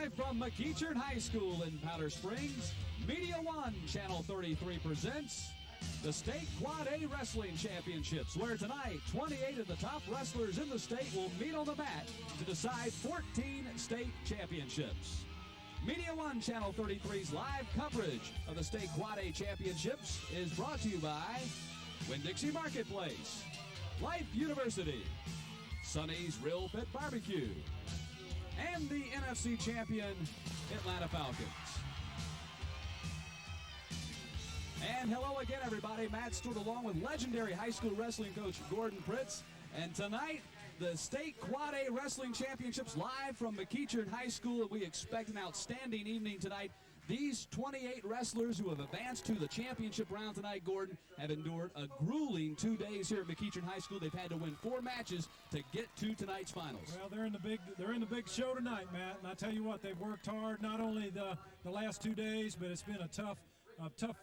Live from McEachern High School in Powder Springs, Media One Channel 33 presents the State Quad A Wrestling Championships, where tonight 28 of the top wrestlers in the state will meet on the mat to decide 14 state championships. Media One Channel 33's live coverage of the State Quad A Championships is brought to you by Winn-Dixie Marketplace, Life University, Sonny's Real Fit Barbecue, and the NFC champion Atlanta Falcons. And hello again, everybody. Matt Stewart along with legendary high school wrestling coach Gordon Pritz. And tonight, the State Quad A Wrestling Championships live from McEachern High School. And we expect an outstanding evening tonight. These 28 wrestlers who have advanced to the championship round tonight, Gordon, have endured a grueling 2 days here at McEachern High School. They've had to win 4 matches to get to tonight's finals. Well, they're in the big show tonight, Matt. And I tell you what, they've worked hard not only the last 2 days, but it's been a tough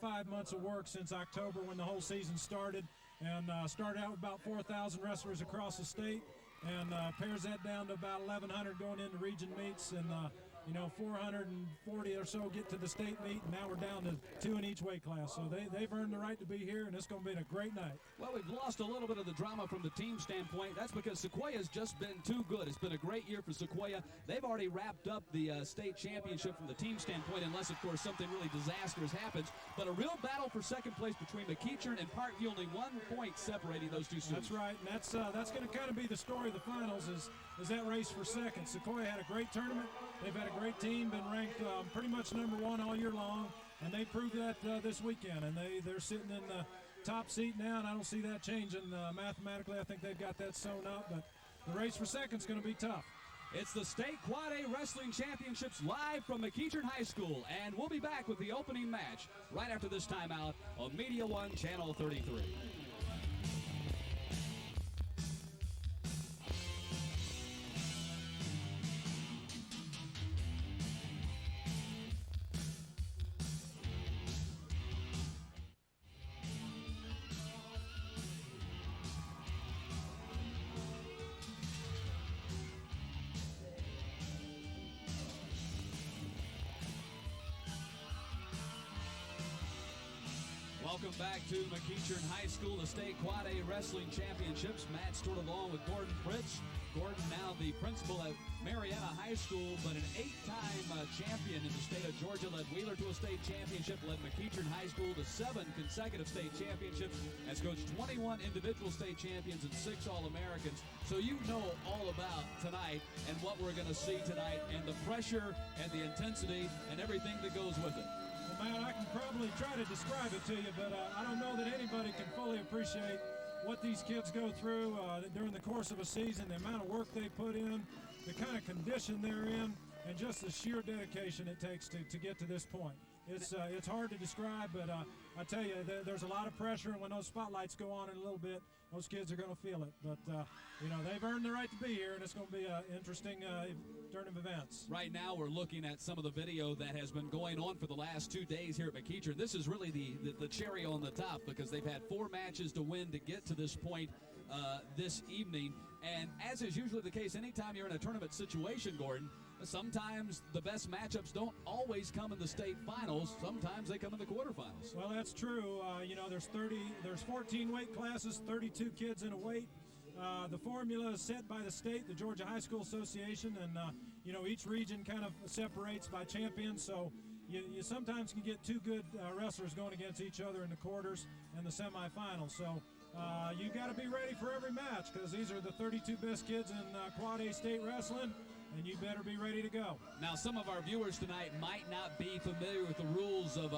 5 months of work since October when the whole season started. And started out with about 4,000 wrestlers across the state, and pairs that down to about 1,100 going into region meets, and 440 or so get to the state meet, and now we're down to 2 in each weight class. So they've earned the right to be here, and it's going to be a great night. Well, we've lost a little bit of the drama from the team standpoint. That's because Sequoia's just been too good. It's been a great year for Sequoia. They've already wrapped up the state championship from the team standpoint, unless, of course, something really disastrous happens. But a real battle for second place between McEachern and Parkview, only 1 point separating those two schools. That's right, and that's going to kind of be the story of the finals is that race for second. Sequoia had a great tournament. They've had a great team, been ranked pretty much #1 all year long, and they proved that this weekend. And they're sitting in the top seat now, and I don't see that changing mathematically. I think they've got that sewn up, but the race for second's going to be tough. It's the State Quad A Wrestling Championships live from McEachern High School, and we'll be back with the opening match right after this timeout on Media One Channel 33. Welcome back to McEachern High School, the State Quad A Wrestling Championships. Matt Stewart along with Gordon Pritz. Gordon now the principal at Marietta High School, but an 8-time champion in the state of Georgia. Led Wheeler to a state championship, led McEachern High School to 7 consecutive state championships, has coached 21 individual state champions and 6 All-Americans. So you know all about tonight and what we're going to see tonight, and the pressure and the intensity and everything that goes with it. Matt, I can probably try to describe it to you, but I don't know that anybody can fully appreciate what these kids go through during the course of a season, the amount of work they put in, the kind of condition they're in, and just the sheer dedication it takes to get to this point. It's hard to describe, but I tell you, there's a lot of pressure, and when those spotlights go on in a little bit, those kids are going to feel it. But, they've earned the right to be here, and it's going to be an interesting turn of events. Right now, we're looking at some of the video that has been going on for the last 2 days here at McEachern. This is really the cherry on the top, because they've had 4 matches to win to get to this point this evening. And as is usually the case, anytime you're in a tournament situation, Gordon, sometimes the best matchups don't always come in the state finals. Sometimes they come in the quarterfinals. Well, that's true. There's 14 weight classes, 32 kids in a weight. The formula is set by the state, the Georgia High School Association, and each region kind of separates by champions. So you sometimes can get 2 good wrestlers going against each other in the quarters and the semifinals. So you got to be ready for every match, because these are the 32 best kids in Quad A state wrestling, and you better be ready to go. Now, some of our viewers tonight might not be familiar with the rules of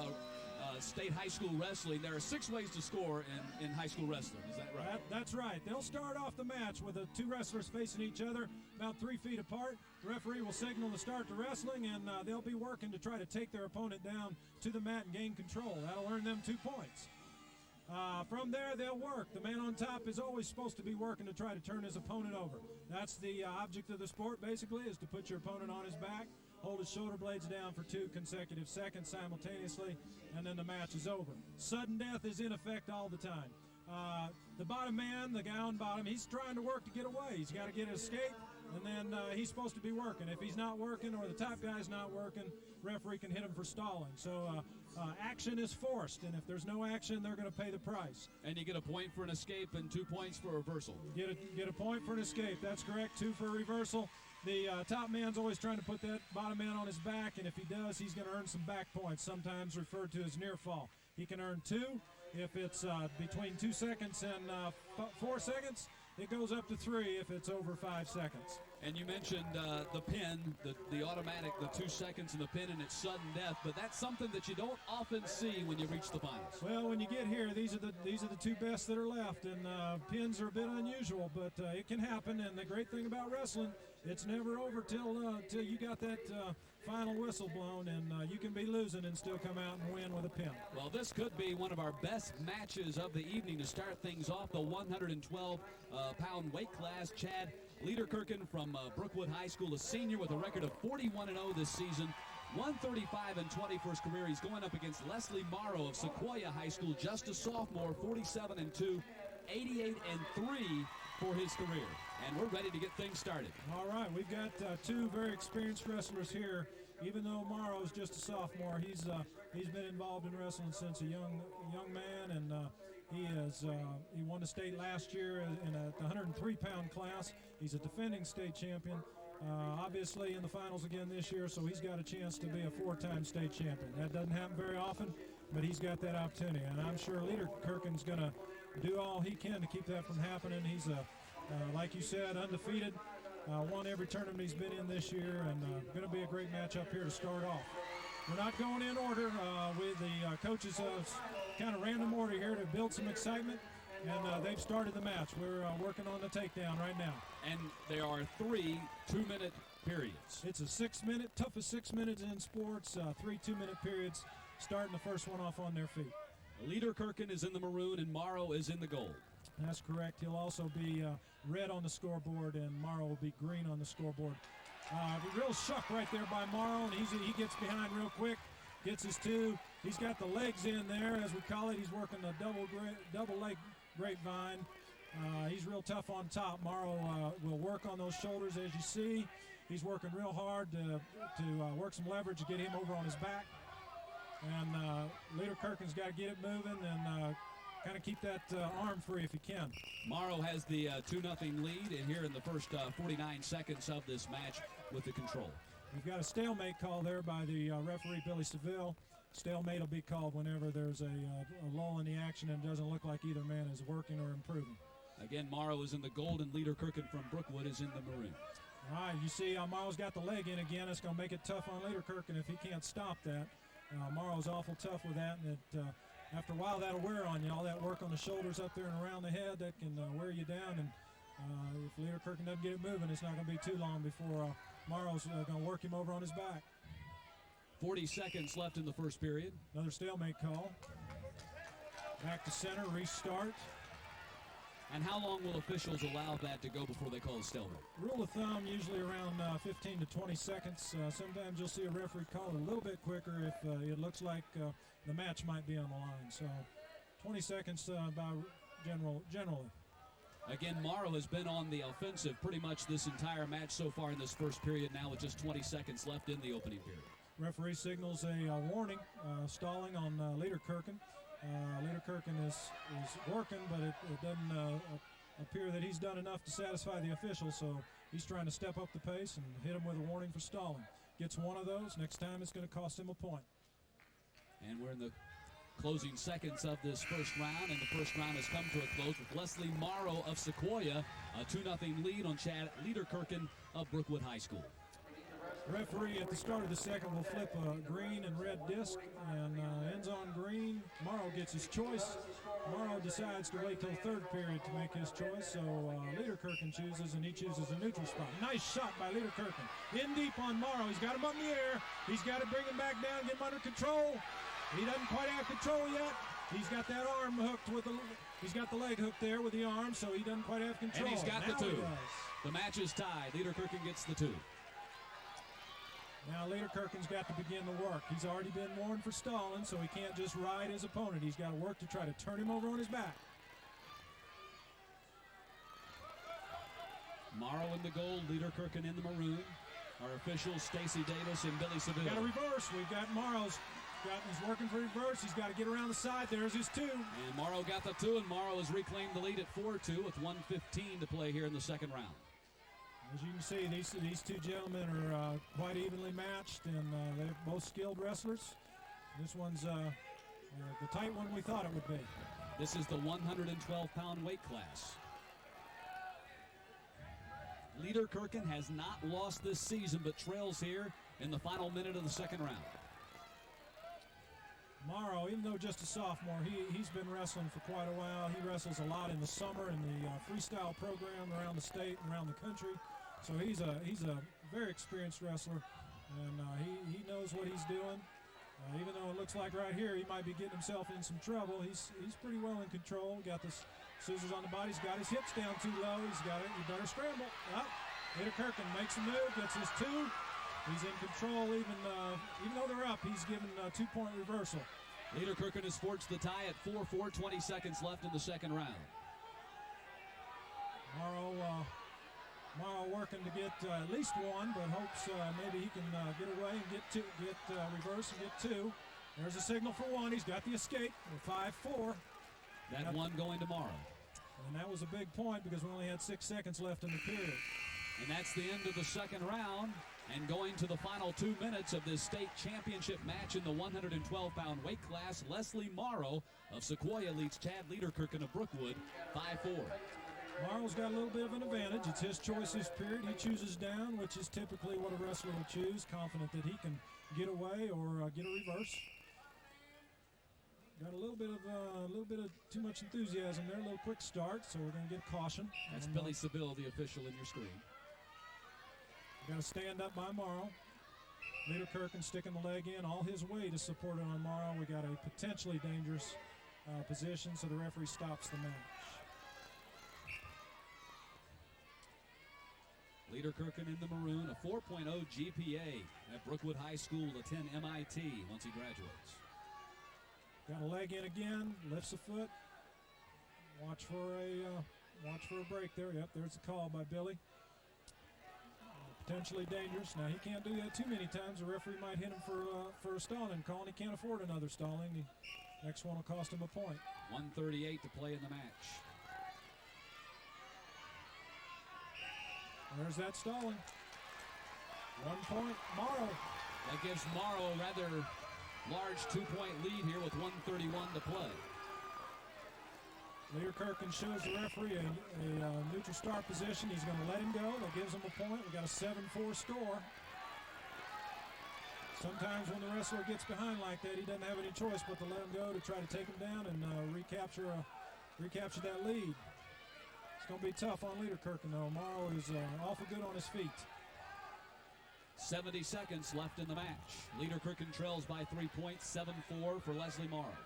state high school wrestling. There are 6 ways to score in high school wrestling. Is that right? That's right. They'll start off the match with the 2 wrestlers facing each other about 3 feet apart. The referee will signal to start the wrestling, and they'll be working to try to take their opponent down to the mat and gain control. That'll earn them 2 points. From there, they'll work. The man on top is always supposed to be working to try to turn his opponent over. That's the object of the sport, basically, is to put your opponent on his back, hold his shoulder blades down for 2 consecutive seconds simultaneously, and then the match is over. Sudden death is in effect all the time. The bottom man, the guy on bottom, he's trying to work to get away. He's got to get an escape. and then he's supposed to be working. If he's not working or the top guy's not working, referee can hit him for stalling. So action is forced, and if there's no action, they're going to pay the price. And you get a point for an escape and 2 points for a reversal. Get a point for an escape. That's correct. 2 for a reversal. The top man's always trying to put that bottom man on his back, and if he does, he's going to earn some back points, sometimes referred to as near fall. He can earn 2. If it's between 2 seconds and 4 seconds, it goes up to 3 if it's over 5 seconds. And you mentioned the pin, the automatic, the 2 seconds and the pin, and it's sudden death. But that's something that you don't often see when you reach the finals. Well, when you get here, these are the 2 best that are left, and pins are a bit unusual, but it can happen. And the great thing about wrestling, it's never over till you got that final whistle blown, and you can be losing and still come out and win with a pin. Well, this could be one of our best matches of the evening to start things off. The 112-pound weight class. Chad Liederkirchen from Brookwood High School, a senior with a record of 41-0 this season. 135-20 for his career. He's going up against Leslie Morrow of Sequoia High School, just a sophomore, 47-2, 88-3 for his career. And we're ready to get things started. All right, we've got 2 very experienced wrestlers here. Even though Morrow's just a sophomore, he's been involved in wrestling since a young man, and he won the state last year in the 103-pound class. He's a defending state champion. Obviously in the finals again this year, so he's got a chance to be a 4-time state champion. That doesn't happen very often, but he's got that opportunity, and I'm sure Liederkirchen's going to do all he can to keep that from happening. He's like you said, undefeated, won every tournament he's been in this year, and going to be a great match up here to start off. We're not going in order. With the coaches kind of random order here to build some excitement, and they've started the match. We're working on the takedown right now. And there are 3 2-minute periods. It's a 6-minute, toughest 6 minutes in sports, 3 2-minute periods, starting the first one off on their feet. Liederkirchen is in the maroon and Morrow is in the gold. That's correct. He'll also be red on the scoreboard, and Morrow will be green on the scoreboard. Real shuck right there by Morrow, and he gets behind real quick, gets his 2. He's got the legs in there, as we call it. He's working the double leg grapevine. He's real tough on top. Morrow will work on those shoulders, as you see. He's working real hard to work some leverage to get him over on his back. And Liederkirchen's got to get it moving and kind of keep that arm free if he can. Morrow has the 2-0 lead, and here in the first 49 seconds of this match with the control. We've got a stalemate call there by the referee, Billy Seville. Stalemate will be called whenever there's a lull in the action and it doesn't look like either man is working or improving. Again, Morrow is in the gold, and Liederkirchen from Brookwood is in the maroon. All right, you see Morrow's got the leg in again. It's going to make it tough on Liederkirchen if he can't stop that. Morrow's awful tough with that, and after a while that'll wear on you. All that work on the shoulders up there and around the head, that can wear you down, and if Liederkirchen doesn't get it moving, it's not going to be too long before Morrow's going to work him over on his back. 40 seconds left in the first period. Another stalemate call. Back to center, restart. And how long will officials allow that to go before they call a stalemate? Rule of thumb, usually around 15 to 20 seconds. Sometimes you'll see a referee call it a little bit quicker if it looks like the match might be on the line. So 20 seconds by generally. Again, Morrow has been on the offensive pretty much this entire match so far in this first period, now with just 20 seconds left in the opening period. Referee signals a warning, stalling on Liederkirchen. Liederkirchen is working, but it doesn't appear that he's done enough to satisfy the official, so he's trying to step up the pace and hit him with a warning for stalling. Gets one of those. Next time it's going to cost him a point. And we're in the closing seconds of this first round, and the first round has come to a close with Leslie Morrow of Sequoia, a 2-0 lead on Chad Liederkirchen of Brookwood High School. Referee at the start of the second will flip a green and red disc and ends on green. Morrow gets his choice. Morrow decides to wait till third period to make his choice, so Liederkirchen chooses, and he chooses a neutral spot. Nice shot by Liederkirchen. In deep on Morrow. He's got him up in the air. He's got to bring him back down, get him under control. He doesn't quite have control yet. He's got that arm hooked with he's got the leg hooked there with the arm, so he doesn't quite have control. And he's got now the 2. The match is tied. Liederkirchen gets the 2. Now Liederkirchen's got to begin the work. He's already been warned for stalling, so he can't just ride his opponent. He's got to work to try to turn him over on his back. Morrow in the gold, Liederkirchen in the maroon. Our officials, Stacy Davis and Billy Seville. Got a reverse. We've got Morrow's. He's working for reverse. He's got to get around the side. There's his 2. And Morrow got the 2, and Morrow has reclaimed the lead at 4-2 with 1:15 to play here in the second round. As you can see, these two gentlemen are quite evenly matched, and they're both skilled wrestlers. This one's the tight one we thought it would be. This is the 112-pound weight class. Liederkirchen has not lost this season, but trails here in the final minute of the second round. Morrow, even though just a sophomore, he's been wrestling for quite a while. He wrestles a lot in the summer in the freestyle program around the state and around the country. So he's a very experienced wrestler, and he knows what he's doing. Even though it looks like right here he might be getting himself in some trouble, he's pretty well in control. Got the scissors on the body. He's got his hips down too low. He's got it. You better scramble. Liederkirchen makes a move, gets his 2. He's in control even though they're up. He's given a 2-point reversal. Liederkirchen has forged the tie at 4-4, 20 seconds left in the second round. Morrow working to get at least 1, but hopes maybe he can get away and get reverse and get 2. There's a signal for 1. He's got the escape. We're 5-4. That 1 going to Morrow. And that was a big point because we only had 6 seconds left in the period. And that's the end of the second round. And going to the final 2 minutes of this state championship match in the 112-pound weight class, Leslie Morrow of Sequoia leads Chad Liederkirchen of Brookwood 5-4. Morrow's got a little bit of an advantage. It's his choice this period. He chooses down, which is typically what a wrestler would choose, confident that he can get away or get a reverse. Got a little bit of too much enthusiasm there, a little quick start, so we're going to get caution. That's Billy Seville, the official in your screen. Got to stand up by Morrow. Liederkirchen sticking the leg in. All his weight is supported on Morrow. We got a potentially dangerous position, so the referee stops the match. Liederkirchen in the maroon, a 4.0 GPA at Brookwood High School, will attend MIT once he graduates. Got a leg in again, lifts a foot. Watch for a break there. Yep, there's the call by Billy. Potentially dangerous. Now he can't do that too many times. The referee might hit him for a stalling call, and he can't afford another stalling. The next one will cost him a point. 1:38 to play in the match. There's that stalling. 1 point, Morrow. That gives Morrow a rather large 2-point lead here with 1:31 to play. Liederkirchen shows the referee a neutral start position. He's going to let him go. That gives him a point. We got a 7-4 score. Sometimes when the wrestler gets behind like that, he doesn't have any choice but to let him go to try to take him down and recapture that lead. It's going to be tough on Liederkirchen, though. Morrow is awful good on his feet. 70 seconds left in the match. Liederkirchen trails by 3 points, 7-4 for Leslie Morrow.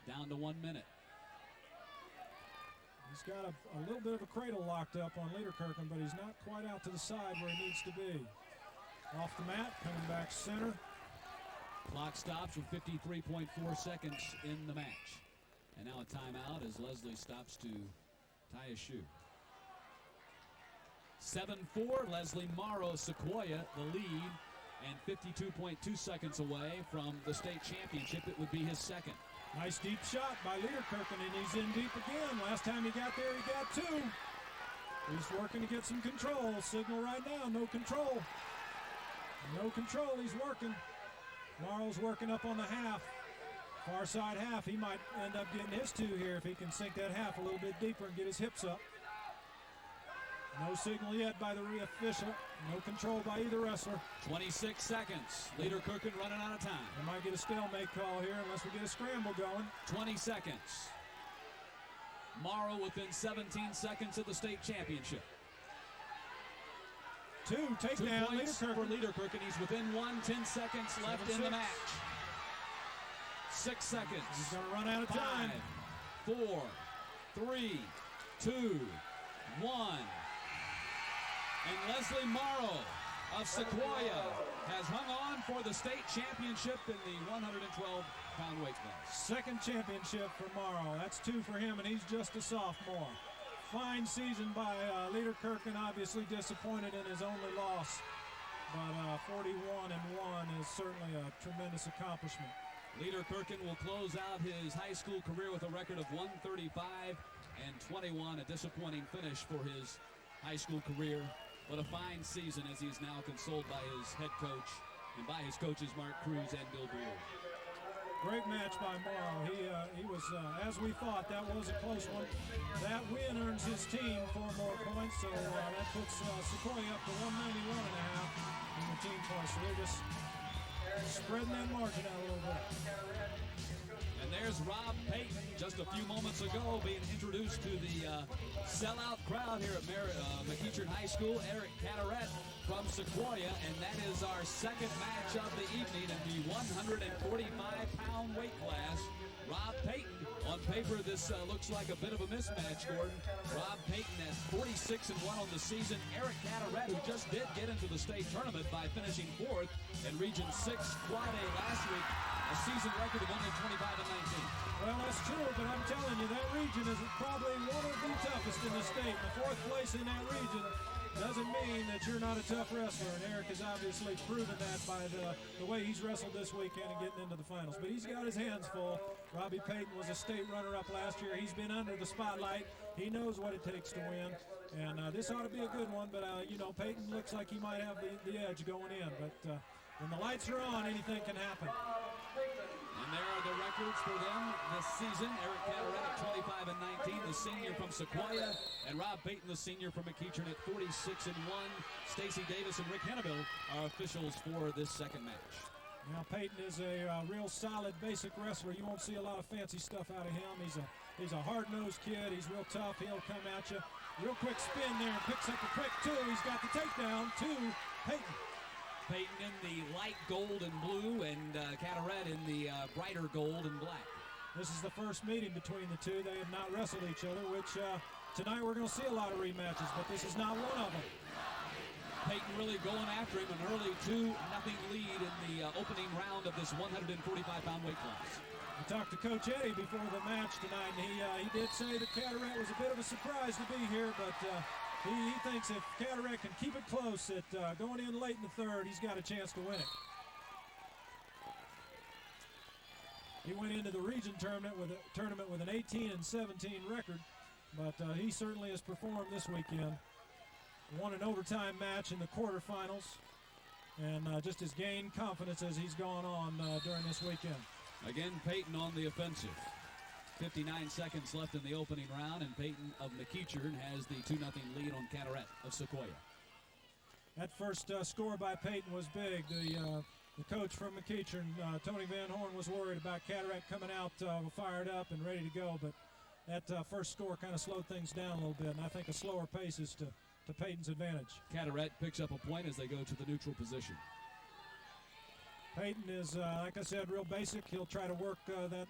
Down to 1 minute. He's got a little bit of a cradle locked up on Liederkirchen, but he's not quite out to the side where he needs to be. Off the mat, coming back center. Clock stops with 53.4 seconds in the match. And now a timeout as Leslie stops to tie his shoe. 7-4, Leslie Morrow, Sequoia, the lead, and 52.2 seconds away from the state championship. It would be his second. Nice deep shot by Liederkirchen, and he's in deep again. Last time he got there, he got 2. He's working to get some control. Signal right now, no control. No control, he's working. Morrow's working up on the half. Far side half, he might end up getting his 2 here if he can sink that half a little bit deeper and get his hips up. No signal yet by the official. No control by either wrestler. 26 seconds. Liederkirchen running out of time. We might get a stalemate call here unless we get a scramble going. 20 seconds. Morrow within 17 seconds of the state championship. 2 takedown. 2 points for Liederkirchen. He's within 1. 10 seconds left in the match. 6 seconds. He's going to run out of time. 5, 4, 3, 2, 1. And Leslie Morrow of Sequoia has hung on for the state championship in the 112 45-pound weight class. Second championship for Morrow. That's 2 for him, and he's just a sophomore. Fine season by Leader Kirkin, obviously disappointed in his only loss. But 41-1 is certainly a tremendous accomplishment. Leader Kirkin will close out his high school career with a record of 135-21, a disappointing finish for his high school career. What a fine season as he's now consoled by his head coach and by his coaches Mark Cruz and Bill Beard. Great match by Morrow. He was, as we thought, that was a close one. That win earns his team 4 more points, so that puts Sequoia up to 191.5 in the team points. So they're just spreading that margin out a little bit. And there's Rob Payton just a few moments ago being introduced to the sellout crowd here at McEachern High School. Eric Cataret from Sequoia, and that is our second match of the evening in the 145-pound weight class. Rob Payton, on paper, this looks like a bit of a mismatch, Gordon. Rob Payton has 46-1 on the season. Eric Cataret, who just did get into the state tournament by finishing 4th in Region 6 Quad A last week, a season record of only 25-19. Well, that's true, but I'm telling you, that region is probably one of the toughest in the state. The 4th place in that region doesn't mean that you're not a tough wrestler, and Eric has obviously proven that by the way he's wrestled this weekend and getting into the finals. But he's got his hands full. Robbie Payton was a state runner-up last year. He's been under the spotlight. He knows what it takes to win, and this ought to be a good one. But, you know, Payton looks like he might have the edge going in. But when the lights are on, anything can happen. And there are the records for them this season. Eric Cataret at 25-19, the senior from Sequoia, and Rob Payton, the senior from McEachern, at 46-1. Stacy Davis and Rick Henneville are officials for this second match. Now Payton is a real solid basic wrestler. You won't see a lot of fancy stuff out of him. He's a hard-nosed kid. He's real tough. He'll come at you. Real quick spin there and picks up a quick 2. He's got the takedown to Payton. Payton in the light gold and blue, and Cataret in the brighter gold and black. This is the first meeting between the two. They have not wrestled each other, which tonight we're going to see a lot of rematches, but this is not one of them. Payton really going after him, an early 2-0 lead in the opening round of this 145-pound weight class. I talked to Coach Eddie before the match tonight, and he did say that Cataret was a bit of a surprise to be here, but he thinks if Cataret can keep it close, that going in late in the 3rd, he's got a chance to win it. He went into the region tournament with an 18-17 record, but he certainly has performed this weekend. Won an overtime match in the quarterfinals, and just has gained confidence as he's gone on during this weekend. Again, Payton on the offensive. 59 seconds left in the opening round, and Payton of McEachern has the 2-0 lead on Cataret of Sequoia. That first score by Payton was big. The coach from McEachern, Tony Van Horn, was worried about Cataret coming out fired up and ready to go, but that first score kind of slowed things down a little bit, and I think a slower pace is to Payton's advantage. Cataret picks up a point as they go to the neutral position. Payton is, like I said, real basic. He'll try to work that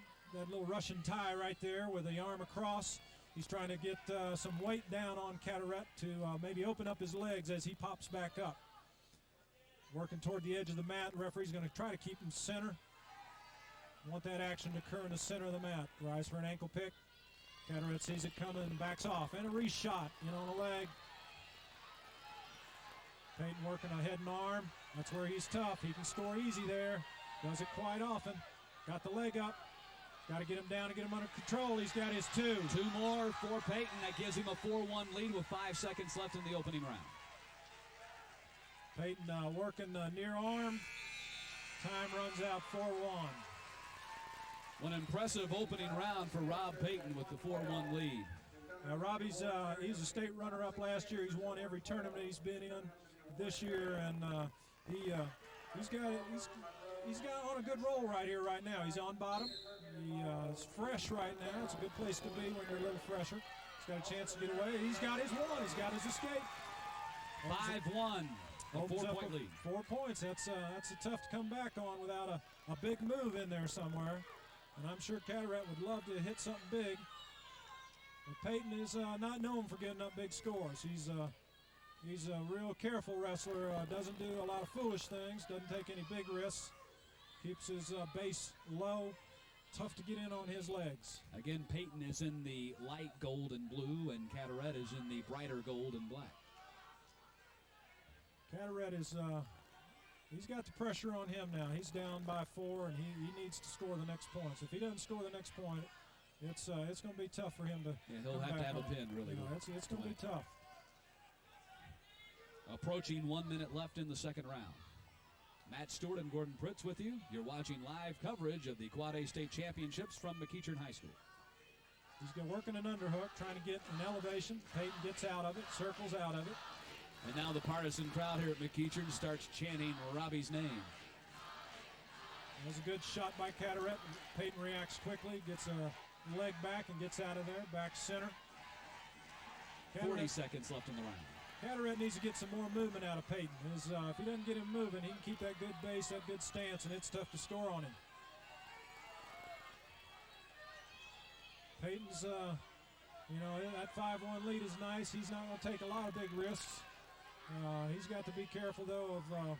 little Russian tie right there with the arm across. He's trying to get some weight down on Cataret to maybe open up his legs as he pops back up. Working toward the edge of the mat. The referee's going to try to keep him center. Want that action to occur in the center of the mat. Rise for an ankle pick. Cataret sees it coming and backs off. And a re-shot in on the leg. Payton working a head and arm. That's where he's tough. He can score easy there. Does it quite often. Got the leg up. Got to get him down and get him under control. He's got his 2. 2 more for Payton. That gives him a 4-1 lead with 5 seconds left in the opening round. Payton working near arm. Time runs out 4-1. An impressive opening round for Rob Payton with the 4-1 lead. Robbie's he's a state runner-up last year. He's won every tournament he's been in this year, and he's got on a good roll right here, right now. He's on bottom. He's fresh right now. It's a good place to be when you're a little fresher. He's got a chance to get away. He's got his 1. He's got his escape. 5-1. A 4-point lead. 4 points. That's a tough to come back on without a big move in there somewhere. And I'm sure Cataret would love to hit something big. But Payton is not known for getting up big scores. He's a real careful wrestler. Doesn't do a lot of foolish things. Doesn't take any big risks. Keeps his base low. tough to get in on his legs. Again, Peyton is in the light gold and blue, and Carteret is in the brighter gold and black. Carteret is, he's got the pressure on him now. He's down by 4, and he needs to score the next points. If he doesn't score the next point, it's going to be tough for him to. Yeah, he'll have to have a pin, really. You know, it's going to be tough. Approaching 1 minute left in the second round. Matt Stewart and Gordon Pritz with you. You're watching live coverage of the Quad A State Championships from McEachern High School. He's working an underhook, trying to get an elevation. Peyton gets out of it, circles out of it. And now the partisan crowd here at McEachern starts chanting Robbie's name. That was a good shot by Carteret. Peyton reacts quickly, gets a leg back and gets out of there, back center. 40 seconds left in the round. Carteret needs to get some more movement out of Peyton. If he doesn't get him moving, he can keep that good base, that good stance, and it's tough to score on him. Peyton's, that 5-1 lead is nice. He's not going to take a lot of big risks. He's got to be careful, though, of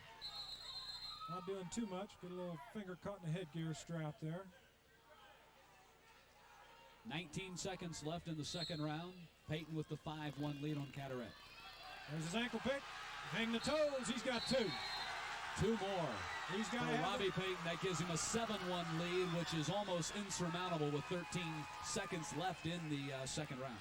not doing too much. Get a little finger caught in the headgear strap there. 19 seconds left in the second round. Peyton with the 5-1 lead on Carteret. There's his ankle pick. Hang the toes. He's got 2. 2 more. He's got Robbie Peyton. That gives him a 7-1 lead, which is almost insurmountable with 13 seconds left in the second round.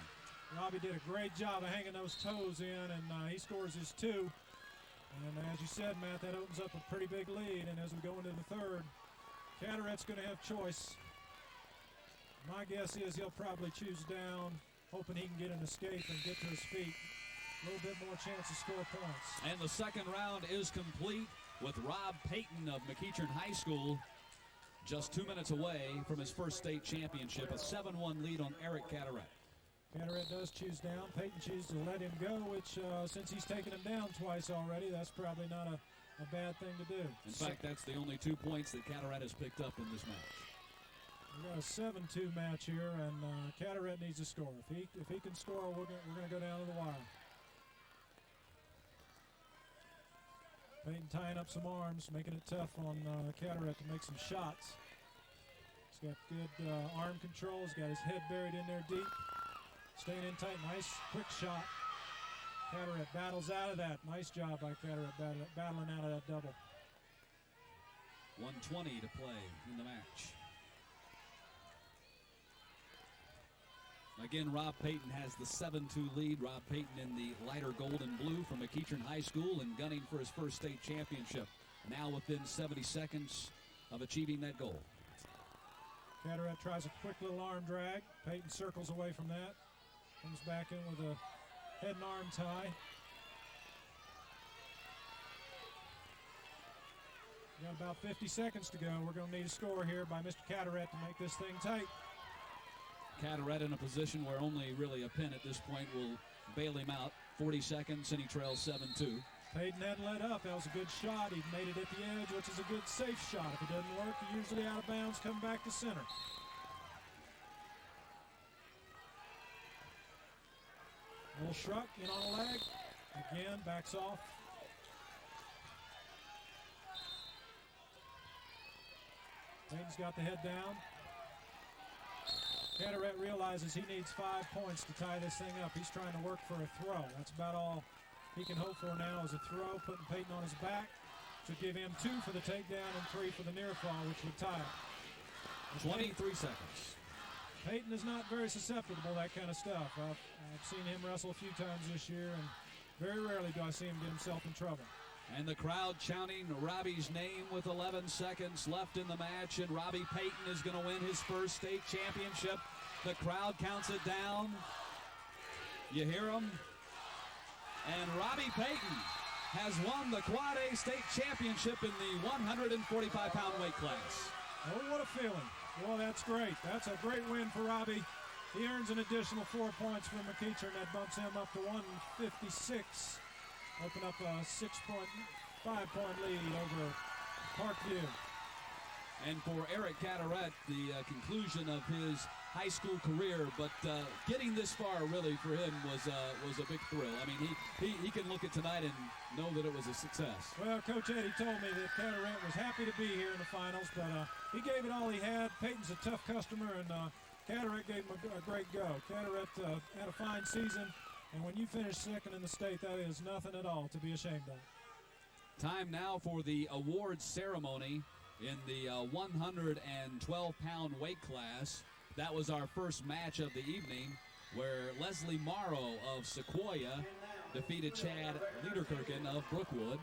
Robbie did a great job of hanging those toes in, and he scores his 2. And as you said, Matt, that opens up a pretty big lead. And as we go into the third, Carteret's going to have choice. My guess is he'll probably choose down, hoping he can get an escape and get to his feet. A little bit more chance to score points. And the second round is complete with Rob Peyton of McEachern High School just 2 minutes away from his first state championship. A 7-1 lead on Eric Carteret. Carteret does choose down. Peyton chooses to let him go, which since he's taken him down twice already, that's probably not a bad thing to do. In fact, that's the only 2 points that Carteret has picked up in this match. We got a 7-2 match here, and Carteret needs to score. If he can score, we're going to go down to the wire. Peyton tying up some arms, making it tough on Carteret to make some shots. He's got good arm control. He's got his head buried in there deep. Staying in tight. Nice quick shot. Carteret battles out of that. Nice job by Carteret battling out of that double. 1:20 to play in the match. Again, Rob Peyton has the 7-2 lead. Rob Peyton in the lighter gold and blue from McEachern High School and gunning for his first state championship. Now within 70 seconds of achieving that goal. Carteret tries a quick little arm drag. Peyton circles away from that. Comes back in with a head and arm tie. Got about 50 seconds to go. We're going to need a score here by Mr. Carteret to make this thing tight. Carteret in a position where only really a pin at this point will bail him out. 40 seconds and he trails 7-2. Peyton hadn't let up. That was a good shot. He made it at the edge, which is a good safe shot. If it doesn't work, he usually out of bounds, come back to center. Little shrug in on the leg. Again, backs off. Peyton's got the head down. Carteret realizes he needs 5 points to tie this thing up. He's trying to work for a throw. That's about all he can hope for now is a throw, putting Peyton on his back. Should give him 2 for the takedown and 3 for the near fall, which would tie it. 23 seconds. Peyton is not very susceptible to that kind of stuff. I've seen him wrestle a few times this year, and very rarely do I see him get himself in trouble. And the crowd chanting Robbie's name with 11 seconds left in the match, and Robbie Peyton is going to win his first state championship. The crowd counts it down. You hear them? And Robbie Peyton has won the Quad A State Championship in the 145-pound weight class. Oh, what a feeling. Well, that's great. That's a great win for Robbie. He earns an additional 4 points from McEachern. That bumps him up to 156. Open up a 5-point lead over Parkview. And for Eric Carteret, the conclusion of his high school career, but getting this far really for him was a big thrill. I mean, he can look at tonight and know that it was a success. Well, Coach Eddie told me that Carteret was happy to be here in the finals, but he gave it all he had. Peyton's a tough customer, and Carteret gave him a great go. Carteret had a fine season, and when you finish second in the state, that is nothing at all to be ashamed of. Time now for the awards ceremony in the 112-pound weight class. That was our first match of the evening, where Leslie Morrow of Sequoia defeated Chad Lederkirchen of Brookwood.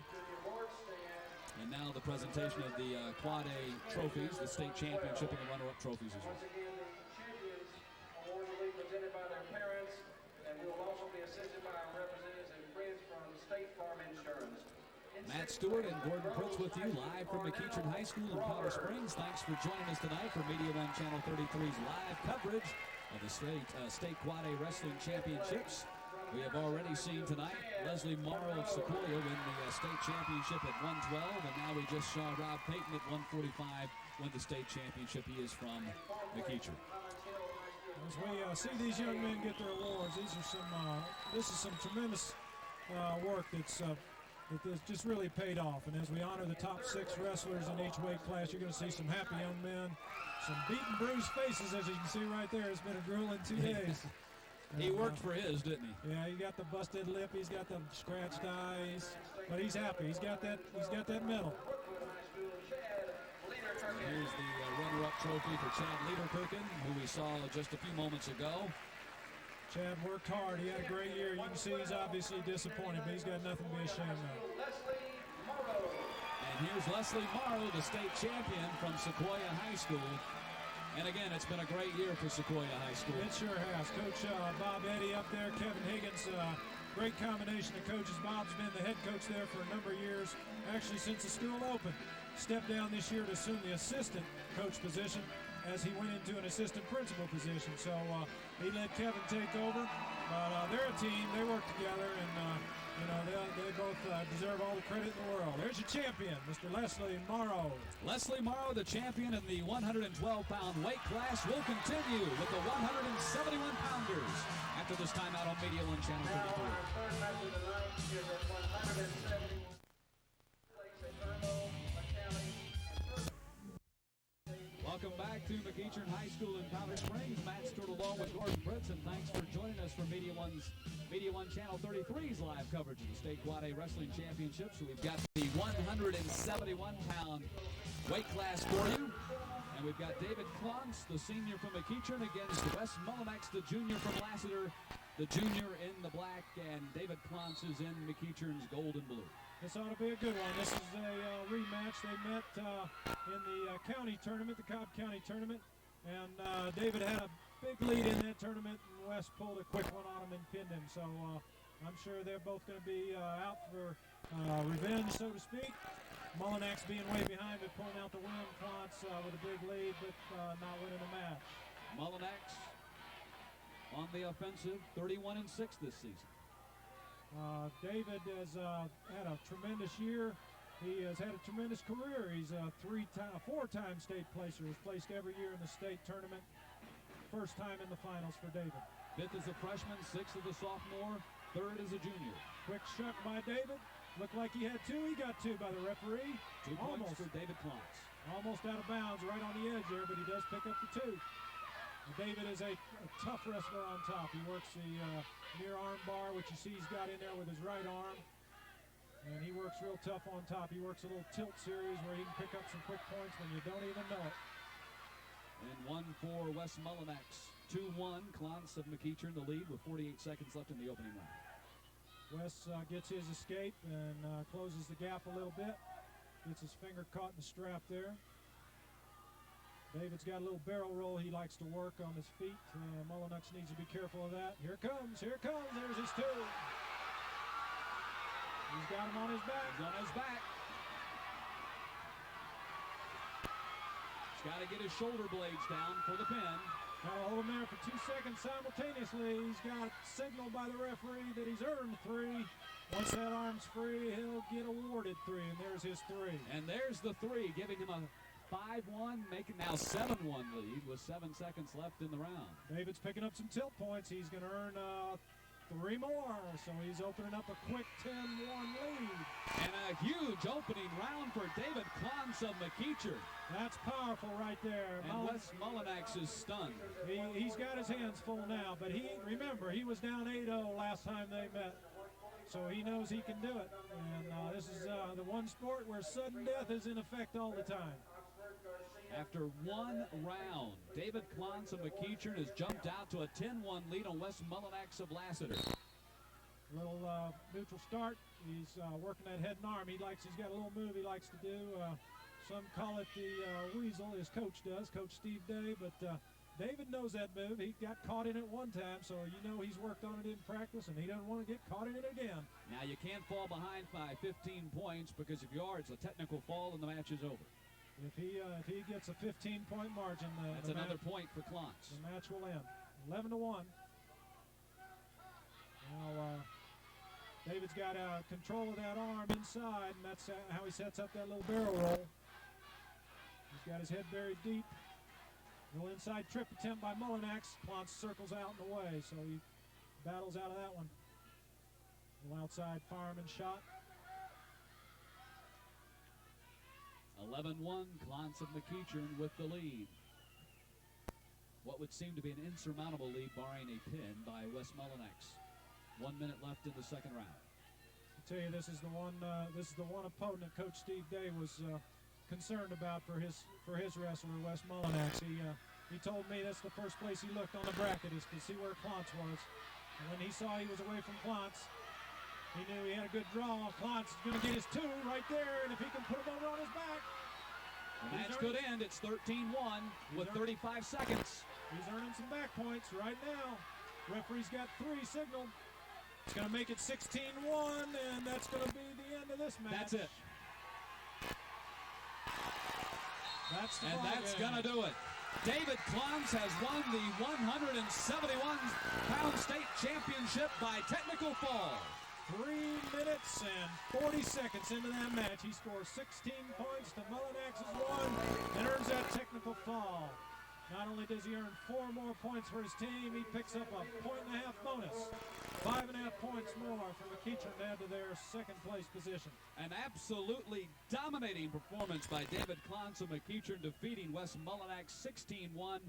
And now the presentation of the Quad A trophies, the state championship and the runner-up trophies as well. Once again, the champions awards will be presented by their parents, and we will also be assisted by our representatives and friends from State Farm Insurance. Matt Stewart and Gordon Pritz with you live from McEachern High School in Powder Springs. Thanks for joining us tonight for Media One Channel 33's live coverage of the state Quad A Wrestling Championships. We have already seen tonight Leslie Morrow of Sequoia win the state championship at 112, and now we just saw Rob Payton at 145 win the state championship. He is from McEachern. As we see these young men get their awards, this is some tremendous work that's just really paid off. And as we honor the top 6 wrestlers in each weight class, you're going to see some happy young men, some beaten, bruised faces, as you can see right there. It's been a grueling 2 days. He worked for his, didn't he? Yeah, he got the busted lip, he's got the scratched eyes, but he's happy. He's got that medal. Here's the runner-up trophy for Chad Lederkirchen, who we saw just a few moments ago. Chad worked hard. He had a great year. You can see he's obviously disappointed, but he's got nothing to be ashamed of. And here's Leslie Morrow, the state champion from Sequoia High School. And again, it's been a great year for Sequoia High School. It sure has. Coach Bob Eddy up there, Kevin Higgins, great combination of coaches. Bob's been the head coach there for a number of years, actually since the school opened. Stepped down this year to assume the assistant coach position as he went into an assistant principal position. So he let Kevin take over. But they're a team. They work together, and they both deserve all the credit in the world. There's your champion, Mr. Leslie Morrow. Leslie Morrow, the champion in the 112-pound weight class, will continue with the 171-pounders after this timeout on Media One Channel 33. Our third match of the night is at 171. Welcome back to McEachern High School in Powder Springs. Matt Stewart along with Gordon Pritz, and thanks for joining us for Media One Channel 33's live coverage of the State Quad A Wrestling Championships. We've got the 171-pound weight class for you. And we've got David Klontz, the senior from McEachern, against Wes Mullinex, the junior from Lassiter, the junior in the black, and David Klontz is in McEachern's gold and blue. This ought to be a good one. This is a rematch. They met in the county tournament, the Cobb County tournament, and David had a big lead in that tournament, and Wes pulled a quick one on him and pinned him. So I'm sure they're both going to be out for revenge, so to speak. Mullinex being way behind, but pulling out the win. Klontz with a big lead, but not winning the match. Mullinex on the offensive, 31-6 this season. David has had a tremendous year. He has had a tremendous career. He's a four-time state placer. He's placed every year in the state tournament. First time in the finals for David. 5th as a freshman, 6th as a sophomore, 3rd as a junior. Quick shuck by David. Looked like he had 2. He got 2 by the referee. 2 points for David Klontz. Almost out of bounds, right on the edge there, but he does pick up the 2. David is a tough wrestler on top. He works the near arm bar, which you see he's got in there with his right arm. And he works real tough on top. He works a little tilt series where he can pick up some quick points when you don't even know it. And 1 for Wes Mullinex. 2-1, Klontz of McEachern the lead with 48 seconds left in the opening round. Wes gets his escape and closes the gap a little bit. Gets his finger caught in the strap there. David's got a little barrel roll he likes to work on his feet. Mullinex needs to be careful of that. Here it comes, there's his 2. He's got him on his back. He's on his back. He's got to get his shoulder blades down for the pin. Got to hold him there for 2 seconds simultaneously. He's got a signal by the referee that he's earned 3. Once that arm's free, he'll get awarded 3, and there's his 3. And there's the 3, giving him a 5-1, making now 7-1 lead with 7 seconds left in the round. David's picking up some tilt points. He's going to earn 3 more, so he's opening up a quick 10-1 lead. And a huge opening round for David Klantz of McEacher. That's powerful right there. And Wes Mullinax is stunned. He's got his hands full now, but remember, he was down 8-0 last time they met. So he knows he can do it. And this is the one sport where sudden death is in effect all the time. After one round, David Klantz of McEacher has jumped out to a 10-1 lead on Wes Mullinax of Lassiter. Little neutral start. He's working that head and arm. He's got a little move he likes to do. Some call it the weasel, his coach does, Coach Steve Day, but David knows that move. He got caught in it one time, so you know he's worked on it in practice, and he doesn't want to get caught in it again. Now, you can't fall behind by 15 points, because if you are, it's a technical fall and the match is over. If he gets a 15-point margin, that's another point for Klantz. The match will end 11-1. Now David's got control of that arm inside, and that's how he sets up that little barrel roll. He's got his head buried deep. Little inside trip attempt by Mullinax. Klantz circles out and away, so he battles out of that one. Little outside fireman shot. 11-1, Klantz of McEacher with the lead. What would seem to be an insurmountable lead, barring a pin by Wes Mullinax. 1 minute left in the second round. I tell you, this is the one opponent that Coach Steve Day was concerned about for his wrestler, Wes Mullinax. He told me that's the first place he looked on the bracket, is to see where Klantz was. And when he saw he was away from Klantz, he knew he had a good draw. Klantz is going to get his 2 right there, and if he can put him over on his back. The match could end. It's 13-1 with 35 seconds. He's earning some back points right now. Referee's got 3 signaled. It's going to make it 16-1, and that's going to be the end of this match. That's it. That's going to do it. David Klantz has won the 171-pound state championship by technical fall. 3 minutes and 40 seconds into that match, he scores 16 points to Mullinax's 1 and earns that technical fall. Not only does he earn 4 more points for his team, he picks up a 1.5 bonus. 5.5 points more for McEacher to add to their second place position. An absolutely dominating performance by David Klantz of McEacher, defeating Wes Mullinax 16-1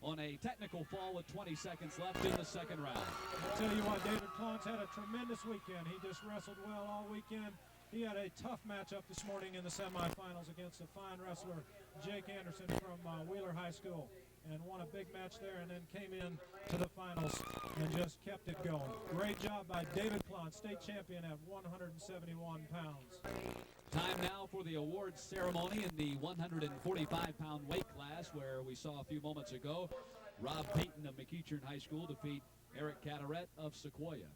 on a technical fall with 20 seconds left in the second round. I'll tell you what, David Klantz had a tremendous weekend. He just wrestled well all weekend. He had a tough matchup this morning in the semifinals against a fine wrestler, Jake Anderson from Wheeler High School, and won a big match there, and then came in to the finals and just kept it going. Great job by David Klantz, state champion at 171 pounds. Time now for the awards ceremony in the 145-pound weight class, where we saw a few moments ago Rob Payton of McEacher High School defeat Eric Carteret of Sequoia.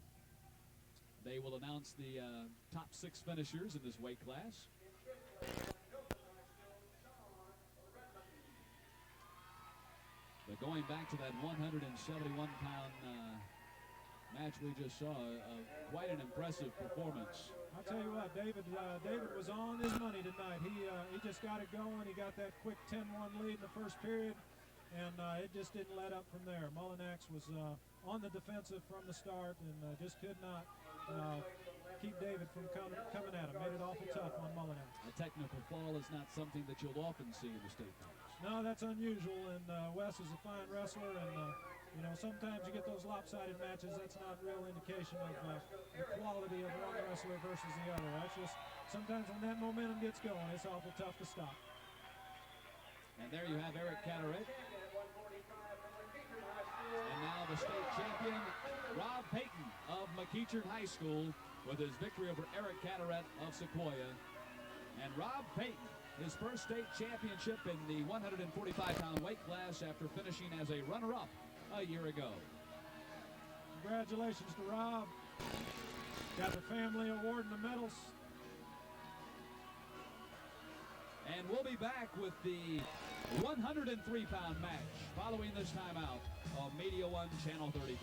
They will announce the top 6 finishers in this weight class. But going back to that 171-pound match we just saw, quite an impressive performance. I'll tell you what, David was on his money tonight. He just got it going. He got that quick 10-1 lead in the first period, and it just didn't let up from there. Mullinax was on the defensive from the start and just could not keep David from coming at him. Made it awful tough on Mullinax. A technical fall is not something that you'll often see in the state finals. No, that's unusual, and Wes is a fine wrestler, and you know, sometimes you get those lopsided matches. That's not a real indication of the quality of one wrestler versus the other. That's just sometimes when that momentum gets going, it's awful tough to stop. And there you have Eric Carteret. And now the state champion, Rob Payton of McEacher High School, with his victory over Eric Carteret of Sequoia. And Rob Payton, his first state championship in the 145-pound weight class after finishing as a runner-up a year ago. Congratulations to Rob. Got the family award and the medals. And we'll be back with the 103-pound match following this timeout on Media One Channel 33.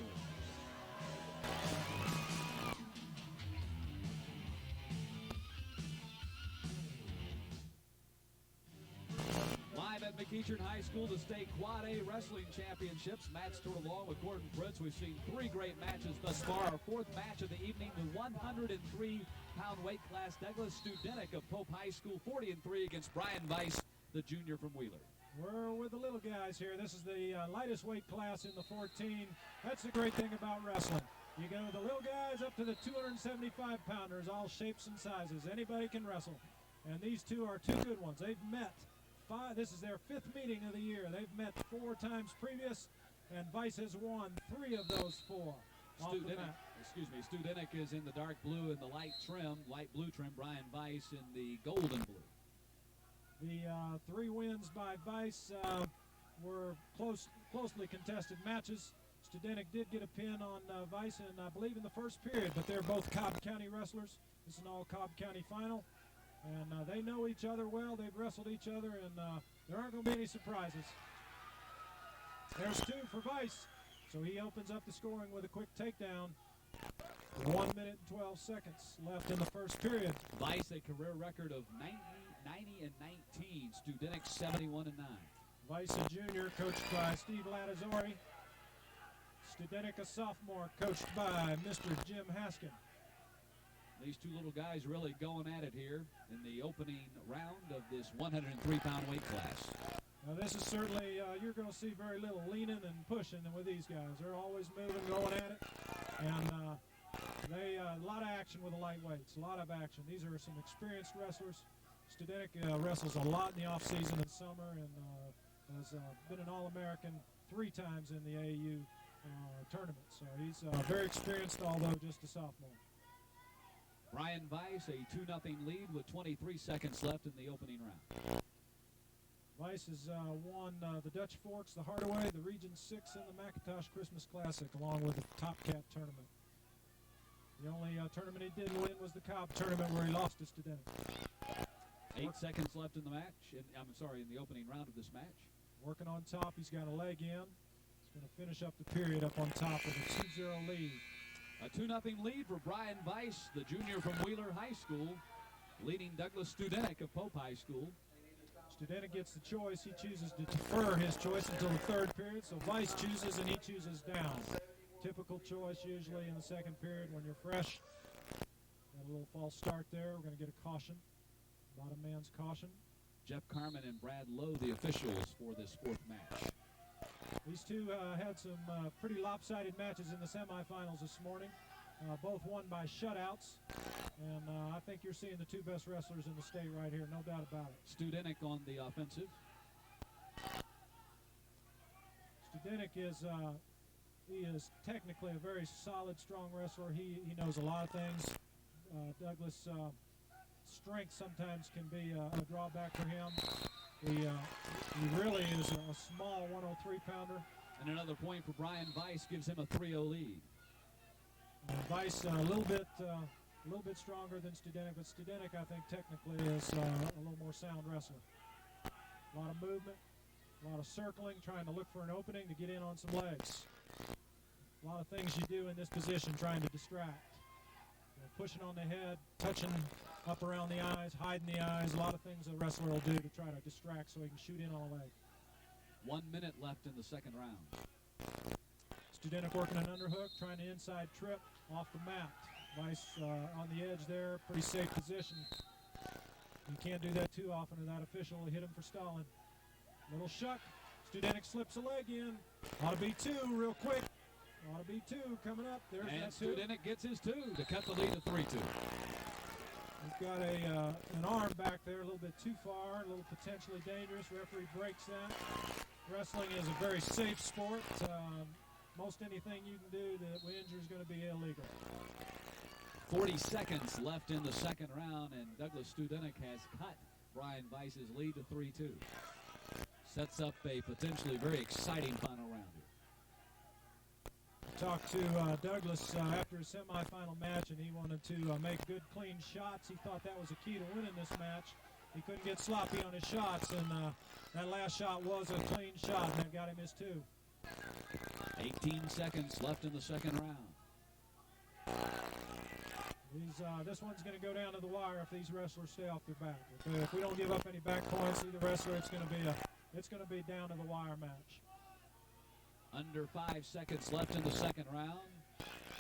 Eastern High School, the state Quad A Wrestling Championships. Match toured along with Gordon Fritz. We've seen 3 great matches thus far. Our 4th match of the evening, the 103-pound weight class. Douglas Studenik of Pope High School, 40-3 against Brian Weiss, the junior from Wheeler. We're with the little guys here. This is the lightest weight class in the 14. That's the great thing about wrestling. You go the little guys up to the 275-pounders, all shapes and sizes. Anybody can wrestle. And these two are 2 good ones. They've met 5. This is their 5th meeting of the year. They've met 4 times previous, and Weiss has won 3 of those 4. Studenik is in the dark blue and the light blue trim. Brian Weiss in the golden blue. The 3 wins by Weiss were closely contested matches. Studenik did get a pin on Weiss, and I believe in the first period, but they're both Cobb County wrestlers. This is an all Cobb County final, and they know each other well. They've wrestled each other, and there aren't going to be any surprises. There's 2 for Weiss, so he opens up the scoring with a quick takedown. 1 minute and 12 seconds left in the first period. Weiss, a career record of 90 and 19. Studenik 71 and 9. Weiss, a junior, coached by Steve Latazori. Studenik, a sophomore, coached by Mr. Jim Haskin. These 2 little guys really going at it here in the opening round of this 103-pound weight class. Now this is certainly, you're going to see very little leaning and pushing with these guys. They're always moving, going at it. And a lot of action with the lightweights, a lot of action. These are some experienced wrestlers. Studenik wrestles a lot in the off-season and summer, and has been an All-American 3 times in the AAU tournament. So he's very experienced, although just a sophomore. Brian Weiss, a 2-0 lead with 23 seconds left in the opening round. Weiss has won the Dutch Forks, the Hardaway, the Region 6, and the McIntosh Christmas Classic, along with the Top Cat tournament. The only tournament he didn't win was the Cobb tournament, where he lost to Studenik. 8 seconds left in the match. In the opening round of this match. Working on top. He's got a leg in. He's going to finish up the period up on top with a 2-0 lead. A 2-0 lead for Brian Weiss, the junior from Wheeler High School, leading Douglas Studenik of Pope High School. Studenik gets the choice. He chooses to defer his choice until the 3rd period, so Weiss chooses and he chooses down. Typical choice usually in the 2nd period when you're fresh. Got a little false start there. We're going to get a caution. About a man's caution. Jeff Carmen and Brad Lowe, the officials for this 4th match. These 2 had some pretty lopsided matches in the semifinals this morning. Both won by shutouts. And I think you're seeing the 2 best wrestlers in the state right here, no doubt about it. Studenik on the offensive. Studenik is technically a very solid, strong wrestler. He knows a lot of things. Douglas' strength sometimes can be a drawback for him. He really is a small 103-pounder. And another point for Brian Weiss gives him a 3-0 lead. Weiss a little bit stronger than Studenik, but Studenik, I think, technically is a little more sound wrestler. A lot of movement, a lot of circling, trying to look for an opening to get in on some legs. A lot of things you do in this position, trying to distract. Pushing on the head, touching up around the eyes, hiding the eyes, a lot of things a wrestler will do to try to distract so he can shoot in on a leg. 1 minute left in the 2nd round. Studenik working an underhook, trying to inside trip off the mat. Weiss on the edge there, pretty safe position. You can't do that too often or that official will hit him for stalling. Little shuck, Studenik slips a leg in. Ought to be 2 real quick. Ought to be 2 coming up. There's and that 2. Studenik gets his 2 to cut the lead to 3-2. He's got an arm back there, a little bit too far, a little potentially dangerous. Referee breaks that. Wrestling is a very safe sport. Most anything you can do that will injure is going to be illegal. 40 seconds left in the 2nd round, and Douglas Studenik has cut Brian Weiss's lead to 3-2. Sets up a potentially very exciting final round here. Talked to Douglas after his semifinal match, and he wanted to make good, clean shots. He thought that was a key to winning this match. He couldn't get sloppy on his shots, and that last shot was a clean shot, and that got him his 2. 18 seconds left in the 2nd round. This one's going to go down to the wire if these wrestlers stay off their back. If we don't give up any back points, either wrestler, it's going to be it's going to be down to the wire match. Under 5 seconds left in the second round,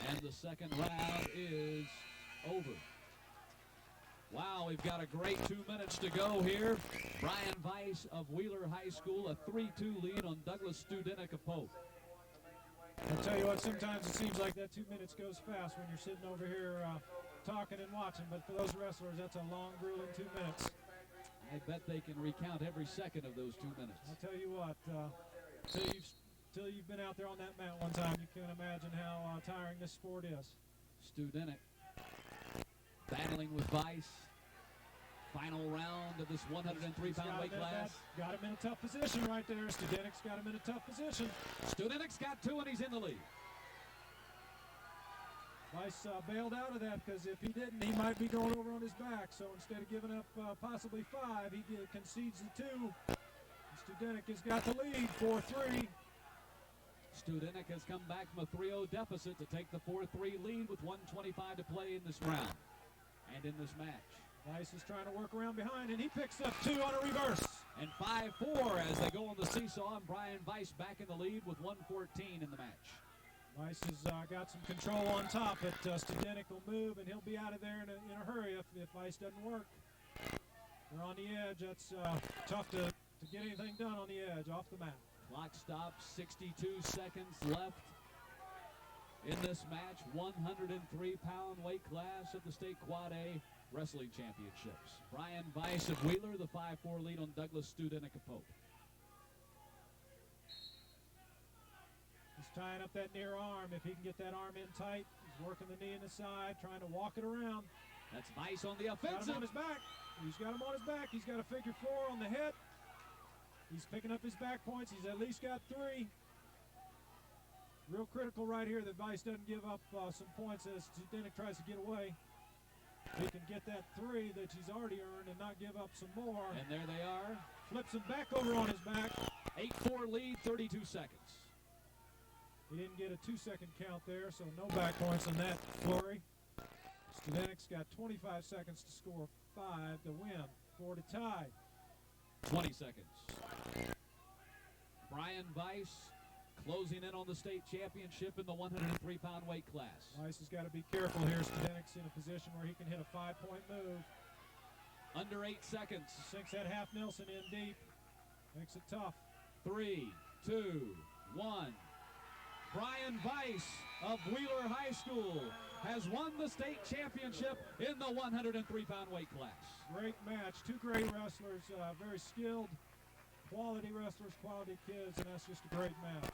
and the second round is over. Wow, we've got a great 2 minutes to go here. Brian Weiss of Wheeler High School, a 3-2 lead on Douglas Studenik of Pope. I'll tell you what, sometimes it seems like that 2 minutes goes fast when you're sitting over here talking and watching, but for those wrestlers, that's a long, grueling 2 minutes. I bet they can recount every second of those 2 minutes. I'll tell you what, till you've been out there on that mat one time, you can't imagine how tiring this sport is. Studenik battling with Weiss. Final round of this 103-pound weight class. Got him in a tough position right there. Studenik's got him in a tough position. Studenik's got 2 and he's in the lead. Weiss bailed out of that because if he didn't, he might be going over on his back. So instead of giving up possibly 5, he concedes the 2. Studenik has got the lead, 4-3. Studenik has come back from a 3-0 deficit to take the 4-3 lead with 1:25 to play in this round and in this match. Weiss is trying to work around behind, and he picks up 2 on a reverse. And 5-4 as they go on the seesaw, and Brian Weiss back in the lead with 1:14 in the match. Weiss has got some control on top, but Studenik will move, and he'll be out of there in a hurry if Weiss doesn't work. They're on the edge. That's tough to get anything done on the edge, off the mat. Clock stops, 62 seconds left in this match. 103-pound weight class of the state Quad A Wrestling Championships. Brian Weiss of Wheeler, the 5-4 lead on Douglas Studenik of Pope. He's tying up that near arm. If he can get that arm in tight, he's working the knee in the side, trying to walk it around. That's Weiss on the offensive. Got him on his back. He's got him on his back. He's got a figure 4 on the head. He's picking up his back points. He's at least got 3. Real critical right here that Weiss doesn't give up some points as Studenik tries to get away. He can get that 3 that he's already earned and not give up some more. And there they are. Flips him back over on his back. 8-4 lead, 32 seconds. He didn't get a 2-second count there, so no back points on that flurry. Studenik's got 25 seconds to score 5 to win, 4 to tie. 20 seconds. Brian Weiss closing in on the state championship in the 103-pound weight class. Weiss has got to be careful here. Studenik's in a position where he can hit a 5-point move. Under 8 seconds. Sinks that half Nelson in deep. Makes it tough. 3, 2, 1. Brian Weiss of Wheeler High School has won the state championship in the 103-pound weight class. Great match. 2 great wrestlers, very skilled, quality wrestlers, quality kids, and that's just a great match.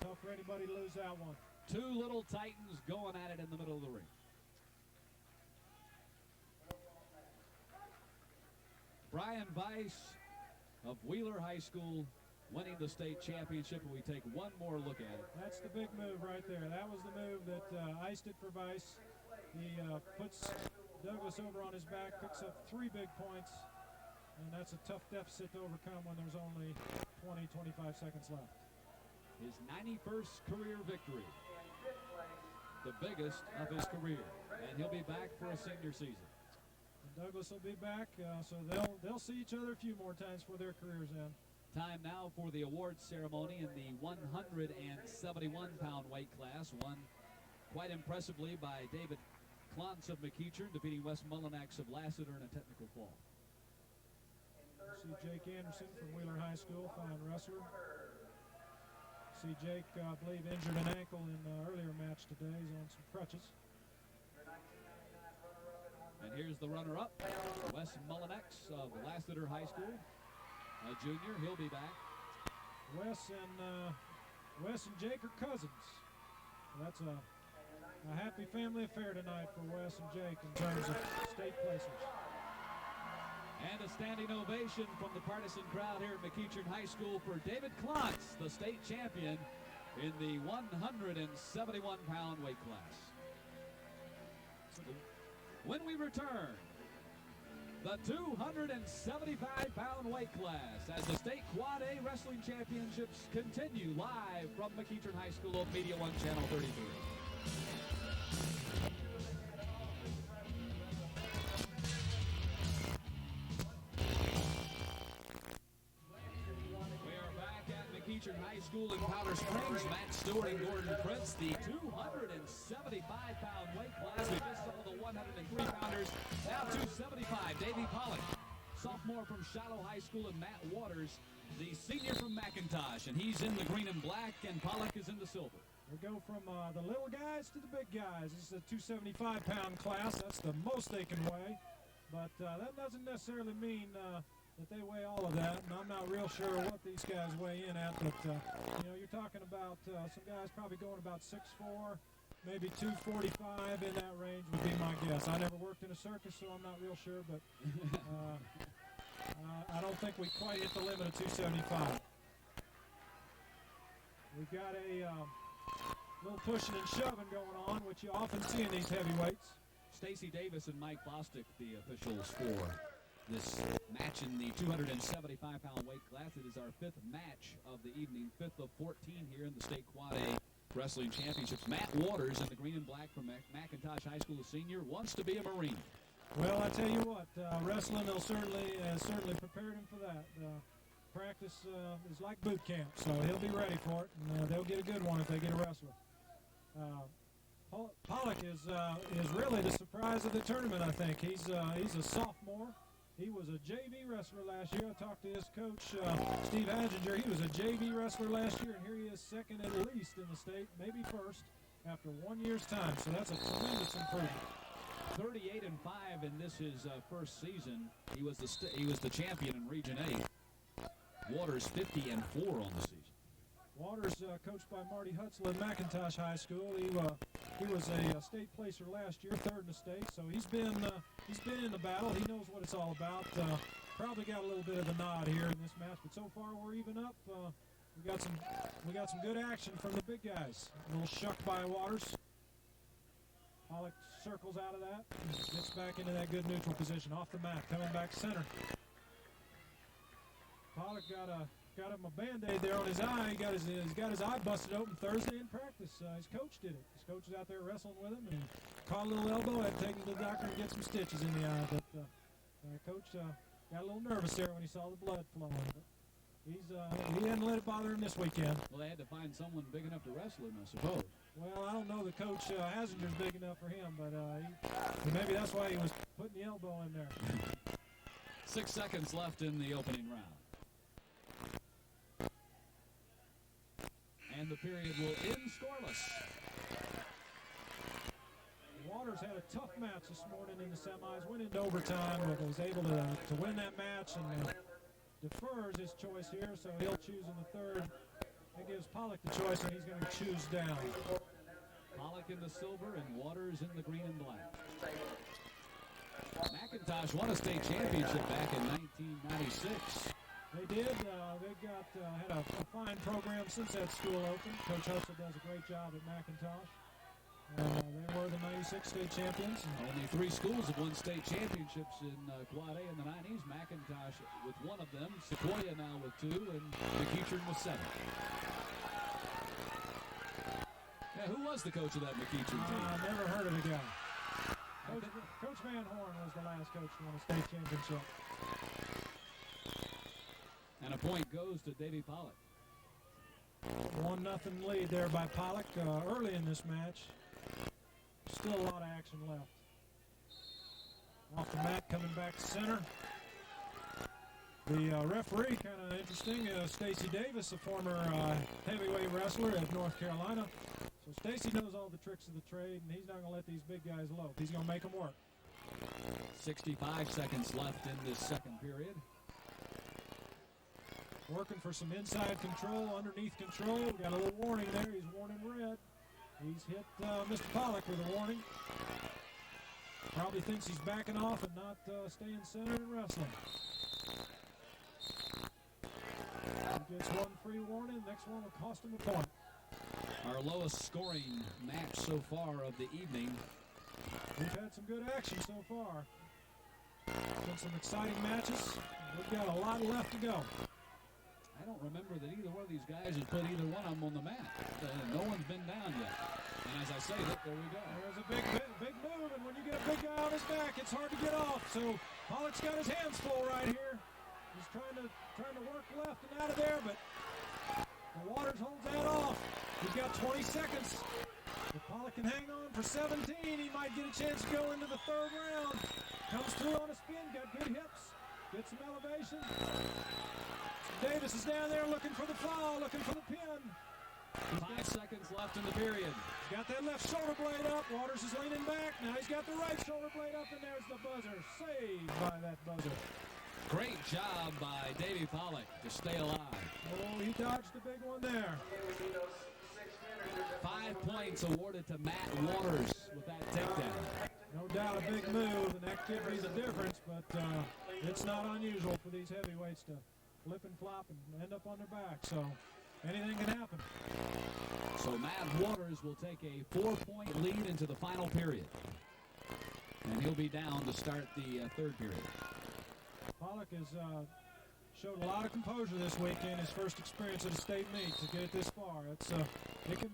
Tough for anybody to lose that one. 2 little titans going at it in the middle of the ring. Brian Weiss of Wheeler High School winning the state championship, and we take one more look at it. That's the big move right there. That was the move that iced it for Weiss. He puts Douglas over on his back, picks up 3 big points, and that's a tough deficit to overcome when there's only 20, 25 seconds left. His 91st career victory, the biggest of his career, and he'll be back for a senior season. And Douglas will be back, so they'll see each other a few more times before their careers end. Time now for the awards ceremony in the 171-pound weight class, won quite impressively by David Klontz of McEachern, defeating Wes Mullinax of Lassiter in a technical fall. See Jake Anderson from Wheeler High School, fine wrestler. See Jake, I believe, injured an ankle in an earlier match today. He's on some crutches. And here's the runner-up, Wes Mullinax of Lassiter High School. A junior, he'll be back. Wes and Jake are cousins. That's a happy family affair tonight for Wes and Jake in terms of state placers. And a standing ovation from the partisan crowd here at McEachern High School for David Klontz, the state champion in the 171-pound weight class. When we return, the 275-pound weight class as the state Quad A Wrestling Championships continue live from McEachern High School on Media One Channel 33. School in Powder Springs. Matt Stewart and Gordon Prince, the 275-pound weight class. We just saw the 103-pounders. Now 275, Davey Pollock, sophomore from Shiloh High School, and Matt Waters, the senior from McIntosh. And he's in the green and black, and Pollock is in the silver. We go from the little guys to the big guys. This is a 275-pound class. That's the most they can weigh. But that doesn't necessarily mean that they weigh all of that. And I'm not real sure what these guys weigh in at. But, you're talking about some guys probably going about 6'4", maybe 245 in that range would be my guess. I never worked in a circus, so I'm not real sure. But I don't think we quite hit the limit of 275. We've got a little pushing and shoving going on, which you often see in these heavyweights. Stacy Davis and Mike Bostic, the officials for this match in the 275-pound weight class. It is our fifth match of the evening, fifth of 14 here in the state Quad A Wrestling Championships. Matt Waters in the green and black from McIntosh High School, senior, wants to be a Marine. Well, I tell you what, wrestling, they'll certainly prepared him for that. Practice is like boot camp, so he'll be ready for it, and they'll get a good one if they get a wrestler. Pollock is really the surprise of the tournament, I think. He's a sophomore. He was a JV wrestler last year. I talked to his coach, Steve Haginger. He was a JV wrestler last year, and here he is second at least in the state, maybe first, after 1 year's time. So that's a tremendous improvement. 38-5 in this his first season. He was the champion in Region A. Waters 50-4 on the season. Waters, coached by Marty Hutzel at McIntosh High School. He was a state placer last year, third in the state. So he's been in the battle. He knows what it's all about. Probably got a little bit of a nod here in this match, but so far we're even up. We got some good action from the big guys. A little shuck by Waters. Pollock circles out of that, gets back into that good neutral position, off the mat, coming back center. Pollock got him a Band-Aid there on his eye. He got his eye busted open Thursday in practice. His coach did it. His coach was out there wrestling with him and caught a little elbow. Had to take him to the doctor and get some stitches in the eye. But coach got a little nervous there when he saw the blood flowing. But he hadn't let it bother him this weekend. Well, they had to find someone big enough to wrestle him, I suppose. Well, I don't know that Coach Hasinger's big enough for him, but maybe that's why he was putting the elbow in there. 6 seconds left in the opening round. And the period will end scoreless. Waters had a tough match this morning in the semis, went into overtime, but was able to win that match and defers his choice here, so he'll choose in the third. That gives Pollock the choice, and he's going to choose down. Pollock in the silver and Waters in the green and black. McIntosh won a state championship back in 1996. They did. They've had a fine program since that school opened. Coach Hutzel does a great job at McIntosh. They were the 96 state champions. Only 3 schools have won state championships in Quad A in the 90s. McIntosh with one of them, Sequoia now with 2, and McEachern with 7. Yeah, who was the coach of that McEachern team? Never heard of the guy. Coach Van Horn was the last coach to win a state championship. And a point goes to Davey Pollock. 1-0 lead there by Pollock early in this match. Still a lot of action left. Off the mat, coming back center. The referee, kind of interesting, Stacy Davis, a former heavyweight wrestler at North Carolina. So Stacy knows all the tricks of the trade, and he's not going to let these big guys loaf. He's going to make them work. 65 seconds left in this second period. Working for some inside control, underneath control. We got a little warning there. He's worn in red. He's hit Mr. Pollock with a warning. Probably thinks he's backing off and not staying centered and wrestling. He gets one free warning. Next one will cost him a point. Our lowest scoring match so far of the evening. We've had some good action so far. Been some exciting matches. We've got a lot left to go. I don't remember that either one of these guys has put either one of them on the mat. No one's been down yet. And as I say, look, there we go. There's a big move, and when you get a big guy on his back, it's hard to get off. So Pollock's got his hands full right here. He's trying to work left and out of there, but Waters holds that off. He's got 20 seconds. If Pollock can hang on for 17, he might get a chance to go into the third round. Comes through on a spin, got good hips, get some elevation. Davis is down there looking for the fall, looking for the pin. 5 seconds left in the period. He's got that left shoulder blade up. Waters is leaning back. Now he's got the right shoulder blade up, and there's the buzzer. Saved by that buzzer. Great job by Davey Pollock to stay alive. Oh, he dodged the big one there. 5 points awarded to Matt Waters with that takedown. No doubt a big move, and that could be the difference, but it's not unusual for these heavyweights to flip and flop and end up on their back, so anything can happen. So Matt Waters will take a 4-point lead into the final period. And he'll be down to start the third period. Pollock has showed a lot of composure this weekend, his first experience at a state meet to get this far. It can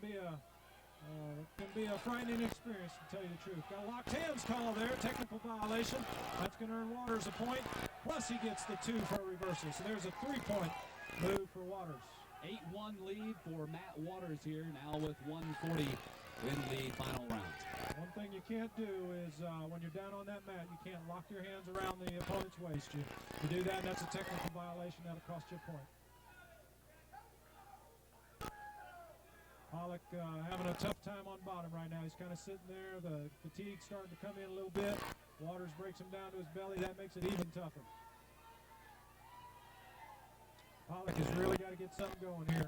be a frightening experience, to tell you the truth. Got a locked hands call there, technical violation. That's going to earn Waters a point. Plus he gets the 2 for a reversal. So there's a 3-point move for Waters. 8-1 lead for Matt Waters here, now with 1:40 in the final round. One thing you can't do is when you're down on that mat, you can't lock your hands around the opponent's waist. You do that, that's a technical violation. That'll cost you a point. Pollock having a tough time on bottom right now. He's kind of sitting there. The fatigue starting to come in a little bit. Waters breaks him down to his belly. That makes it even tougher. Pollock has really got to get something going here.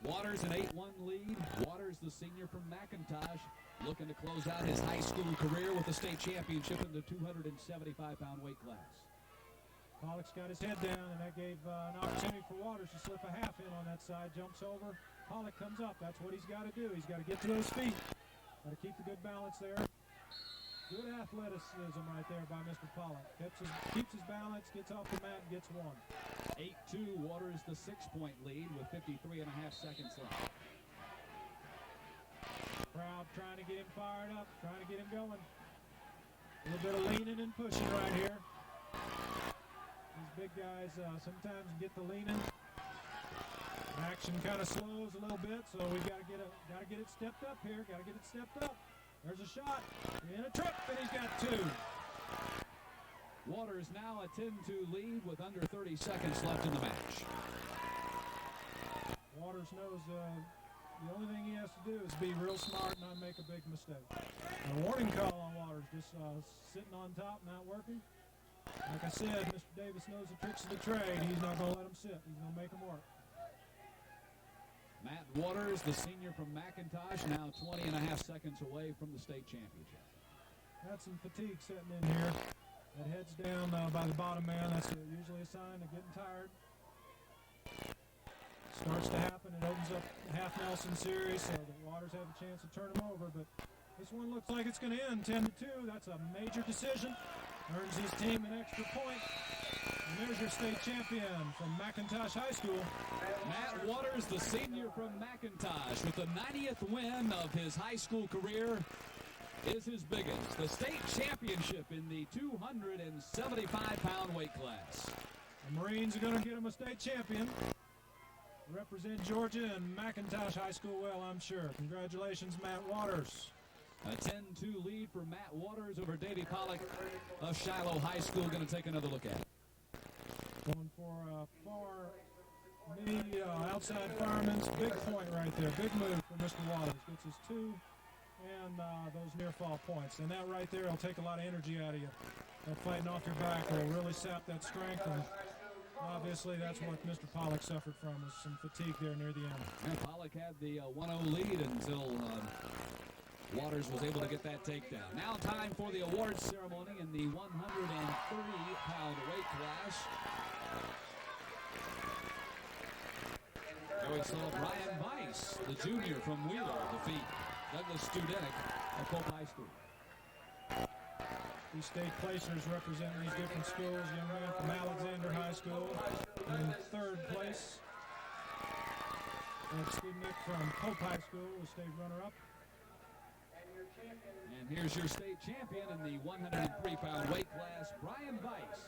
Waters an 8-1 lead. Waters, the senior from McIntosh, looking to close out his high school career with a state championship in the 275-pound weight class. Pollock's got his head down, and that gave an opportunity for Waters to slip a half in on that side. Jumps over. Pollock comes up. That's what he's got to do. He's got to get to those feet. Got to keep the good balance there. Good athleticism right there by Mr. Pollock. Keeps his balance, gets off the mat, and gets 1. 8-2, Waters the 6-point lead with 53.5 seconds left. Crowd trying to get him fired up, trying to get him going. A little bit of leaning and pushing right here. These big guys sometimes get the leaning. Action kind of slows a little bit, so we got to get it stepped up here. Got to get it stepped up. There's a shot and a trip, and he's got 2. Waters now a 10-2 lead with under 30 seconds left in the match. Waters knows the only thing he has to do is be real smart and not make a big mistake. A warning call on Waters, just sitting on top, not working. Like I said, Mr. Davis knows the tricks of the trade. He's not going to let him sit. He's going to make him work. Matt Waters, the senior from McIntosh, now 20.5 seconds away from the state championship. Got some fatigue setting in here. That head's down by the bottom man. That's usually a sign of getting tired. Starts to happen. It opens up half Nelson series, so the Waters have a chance to turn him over. But this one looks like it's going to end 10-2. That's a major decision. Earns his team an extra point. And there's your state champion from McIntosh High School. Matt Waters, the senior from McIntosh, with the 90th win of his high school career, is his biggest. The state championship in the 275-pound weight class. The Marines are going to get him a state champion. Represent Georgia and McIntosh High School well, I'm sure. Congratulations, Matt Waters. A 10-2 lead for Matt Waters over Davey Pollock of Shiloh High School. Going to take another look at it. Going for a far knee outside fireman's big point right there. Big move for Mr. Waters. Gets his 2 and those near fall points. And that right there will take a lot of energy out of you. That fighting off your back will really sap that strength. And obviously that's what Mr. Pollock suffered from, was some fatigue there near the end. And Pollock had the 1-0 lead until Waters was able to get that takedown. Now time for the awards ceremony in the 130-pound weight class. There we saw Brian Weiss, the junior from Wheeler, defeat Douglas Studenic of Pope High School. These state placers representing these different schools. Young man from Alexander High School in 3rd place. And Studenic from Pope High School was state runner-up. And here's your state champion in the 103-pound weight class, Brian Weiss,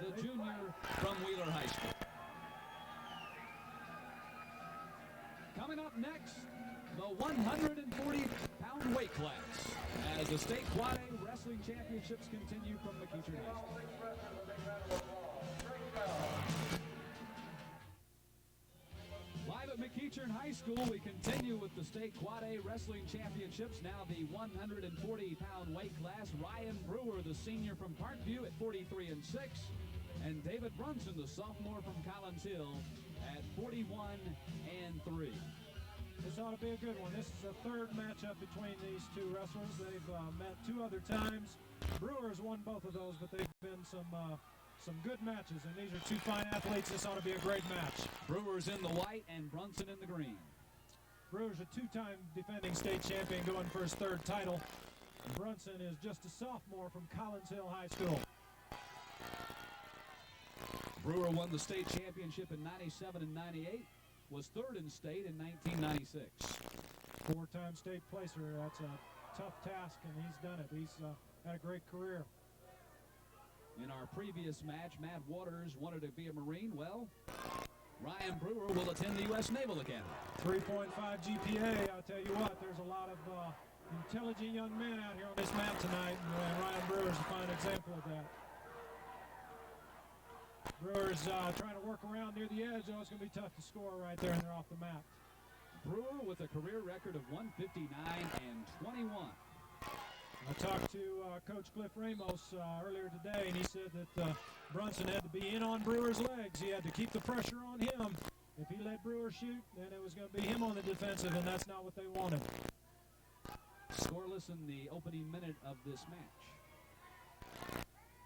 the junior from Wheeler High School. Coming up next, the 140-pound weight class as the state Quad A wrestling championships continue from McEachern High School. Live at McEachern High School, we continue with the state Quad A wrestling championships. Now the 140-pound weight class. Ryan Brewer, the senior from Parkview, at 43-6, and David Brunson, the sophomore from Collins Hill, at 41-3. This ought to be a good one. This is the third matchup between these two wrestlers. They've met two other times. Brewers won both of those, but they've been some good matches, and these are two fine athletes. This ought to be a great match. Brewers in the white and Brunson in the green. Brewer's a two-time defending state champion going for his third title. Brunson is just a sophomore from Collins Hill High School. Brewer won the state championship in 97 and 98, was third in state in 1996. Four-time state placer. That's a tough task, and he's done it. He's had a great career. In our previous match, Matt Waters wanted to be a Marine. Well, Ryan Brewer will attend the U.S. Naval Academy. 3.5 GPA. I'll tell you what, there's a lot of intelligent young men out here on this mat tonight, and Ryan Brewer is a fine example of that. Brewer's trying to work around near the edge. Oh, it's going to be tough to score right there, and they're off the mat. Brewer with a career record of 159 and 21. I talked to Coach Cliff Ramos earlier today, and he said that Brunson had to be in on Brewer's legs. He had to keep the pressure on him. If he let Brewer shoot, then it was going to be him on the defensive, and that's not what they wanted. Scoreless in the opening minute of this match.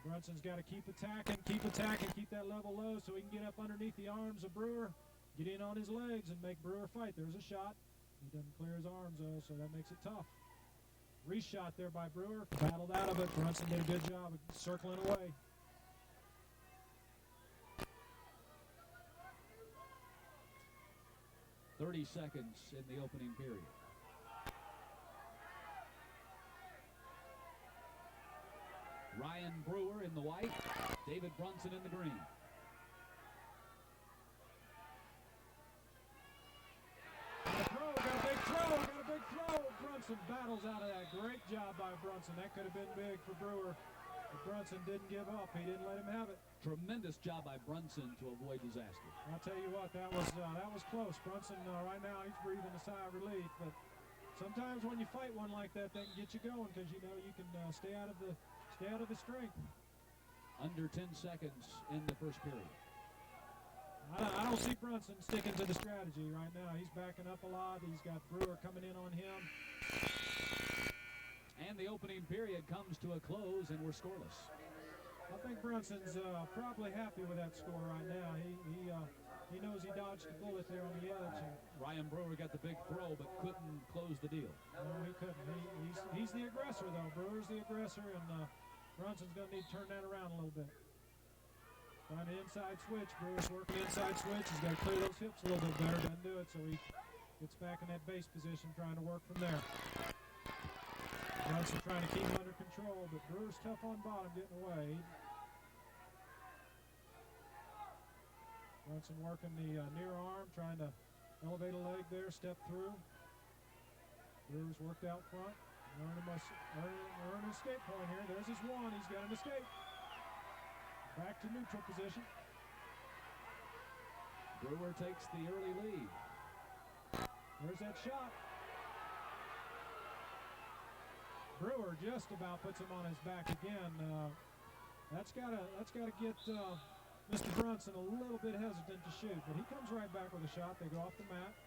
Brunson's got to keep attacking, keep that level low so he can get up underneath the arms of Brewer, get in on his legs, and make Brewer fight. There's a shot. He doesn't clear his arms, though, so that makes it tough. Reshot there by Brewer, battled out of it. Brunson did a good job of circling away. .30 seconds in the opening period. Ryan Brewer in the white, David Brunson in the green. Got a big throw. Brunson battles out of that. Great job by Brunson. That could have been big for Brewer, but Brunson didn't give up. He didn't let him have it. Tremendous job by Brunson to avoid disaster. I'll tell you what, that was close. Brunson right now he's breathing a sigh of relief, but sometimes when you fight one like that, they can get you going because you know you can stay out of the strength. Under 10 seconds in the first period. I don't see Brunson sticking to the strategy right now. He's backing up a lot. He's got Brewer coming in on him. And the opening period comes to a close, and we're scoreless. I think Brunson's probably happy with that score right now. He knows he dodged a bullet there on the edge. Ryan Brewer got the big throw, but couldn't close the deal. No, he couldn't. He's the aggressor, though. Brewer's the aggressor, and Brunson's going to need to turn that around a little bit. Trying an inside switch. Brewer's working inside switch. He's got to clear those hips a little bit better. Doesn't do it, so he gets back in that base position, trying to work from there. Brunson trying to keep him under control, but Brewer's tough on bottom, getting away. Brunson working the near arm, trying to elevate a leg there, step through. Brewer's worked out front. Earn an escape point here. There's his one. He's got an escape. Back to neutral position. Brewer takes the early lead. There's that shot. Brewer just about puts him on his back again. That's gotta get Mr. Brunson a little bit hesitant to shoot, but he comes right back with a shot. They go off the mat.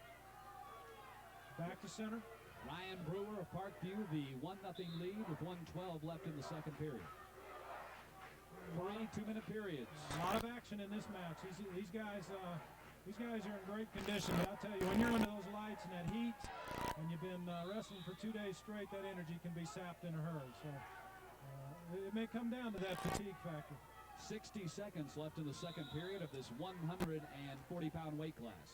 Back to center. Ryan Brewer of Parkview, the 1-0 lead with 1:12 left in the second period. 3 2-minute periods. A lot of action in this match. These guys are in great condition. But I'll tell you, when you're under those lights and that heat, and you've been wrestling for 2 days straight, that energy can be sapped in a hurry. So it may come down to that fatigue factor. 60 seconds left in the second period of this 140-pound weight class.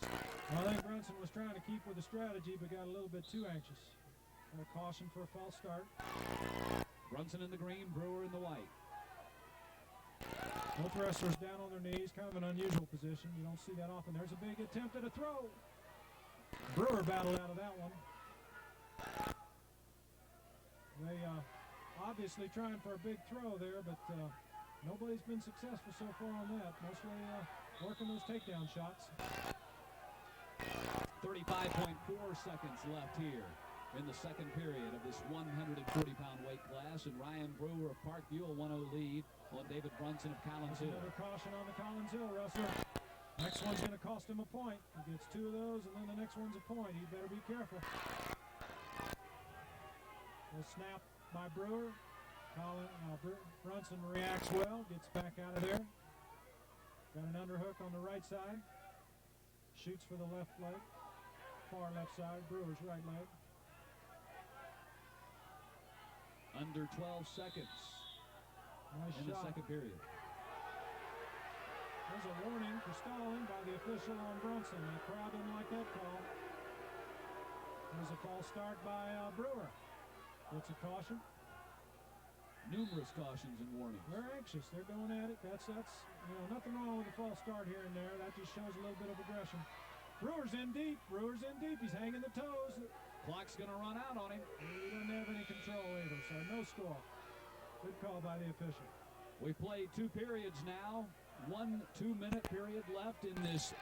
Well, I think Brunson was trying to keep with the strategy, but got a little bit too anxious. A caution for a false start. Brunson in the green, Brewer in the white. Both wrestlers down on their knees, kind of an unusual position. You don't see that often. There's a big attempt at a throw. Brewer battled out of that one. They obviously trying for a big throw there, but nobody's been successful so far on that. Mostly working those takedown shots. 35.4 seconds left here in the second period of this 140-pound weight class, and Ryan Brewer of Parkview a 1-0 lead on David Brunson of Collins Hill. Another caution on the Collins Hill wrestler. Next one's going to cost him a point. He gets 2 of those, and then the next one's a point. He better be careful. A snap by Brewer. Brunson reacts well, gets back out of there. Got an underhook on the right side. Shoots for the left leg. Far left side, Brewer's right leg. Under 12 seconds in the second period. There's a warning for stalling by the official on Brunson. The crowd didn't like that call. There's a false start by Brewer. Gets a caution. Numerous cautions and warnings. They're anxious. They're going at it. That's nothing wrong with a false start here and there. That just shows a little bit of aggression. Brewer's in deep. He's hanging the toes. Clock's going to run out on him. He doesn't have any control either, so no score. Good call by the official. We played 2 periods now. 1 2-minute period left in this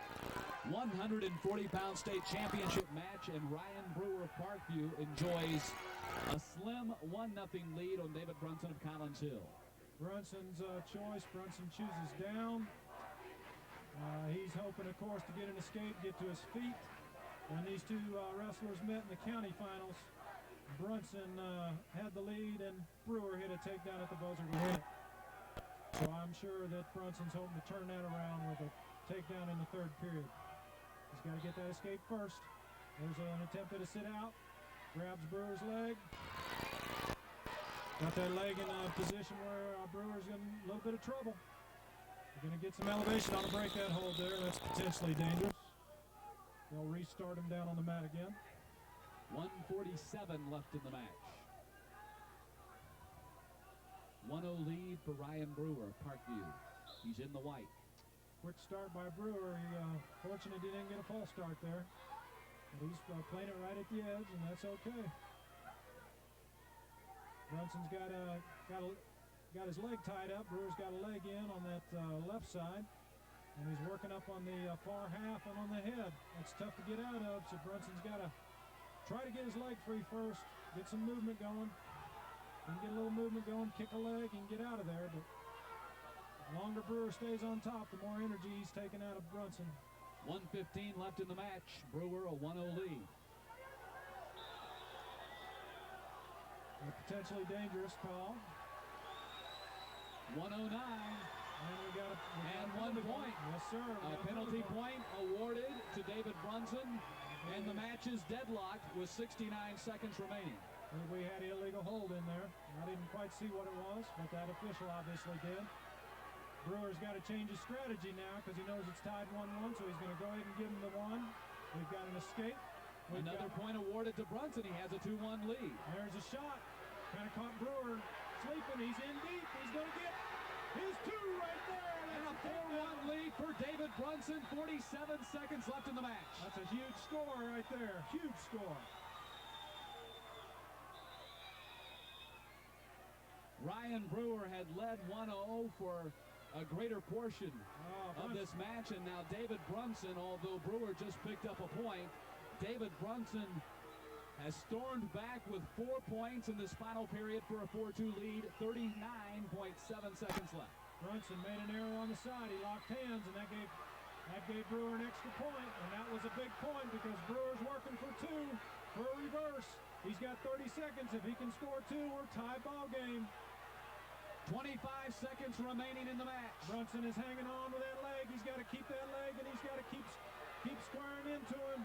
140-pound state championship match, and Ryan Brewer of Parkview enjoys a slim 1-0 lead on David Brunson of Collins Hill. Brunson's choice. Brunson chooses down. He's hoping, of course, to get an escape, get to his feet. When these 2 wrestlers met in the county finals, Brunson had the lead, and Brewer hit a takedown at the buzzer to win it. So I'm sure that Brunson's hoping to turn that around with a takedown in the 3rd period. He's got to get that escape first. There's an attempt at a sit out. Grabs Brewer's leg. Got that leg in a position where Brewer's in a little bit of trouble. They're going to get some elevation on to break that hold there. That's potentially dangerous. They'll restart him down on the mat again. 1:47 left in the match. 1-0 lead for Ryan Brewer of Parkview. He's in the white. Quick start by Brewer. Fortunate he didn't get a false start there. But he's playing it right at the edge, and that's okay. Brunson's got his leg tied up. Brewer's got a leg in on that left side. And he's working up on the far half and on the head. That's tough to get out of, so Brunson's got to try to get his leg free first, get some movement going. He can get a little movement going, kick a leg, and get out of there. But the longer Brewer stays on top, the more energy he's taking out of Brunson. 1:15 left in the match. Brewer a 1-0 lead. A potentially dangerous call. 1:09. And we got 1 point. Yes, sir. A penalty point awarded to David Brunson, and the match is deadlocked with 69 seconds remaining. We had illegal hold in there. I didn't quite see what it was, but that official obviously did. Brewer's got to change his strategy now because he knows it's tied 1-1, so he's going to go ahead and give him the 1. We've got an escape. Another point awarded to Brunson. He has a 2-1 lead. There's a shot. Kind of caught Brewer sleeping. He's in deep. He's going to get his 2 right there. And a 4-1 lead for David Brunson. 47 seconds left in the match. That's a huge score right there. Huge score. Ryan Brewer had led 1-0 for a greater portion of this match, and now David Brunson, although Brewer just picked up a point, David Brunson has stormed back with 4 points in this final period for a 4-2 lead. 39.7 seconds left. Brunson made an error on the side. He locked hands, and that gave Brewer an extra point, and that was a big point because Brewer's working for 2 for a reverse. He's got 30 seconds. If he can score 2, we're tie ball game. 25 seconds remaining in the match. Brunson is hanging on with that leg. He's got to keep that leg, and he's got to keep squaring into him.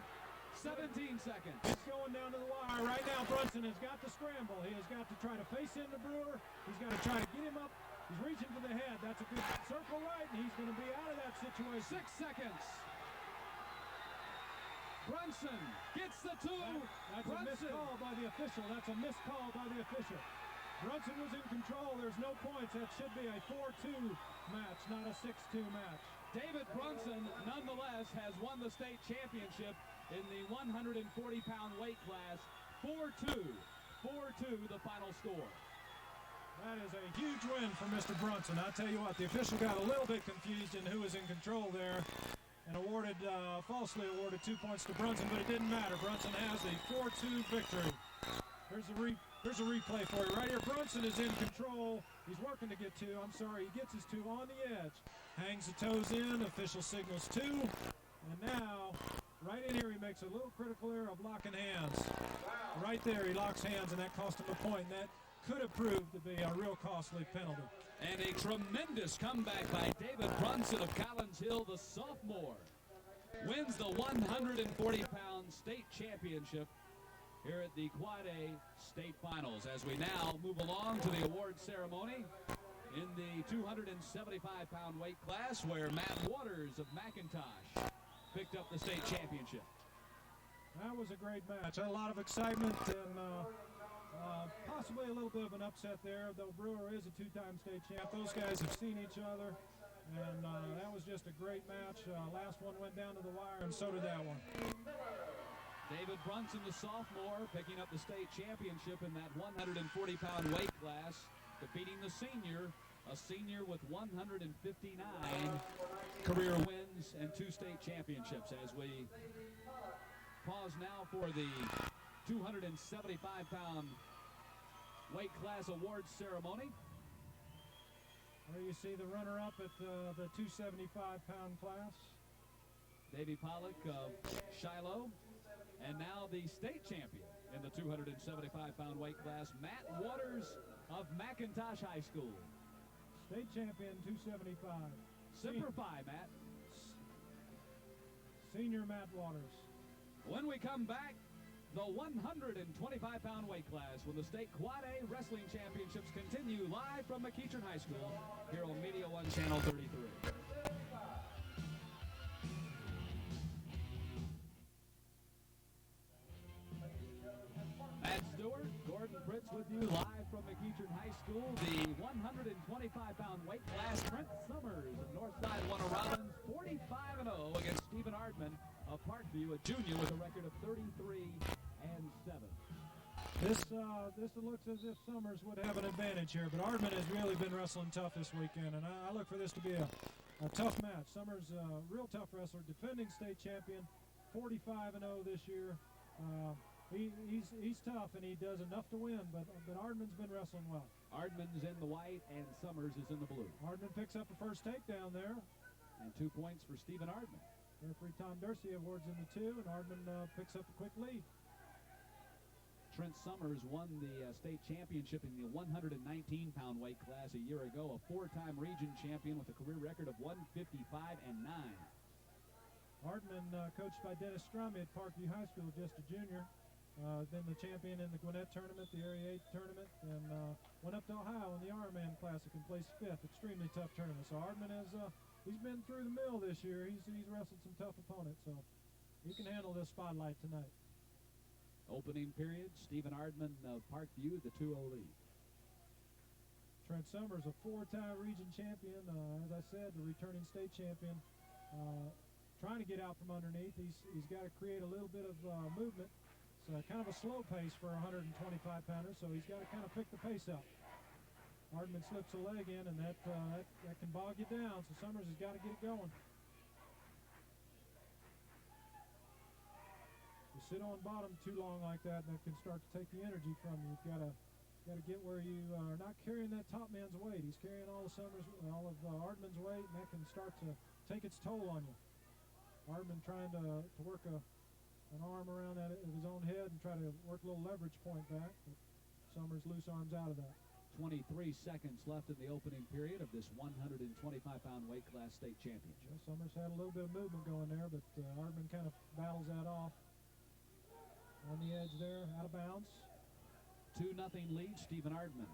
17 seconds. It's going down to the wire. Right now, Brunson has got to scramble. He has got to try to face into Brewer. He's got to try to get him up. He's reaching for the head. That's a good circle right, and he's going to be out of that situation. 6 seconds. Brunson gets the 2. That's a missed call by the official. That's a missed call by the official. Brunson was in control. There's no points. That should be a 4-2 match, not a 6-2 match. David Brunson, nonetheless, has won the state championship in the 140-pound weight class. 4-2. 4-2 the final score. That is a huge win for Mr. Brunson. I'll tell you what, the official got a little bit confused in who was in control there and falsely awarded 2 points to Brunson, but it didn't matter. Brunson has a 4-2 victory. Here's a replay for you right here. Brunson is in control. He's working to get 2. I'm sorry, he gets his 2 on the edge. Hangs the toes in, official signals 2. And now, right in here, he makes a little critical error of locking hands. Right there, he locks hands, and that cost him a point. And that could have proved to be a real costly penalty. And a tremendous comeback by David Brunson of Collins Hill, the sophomore. Wins the 140-pound state championship here at the Quad A State Finals. As we now move along to the award ceremony in the 275-pound weight class, where Matt Waters of McIntosh picked up the state championship. That was a great match. A lot of excitement and possibly a little bit of an upset there, though Brewer is a 2-time state champ. Those guys have seen each other, and that was just a great match. Last one went down to the wire, and so did that one. David Brunson, the sophomore, picking up the state championship in that 140-pound weight class, defeating the senior, a senior with 159 career wins and 2 state championships. As we pause now for the 275-pound weight class awards ceremony. There you see the runner-up at the 275-pound class. Davey Pollock of Shiloh. And now the state champion in the 275-pound weight class, Matt Waters of McIntosh High School. State champion, 275. Semper Fi, Matt. Senior Matt Waters. When we come back, the 125-pound weight class when the state Quad A wrestling championships continue live from McEachern High School here on Media One Channel 33. Matt Stewart, Gordon Fritz with you live from McEachern High School. The 125-pound weight class, Trent Summers of Northside Warner Robins, 45-0 against Stephen Ardman of Parkview, a junior with a record of 33-7. This looks as if Summers would have an advantage here, but Ardman has really been wrestling tough this weekend, and I look for this to be a tough match. Summers, real tough wrestler, defending state champion, 45-0 this year. He's tough, and he does enough to win, but Ardman's been wrestling well. Ardman's in the white, and Summers is in the blue. Ardman picks up the first takedown there. And 2 points for Stephen Ardman. Referee Tom Dursey awards him the 2, and Ardman picks up a quick lead. Trent Summers won the state championship in the 119-pound weight class a year ago, a 4-time region champion with a career record of 155-9. Ardman, coached by Dennis Strummy at Parkview High School, just a junior. Been the champion in the Gwinnett tournament, the Area 8 tournament, and went up to Ohio in the Ironman Classic and placed 5th. Extremely tough tournament. So Ardman has he's been through the mill this year. He's wrestled some tough opponents, so he can handle this spotlight tonight. Opening period, Stephen Ardman of Parkview, the 2-0 lead. Trent Summers, a 4-time region champion. As I said, the returning state champion. Trying to get out from underneath. He's got to create a little bit of movement. It's kind of a slow pace for a 125-pounder, so he's got to kind of pick the pace up. Ardman slips a leg in, and that can bog you down, so Summers has got to get it going. You sit on bottom too long like that, and that can start to take the energy from you. You've got to get where you are not carrying that top man's weight. He's carrying all of Ardman's weight, and that can start to take its toll on you. Ardman trying to work an arm around that of his own head and try to work a little leverage point back. But Summers loose arms out of that. 23 seconds left in the opening period of this 125-pound weight class state championship. Yeah, Summers had a little bit of movement going there, but Ardman kind of battles that off. On the edge there, out of bounds. 2-0 lead, Stephen Ardman.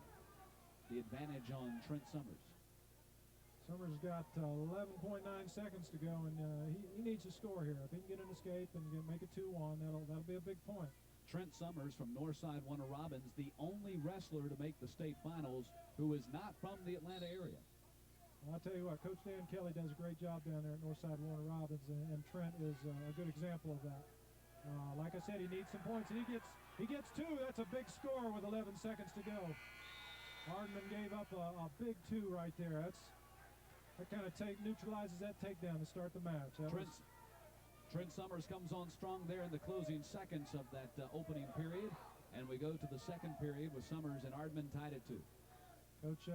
The advantage on Trent Summers. Summers got 11.9 seconds to go, and he needs to score here. If he can get an escape and make it 2-1, that'll be a big point. Trent Summers from Northside Warner Robins, the only wrestler to make the state finals who is not from the Atlanta area. Well, I'll tell you what, Coach Dan Kelly does a great job down there at Northside Warner Robins, and Trent is a good example of that. Like I said, he needs some points, and he gets 2. That's a big score with 11 seconds to go. Ardman gave up a big 2 right there. That kind of neutralizes that takedown to start the match. Trent Summers comes on strong there in the closing seconds of that opening period, and we go to the second period with Summers and Ardman tied at 2. Coach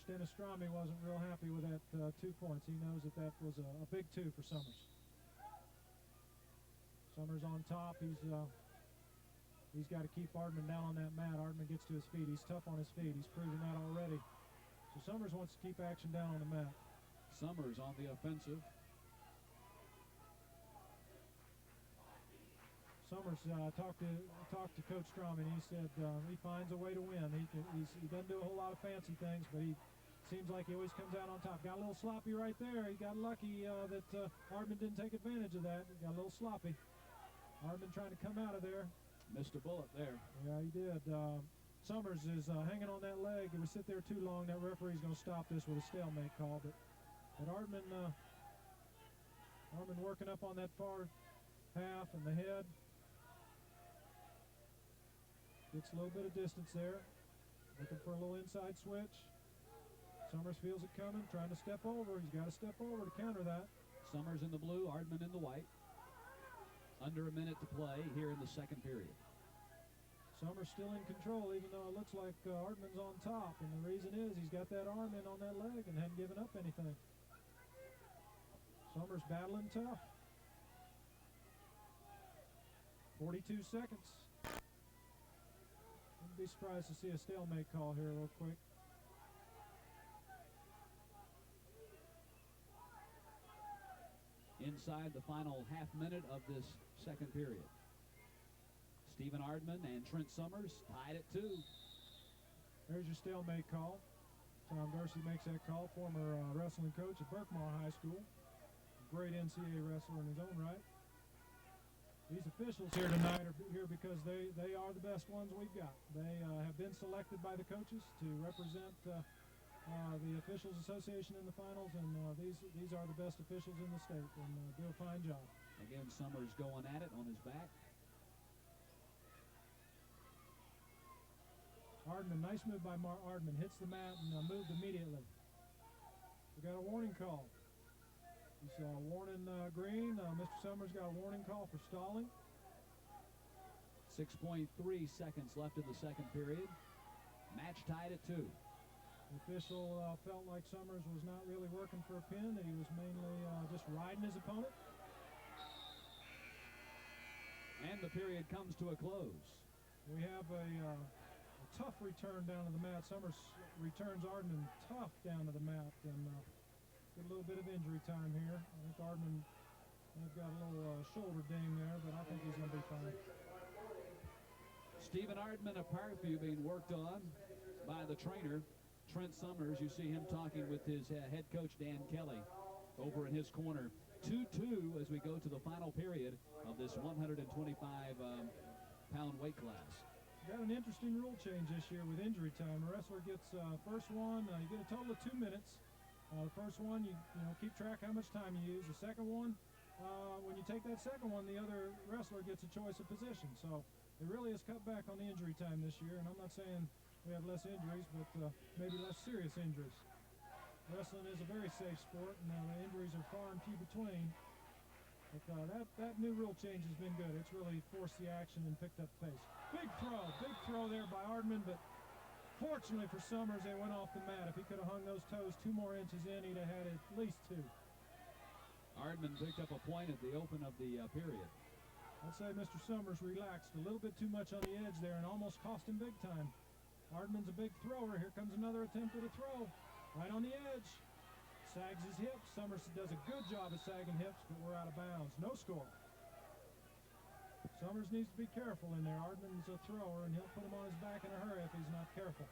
Dennis Strami wasn't real happy with that 2 points. He knows that was a big 2 for Summers. Summers on top. He's got to keep Ardman down on that mat. Ardman gets to his feet. He's tough on his feet. He's proven that already. So Summers wants to keep action down on the mat. Summers on the offensive. Summers talked to Coach Strom, and he said he finds a way to win. He doesn't do a whole lot of fancy things, but he seems like he always comes out on top. Got a little sloppy right there. He got lucky that Ardman didn't take advantage of that. He got a little sloppy. Ardman trying to come out of there. Missed a bullet there. Yeah, he did. Summers is hanging on that leg. If we sit there too long, that referee's going to stop this with a stalemate call. But Ardman working up on that far half and the head. Gets a little bit of distance there. Looking for a little inside switch. Summers feels it coming, trying to step over. He's got to step over to counter that. Summers in the blue, Ardman in the white. Under a minute to play here in the second period. Summers still in control, even though it looks like Ardman's on top. And the reason is he's got that arm in on that leg and hadn't given up anything. Summers battling tough. 42 seconds. Wouldn't be surprised to see a stalemate call here real quick. Inside the final half minute of this second period. Stephen Ardman and Trent Summers tied at 2. There's your stalemate call. Tom Dorsey makes that call, former wrestling coach at Berkmar High School. Great NCAA wrestler in his own right. These officials here tonight are here because they are the best ones we've got. They have been selected by the coaches to represent the Officials Association in the finals, and these are the best officials in the state, and do a fine job. Again, Summers going at it on his back. Ardman, nice move by Ardman. Hits the mat and moved immediately. We got a warning call. He's warning green. Mr. Summers got a warning call for stalling. 6.3 seconds left in the second period. Match tied at 2. The official felt like Summers was not really working for a pin, that he was mainly just riding his opponent. And the period comes to a close. We have a tough return down to the mat. Summers returns Ardman tough down to the mat, and get a little bit of injury time here. I think Ardman got a little shoulder ding there, but I think he's going to be fine. Stephen Ardman, a Parkview being worked on by the trainer, Trent Summers. You see him talking with his head coach, Dan Kelly, over in his corner. 2-2 as we go to the final period of this 125-pound weight class. Got an interesting rule change this year with injury time. The wrestler gets first one, you get a total of 2 minutes. The first one, you keep track how much time you use. The second one, when you take that second one, the other wrestler gets a choice of position. So it really has cut back on the injury time this year, and I'm not saying we have less injuries, but maybe less serious injuries. Wrestling is a very safe sport, and the injuries are far and few between. But that new rule change has been good. It's really forced the action and picked up pace. Big throw there by Ardman, but fortunately for Summers, they went off the mat. If he could have hung those toes 2 more inches in, he'd have had at least 2. Ardman picked up a point at the open of the period. I'd say Mr. Summers relaxed a little bit too much on the edge there and almost cost him big time. Ardman's a big thrower. Here comes another attempt at a throw. Right on the edge. Sags his hips. Summers does a good job of sagging hips, but we're out of bounds. No score. Summers needs to be careful in there. Ardman's a thrower, and he'll put him on his back in a hurry if he's not careful.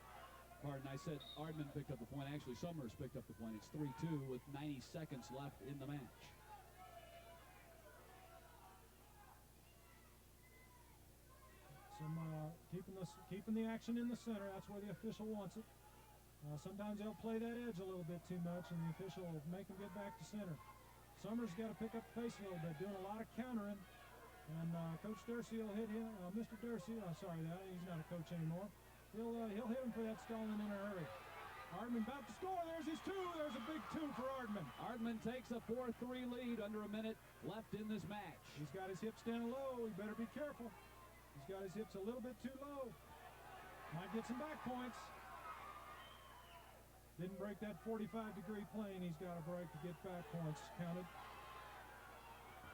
Pardon, I said Ardman picked up the point. Actually, Summers picked up the point. It's 3-2 with 90 seconds left in the match. Keeping the action in the center. That's where the official wants it. Sometimes they'll play that edge a little bit too much, and the official will make him get back to center. Summers got to pick up the pace a little bit, doing a lot of countering. And Coach Dursey will hit him. Mr. Dursey, he's not a coach anymore. He'll hit him for that stalling in a hurry. Ardman about to score. There's his two. There's a big two for Ardman. Ardman takes a 4-3 lead under a minute left in this match. He's got his hips down low. He better be careful. He's got his hips a little bit too low. Might get some back points. Didn't break that 45-degree plane. He's got to break to get back points counted.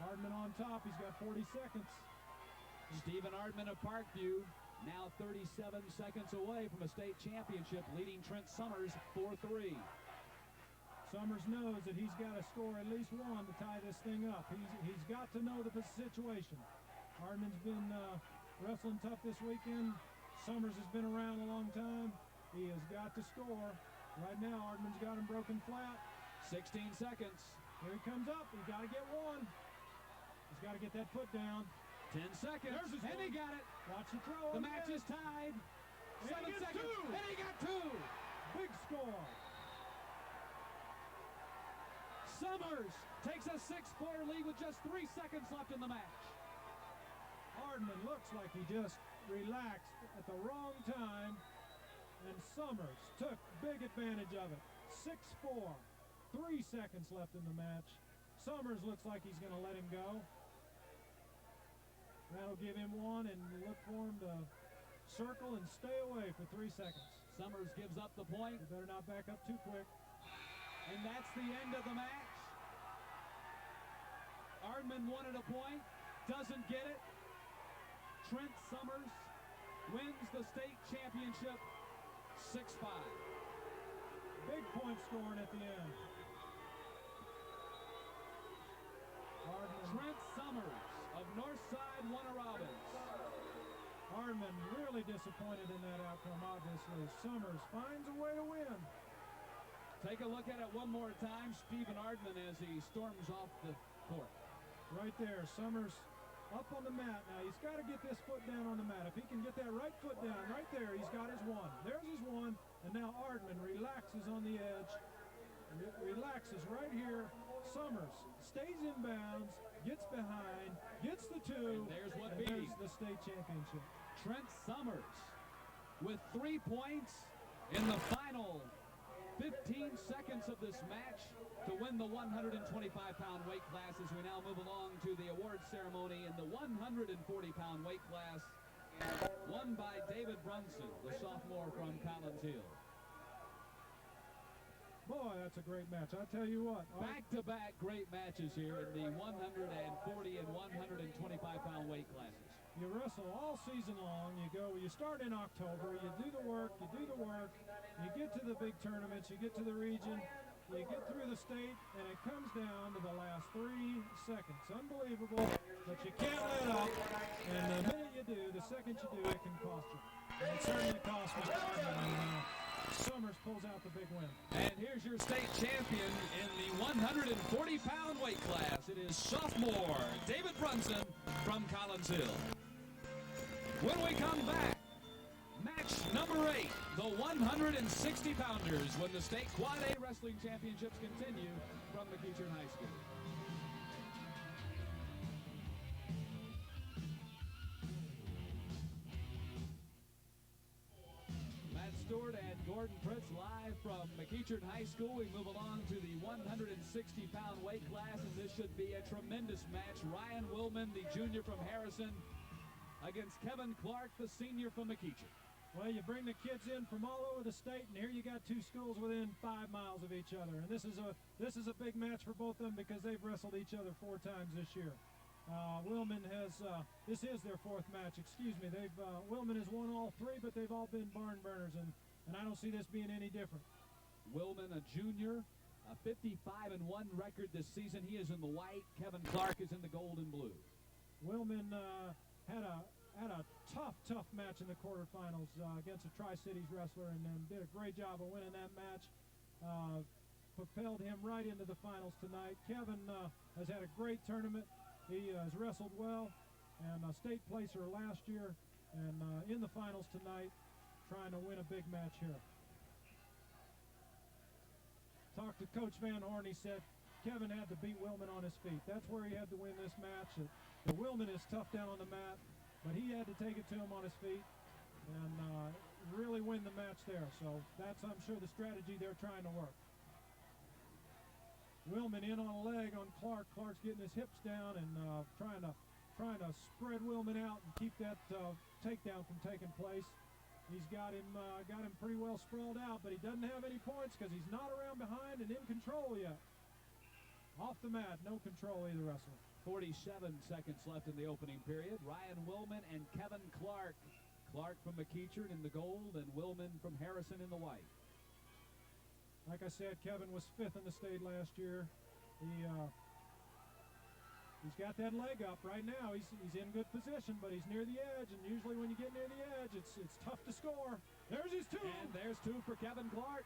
Ardman on top. He's got 40 seconds. Stephen Ardman of Parkview, now 37 seconds away from a state championship, leading Trent Summers 4-3. Summers knows that he's got to score at least one to tie this thing up. He's got to know the situation. Ardman's been wrestling tough this weekend. Summers has been around a long time. He has got to score. Right now, Ardman's got him broken flat. 16 seconds. Here he comes up. He's got to get one. He's got to get that foot down. 10 seconds. There's his and one. He got it. Watch the throw. The match is tied. 7 seconds. Two. And he got two. Big score. Summers takes a 6-4 lead with just 3 seconds left in the match. Ardman looks like he just relaxed at the wrong time, and Summers took big advantage of it. 6-4, 3 seconds left in the match. Summers looks like he's going to let him go. That'll give him one, and look for him to circle and stay away for 3 seconds. Summers gives up the point. You better not back up too quick. And that's the end of the match. Ardman wanted a point, doesn't get it. Trent Summers wins the state championship 6-5. Big point scoring at the end. Trent Summers of Northside Warner-Robins. Ardman really disappointed in that outcome, obviously. Summers finds a way to win. Take a look at it one more time. Stephen Ardman as he storms off the court. Right there, Summers up on the mat. Now he's got to get this foot down on the mat. If he can get that right foot down right there, he's got his one. There's his one, and now Ardman relaxes on the edge. Relaxes right here. Summers stays in bounds, gets behind, gets the two. And there's what there's beat the state championship. Trent Summers with 3 points in the final 15 seconds of this match to win the 125-pound weight class as we now move along to the award ceremony in the 140-pound weight class, won by David Brunson, the sophomore from Collins Hill. Boy, that's a great match. I tell you what. Back-to-back great matches here in the 140 and 125-pound weight classes. You wrestle all season long. You start in October. You do the work. You get to the big tournaments. You get to the region. You get through the state, and it comes down to the last 3 seconds. Unbelievable, but you can't let up. And the minute you do, the second you do, it can cost you. And it certainly cost me. Summers pulls out the big win. And here's your state champion in the 140-pound weight class. It is sophomore David Brunson from Collins Hill. When we come back, match number 8, the 160-pounders, when the state Quad A wrestling championships continue from McEachern High School. Matt Stewart and Gordon Pritz live from McEachern High School. We move along to the 160-pound weight class, and this should be a tremendous match. Ryan Willman, the junior from Harrison, against Kevin Clark, the senior from McEachern. Well, you bring the kids in from all over the state, and here you got 2 schools within 5 miles of each other. And this is a big match for both of them because they've wrestled each other 4 times this year. Willman has this is their 4th match. Excuse me. Willman has won all 3, but they've all been barn burners, and I don't see this being any different. Willman, a junior, a 55-1 record this season. He is in the white. Kevin Clark is in the gold and blue. Willman had a tough match in the quarterfinals against a Tri-Cities wrestler, and did a great job of winning that match. Propelled him right into the finals tonight. Kevin has had a great tournament. He has wrestled well, and a state placer last year, and in the finals tonight, trying to win a big match here. Talked to Coach Van Horn. He said Kevin had to beat Willman on his feet. That's where he had to win this match. The Willman is tough down on the mat, but he had to take it to him on his feet and really win the match there. So that's, I'm sure, the strategy they're trying to work. Willman in on a leg on Clark. Clark's getting his hips down and trying to spread Willman out and keep that takedown from taking place. He's got him pretty well sprawled out, but he doesn't have any points because he's not around behind and in control yet. Off the mat, no control either wrestler. 47 seconds left in the opening period. Ryan Willman and Kevin Clark. Clark from McEachern in the gold and Willman from Harrison in the white. Like I said, Kevin was 5th in the state last year. He's got that leg up right now. He's in good position, but he's near the edge, and usually when you get near the edge, it's tough to score. There's his 2. And there's 2 for Kevin Clark.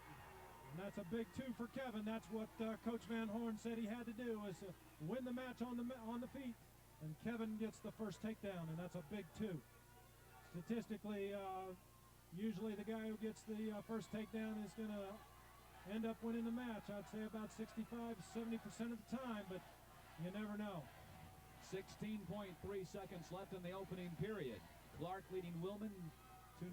And that's a big 2 for Kevin. That's what Coach Van Horn said he had to do, is win the match on the feet. And Kevin gets the first takedown, and that's a big 2. Statistically, usually the guy who gets the first takedown is going to end up winning the match. I'd say about 65-70% of the time, but you never know. 16.3 seconds left in the opening period. Clark leading Willman 2-0.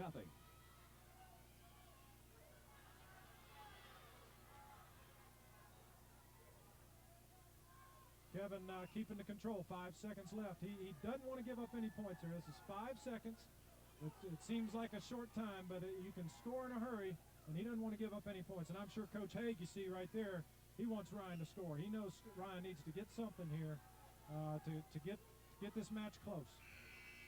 Kevin keeping the control. 5 seconds left. He doesn't want to give up any points here. This is 5 seconds. It seems like a short time, but you can score in a hurry, and he doesn't want to give up any points. And I'm sure Coach Haig, you see right there, he wants Ryan to score. He knows Ryan needs to get something here to get this match close.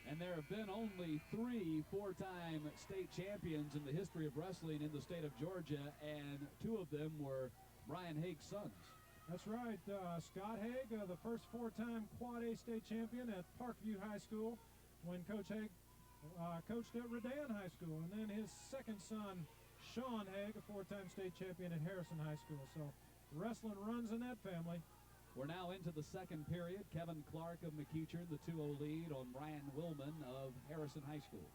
And there have been only 3 4-time state champions in the history of wrestling in the state of Georgia, and 2 of them were Brian Haig's sons. That's right. Scott Haig, the first 4-time Quad A state champion at Parkview High School when Coach Haig coached at Redan High School. And then his second son, Sean Haig, a 4-time state champion at Harrison High School. So wrestling runs in that family. We're now into the second period. Kevin Clark of McEachern, the 2-0 lead on Ryan Willman of Harrison High School.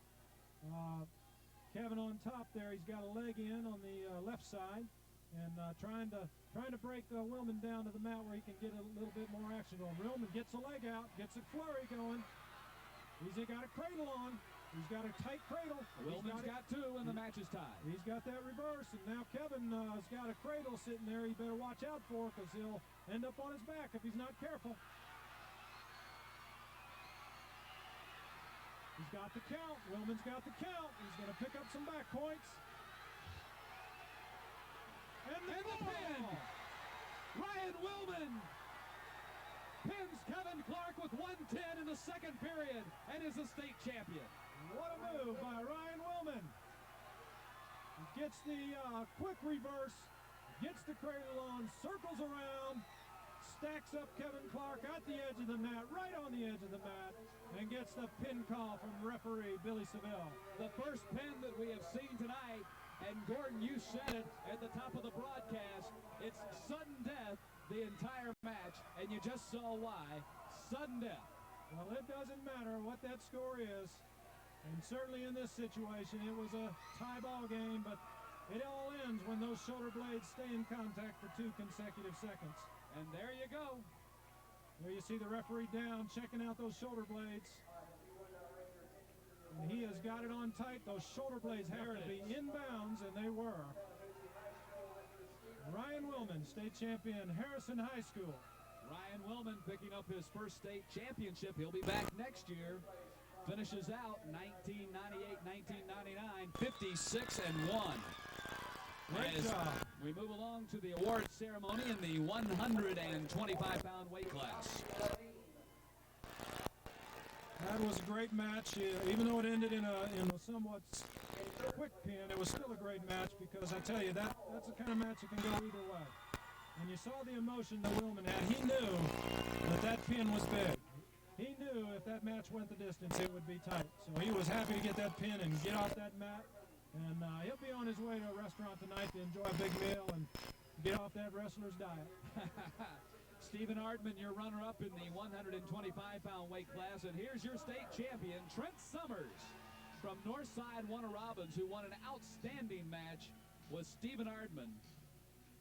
Kevin on top there. He's got a leg in on the left side and trying to break Willman down to the mat where he can get a little bit more action going. Willman gets a leg out, gets a flurry going. He's got a cradle on. He's got a tight cradle. Willman's got 2, and the match is tied. He's got that reverse, and now Kevin has got a cradle sitting there. He better watch out for, because he'll end up on his back if he's not careful. He's got the count. Willman's got the count. He's going to pick up some back points. And the pin! Ryan Willman pins Kevin Clark with 1:10 in the second period and is a state champion. What a move by Ryan Willman. He gets the quick reverse, gets the cradle on, circles around, stacks up Kevin Clark at the edge of the mat, right on the edge of the mat, and gets the pin call from referee Billy Seville. The first pin that we have seen tonight, and Gordon, you said it at the top of the broadcast, it's sudden death the entire match, and you just saw why. Sudden death. Well, it doesn't matter what that score is. And certainly in this situation, it was a tie ball game, but it all ends when those shoulder blades stay in contact for 2 consecutive seconds. And there you go. There you see the referee down, checking out those shoulder blades. And he has got it on tight. Those shoulder blades have to be in bounds, and they were. Ryan Willman, state champion, Harrison High School. Ryan Willman picking up his first state championship. He'll be back next year. Finishes out 1998, 1999, 56-1. Great job. We move along to the award ceremony in the 125-pound weight class. That was a great match. Even though it ended in a somewhat quick pin, it was still a great match, because I tell you, that's the kind of match that can go either way. And you saw the emotion that Willman had. He knew that pin was big. He knew if that match went the distance, it would be tight. So he was happy to get that pin and get off that mat. And he'll be on his way to a restaurant tonight to enjoy a big meal and get off that wrestler's diet. Stephen Ardman, your runner-up in the 125-pound weight class. And here's your state champion, Trent Summers, from Northside Warner Robins, who won an outstanding match with Stephen Ardman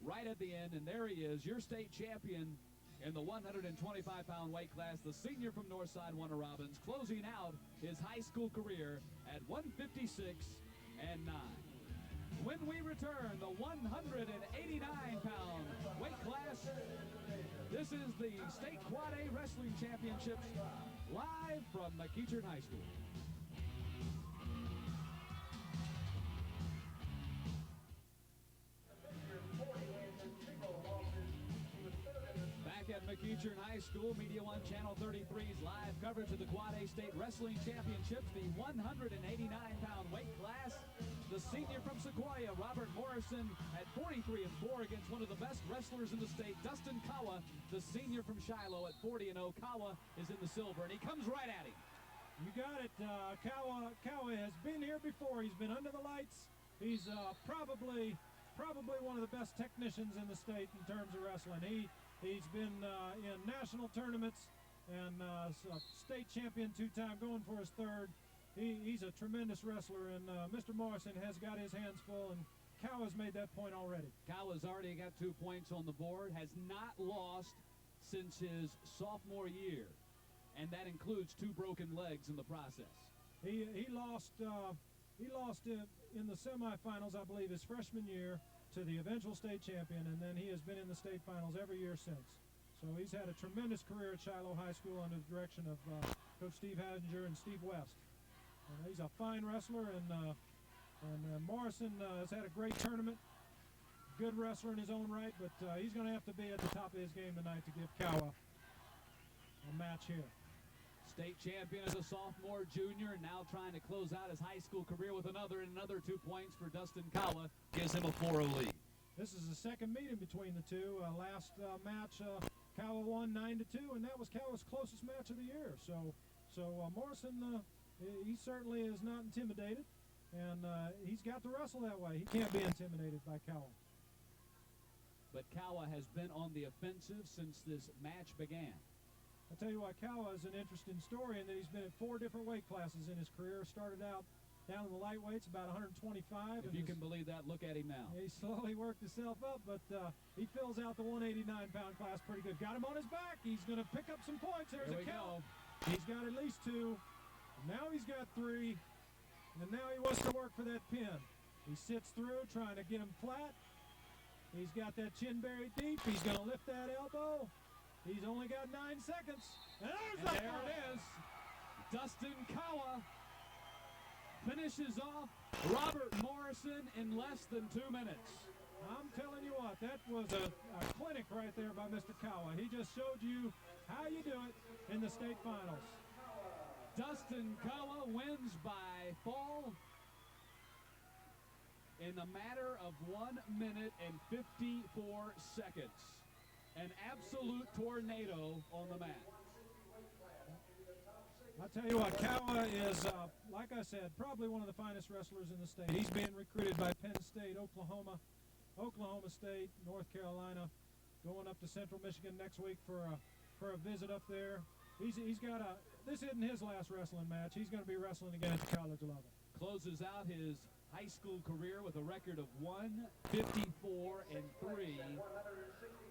right at the end. And there he is, your state champion, In the 125-pound weight class, the senior from Northside, Warner Robins, closing out his high school career at 156-9. When we return, the 189-pound weight class, this is the State Quad A Wrestling Championships live from McEachern High School. Back at McEachern High School, Media One Channel 33's live coverage of the Quad A State Wrestling Championships, the 189-pound weight class. The senior from Sequoia, Robert Morrison, at 43-4 against one of the best wrestlers in the state, Dustin Kawa, the senior from Shiloh, at 40-0. Kawa is in the silver, and he comes right at him. You got it. Kawa has been here before. He's been under the lights. He's probably one of the best technicians in the state in terms of wrestling. He's been in national tournaments and state champion 2-time, going for his third. He's a tremendous wrestler, and Mr. Morrison has got his hands full, and Kawa's made that point already. Kawa's already got 2 points on the board, has not lost since his sophomore year, and that includes 2 broken legs in the process. He lost in the semifinals, I believe, his freshman year to the eventual state champion, and then he has been in the state finals every year since. So he's had a tremendous career at Shiloh High School under the direction of Coach Steve Hadinger and Steve West. He's a fine wrestler, and Morrison has had a great tournament. Good wrestler in his own right, but he's going to have to be at the top of his game tonight to give Kawa a match here. State champion as a sophomore, junior, and now trying to close out his high school career with another 2 points for Dustin Kawa. Gives him a 4-0 lead. This is the second meeting between the two. Last match, Kawa won 9-2, and that was Kawa's closest match of the year. So Morrison, he certainly is not intimidated, and he's got to wrestle that way. He can't be intimidated by Kawa. But Kawa has been on the offensive since this match began. I tell you what, Kawa is an interesting story in that he's been at 4 different weight classes in his career. Started out down in the lightweights, about 125. If you can believe that, look at him now. He slowly worked himself up, but he fills out the 189-pound class pretty good. Got him on his back. He's going to pick up some points. There's a count. He's got at least 2. Now he's got 3, and now he wants to work for that pin. He sits through, trying to get him flat. He's got that chin buried deep. He's going to lift that elbow. He's only got 9 seconds. And there it is. Dustin Kawa finishes off Robert Morrison in less than 2 minutes. I'm telling you what, that was a clinic right there by Mr. Kawa. He just showed you how you do it in the state finals. Dustin Kawa wins by fall in a matter of 1 minute and 54 seconds. An absolute tornado on the mat. I'll tell you what, Kawa is, like I said, probably one of the finest wrestlers in the state. He's being recruited by Penn State, Oklahoma State, North Carolina, going up to Central Michigan next week for a visit up there. He's got this isn't his last wrestling match. He's going to be wrestling again at the college level. Closes out his high school career with a record of 154-3.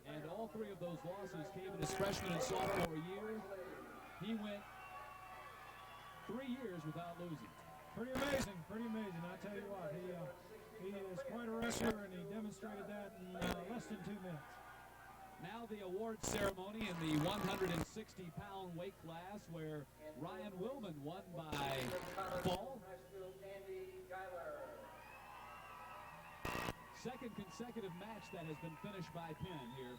And all 3 of those losses came in his freshman and sophomore year. He went 3 years without losing. Pretty amazing. I tell you what, he is quite a wrestler, and he demonstrated that in less than 2 minutes. Now the award ceremony in the 160-pound weight class, where Ryan Willman won by fall. Second consecutive match that has been finished by pin here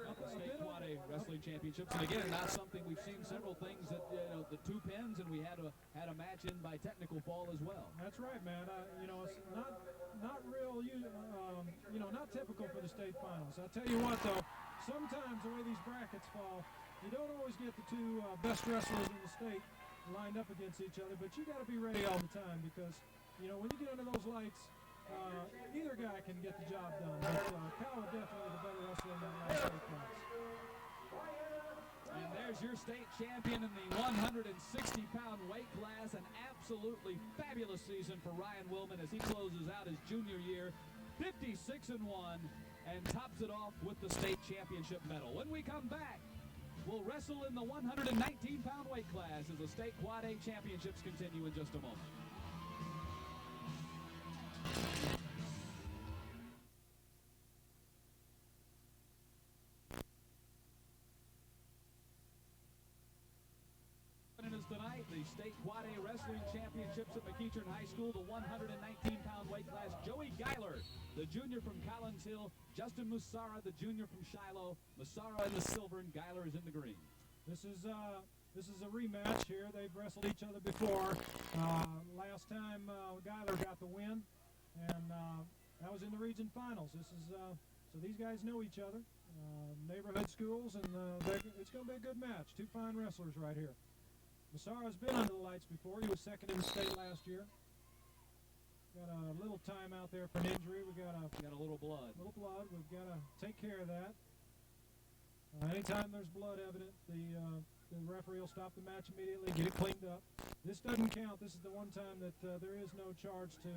at the State Quad A Wrestling Championships. And again, not something we've seen several things that, the 2 pins, and we had a match in by technical fall as well. That's right, man. It's not real, not typical for the state finals. I'll tell you what, though, sometimes the way these brackets fall, you don't always get the 2 best wrestlers in the state lined up against each other, but you got to be ready all the time because, when you get under those lights, either guy can get the job done, but Kawa definitely the better wrestler in that last weight class. And there's your state champion in the 160-pound weight class. An absolutely fabulous season for Ryan Willman as he closes out his junior year, 56-1, and tops it off with the state championship medal. When we come back, we'll wrestle in the 119-pound weight class as the state Quad A championships continue in just a moment. Tonight, the state Quad A wrestling championships at McEachern High School, the 119-pound weight class. Joey Geiler, the junior from Collins Hill. Justin Musara, the junior from Shiloh. Musara in the silver and Geiler is in the green. This is a rematch here. They've wrestled each other before. Last time Geiler got the win, and that was in the region finals. This is so these guys know each other, neighborhood schools, and it's going to be a good match. Two fine wrestlers right here. Musara's been under the lights before. He was second in the state last year. Got a little time out there for an injury. We got a little blood. We've got to take care of that. Anytime there's blood evident, the referee will stop the match immediately, get it cleaned up. This doesn't count. This is the one time that there is no charge to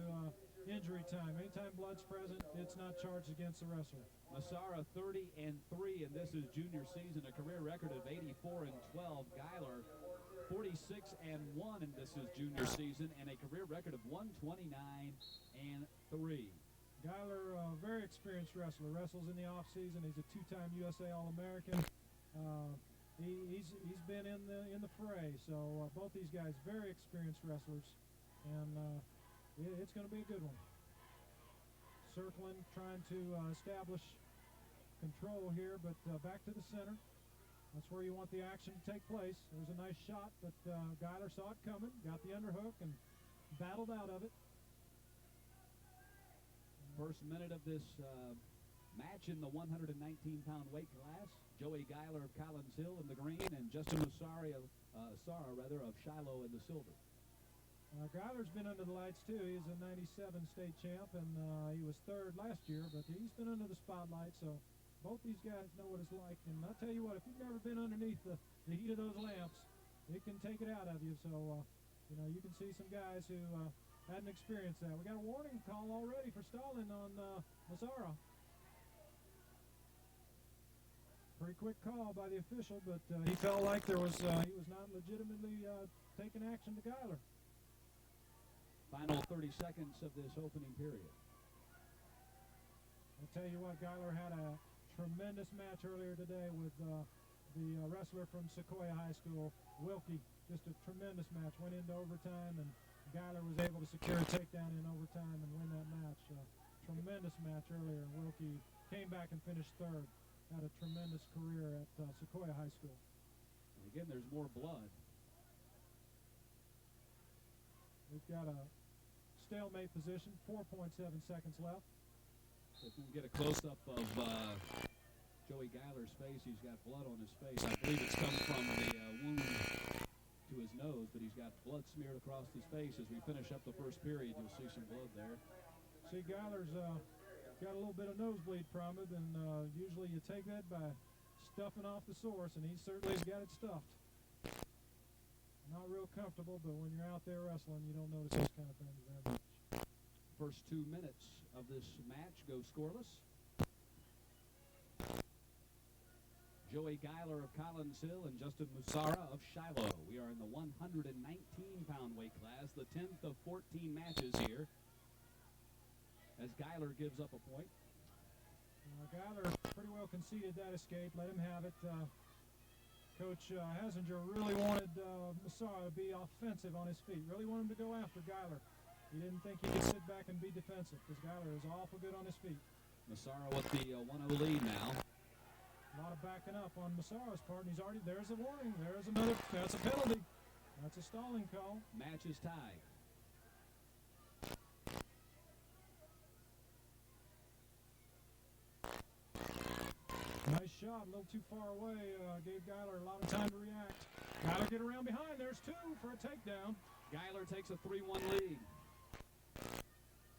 injury time. Anytime blood's present, it's not charged against the wrestler. Musara 30-3, and this is junior season, a career record of 84-12. Geiler 46-1, and this is junior season, and a career record of 129-3. Geiler, very experienced wrestler, wrestles in the off season. He's a two-time USA All-American. He's been in the fray. So both these guys, very experienced wrestlers, and it's going to be a good one. Circling, trying to establish control here, but back to the center. That's where you want the action to take place. There's a nice shot, but Geiler saw it coming, got the underhook, and battled out of it. First minute of this match in the 119-pound weight class. Joey Geiler of Collins Hill in the green, and Justin Musara of Shiloh in the silver. Geiler's been under the lights too. He's a 97 state champ, and he was third last year, but he's been under the spotlight, so both these guys know what it's like. And I'll tell you what, if you've never been underneath the heat of those lamps, it can take it out of you. So, you can see some guys who hadn't experienced that. We got a warning call already for stalling on Musara. Pretty quick call by the official, but he felt like he was not legitimately taking action to Geiler. Final 30 seconds of this opening period. I'll tell you what, Geiler had a tremendous match earlier today with the wrestler from Sequoia High School, Wilkie. Just a tremendous match. Went into overtime, and Geiler was able to secure a takedown in overtime and win that match. Tremendous match earlier. Wilkie came back and finished third. Had a tremendous career at Sequoia High School. And again, there's more blood. We've got a stalemate position, 4.7 seconds left. If we can get a close-up of Joey Geiler's face, he's got blood on his face. I believe it's come from the wound to his nose, but he's got blood smeared across his face. As we finish up the first period, you'll see some blood there. See, Geiler's got a little bit of nosebleed from it, and usually you take that by stuffing off the source, and he certainly has got it stuffed. Not real comfortable, but when you're out there wrestling, you don't notice this kind of thing very much. First 2 minutes of this match go scoreless. Joey Geiler of Collins Hill and Justin Musara of Shiloh. We are in the 119-pound weight class, the 10th of 14 matches here, as Geiler gives up a point. Geiler pretty well conceded that escape, let him have it. Coach Hesinger really wanted Musara to be offensive on his feet, really wanted him to go after Geiler. He didn't think he could sit back and be defensive, because Geiler is awful good on his feet. Musara with the 1-0 lead now. A lot of backing up on Musara's part, and there's a warning. There's another, that's a penalty. That's a stalling call. Match is tied. Nice shot, a little too far away. Gave Geiler a lot of time to react. Geiler get around behind. There's two for a takedown. Geiler takes a 3-1 lead.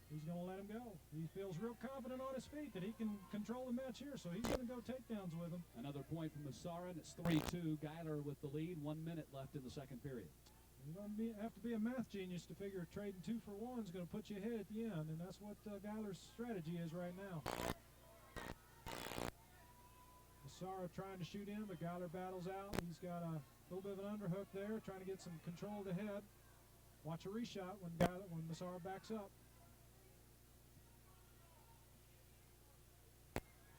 He's going to let him go. He feels real confident on his feet that he can control the match here, so he's going to go takedowns with him. Another point from Musara, and it's 3-2. Geiler with the lead. 1 minute left in the second period. You don't have to be a math genius to figure trading 2 for 1 is going to put you ahead at the end, and that's what Geiler's strategy is right now. Massara trying to shoot in, but Geiler battles out. He's got a little bit of an underhook there, trying to get some control of the head. Watch a reshot when Massara backs up.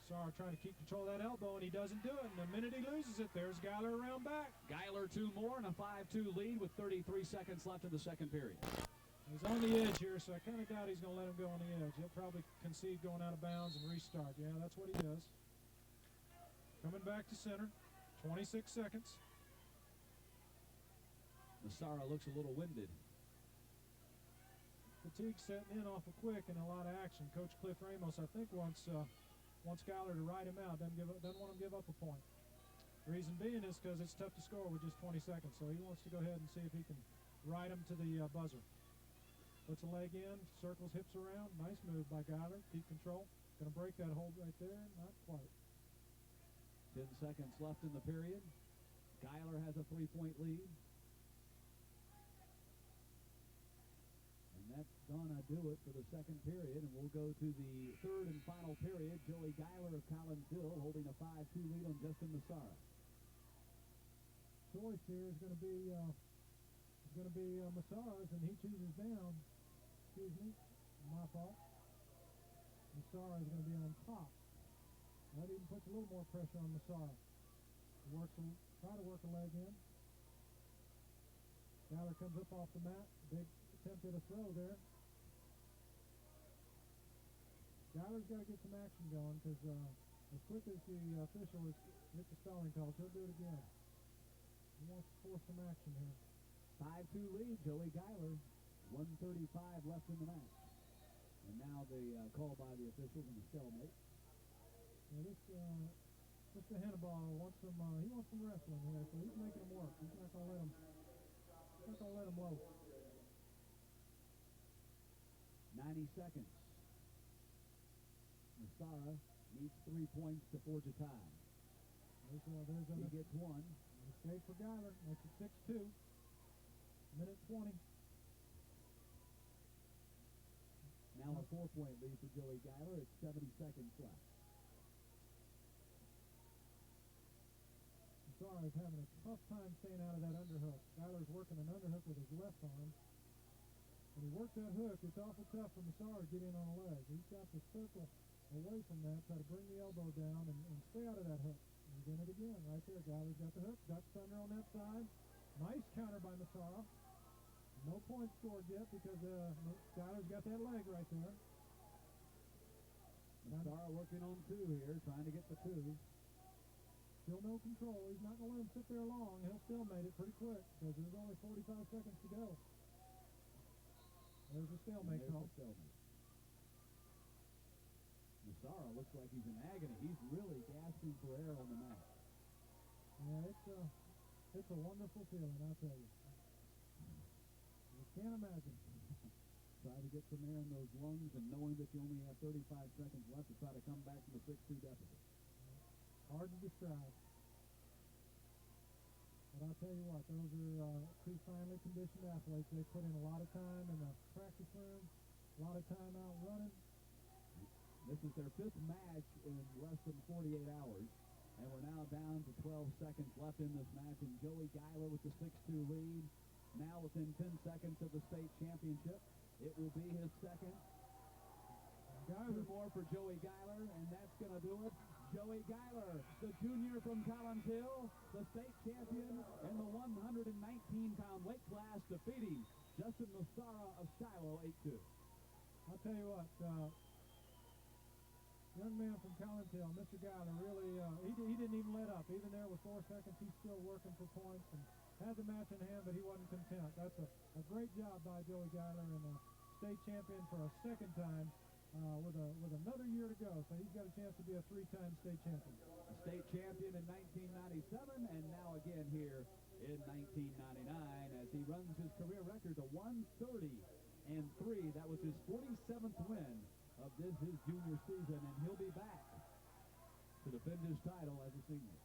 Massara trying to keep control of that elbow, and he doesn't do it. And the minute he loses it, there's Geiler around back. Geiler 2 more and a 5-2 lead with 33 seconds left in the second period. He's on the edge here, so I kind of doubt he's going to let him go on the edge. He'll probably concede going out of bounds and restart. Yeah, that's what he does. Coming back to center, 26 seconds. Massara looks a little winded. Fatigue setting in awful quick and a lot of action. Coach Cliff Ramos, I think, wants Geiler to ride him out. Doesn't want him to give up a point. Reason being is because it's tough to score with just 20 seconds, so he wants to go ahead and see if he can ride him to the buzzer. Puts a leg in, circles hips around. Nice move by Geiler. Keep control. Going to break that hold right there. Not quite. 10 seconds left in the period. Geiler has a 3-point lead. And that's going to do it for the second period. And we'll go to the third and final period. Joey Geiler of Collinsville holding a 5-2 lead on Justin Massara. Choice here is going to be Massara's, and he chooses down. Excuse me, my fault. Massara is going to be on top. That even puts a little more pressure on Massara. Try to work a leg in. Geiler comes up off the mat. Big attempt at a throw there. Geiler's got to get some action going because as quick as the official is hit the stalling calls, he'll do it again. He wants to force some action here. 5-2 lead, Joey Geiler. 1:35 left in the match. And now the call by the officials and the stalemate. Now Mr. Hannibal wants some wrestling here, so he's making him work. He's not going to let him loaf. 90 seconds. Massara needs 3 points to forge a tie. He gets one. Mistake for Geiler. Makes it 6-2. Minute 20. Now a 4-point lead for Joey Geiler at 70 seconds left. Massara is having a tough time staying out of that underhook. Geiler's working an underhook with his left arm. When he works that hook, it's awful tough for Massara to get in on a leg. He's got to circle away from that, try to bring the elbow down and stay out of that hook. He's in it again, right there. Geiler's got the hook. Dutch Thunder on that side. Nice counter by Massara. No points scored yet because Geiler's got that leg right there. Massara working on 2 here, trying to get the 2. Still no control. He's not going to let him sit there long. He'll still make it pretty quick because there's only 45 seconds to go. There's a stalemate call. Massara looks like he's in agony. He's really gasping for air on the mat. Yeah, it's a wonderful feeling, I'll tell you. You can't imagine. Try to get some air in those lungs and knowing that you only have 35 seconds left to try to come back from a 6-2 deficit. Hard to describe. But I'll tell you what, those are 2 finely conditioned athletes. They put in a lot of time in the practice room, a lot of time out running. This is their 5th match in less than 48 hours. And we're now down to 12 seconds left in this match. And Joey Geiler with the 6-2 lead. Now within 10 seconds of the state championship. It will be his second. 2 more for Joey Geiler, and that's going to do it. Joey Geiler, the junior from Collinsville, the state champion in the 119-pound weight class, defeating Justin Massara of Shiloh 8-2. I'll tell you what, young man from Collinsville, Mr. Geiler, really, he didn't even let up. Even there with 4 seconds, he's still working for points and had the match in hand, but he wasn't content. That's a great job by Joey Geiler, and a state champion for a second time with another year to go. So he's got a chance to be a 3-time state champion. A state champion in 1997, and now again here in 1999 as he runs his career record to 130-3. That was his 47th win of his junior season, and he'll be back to defend his title as a senior.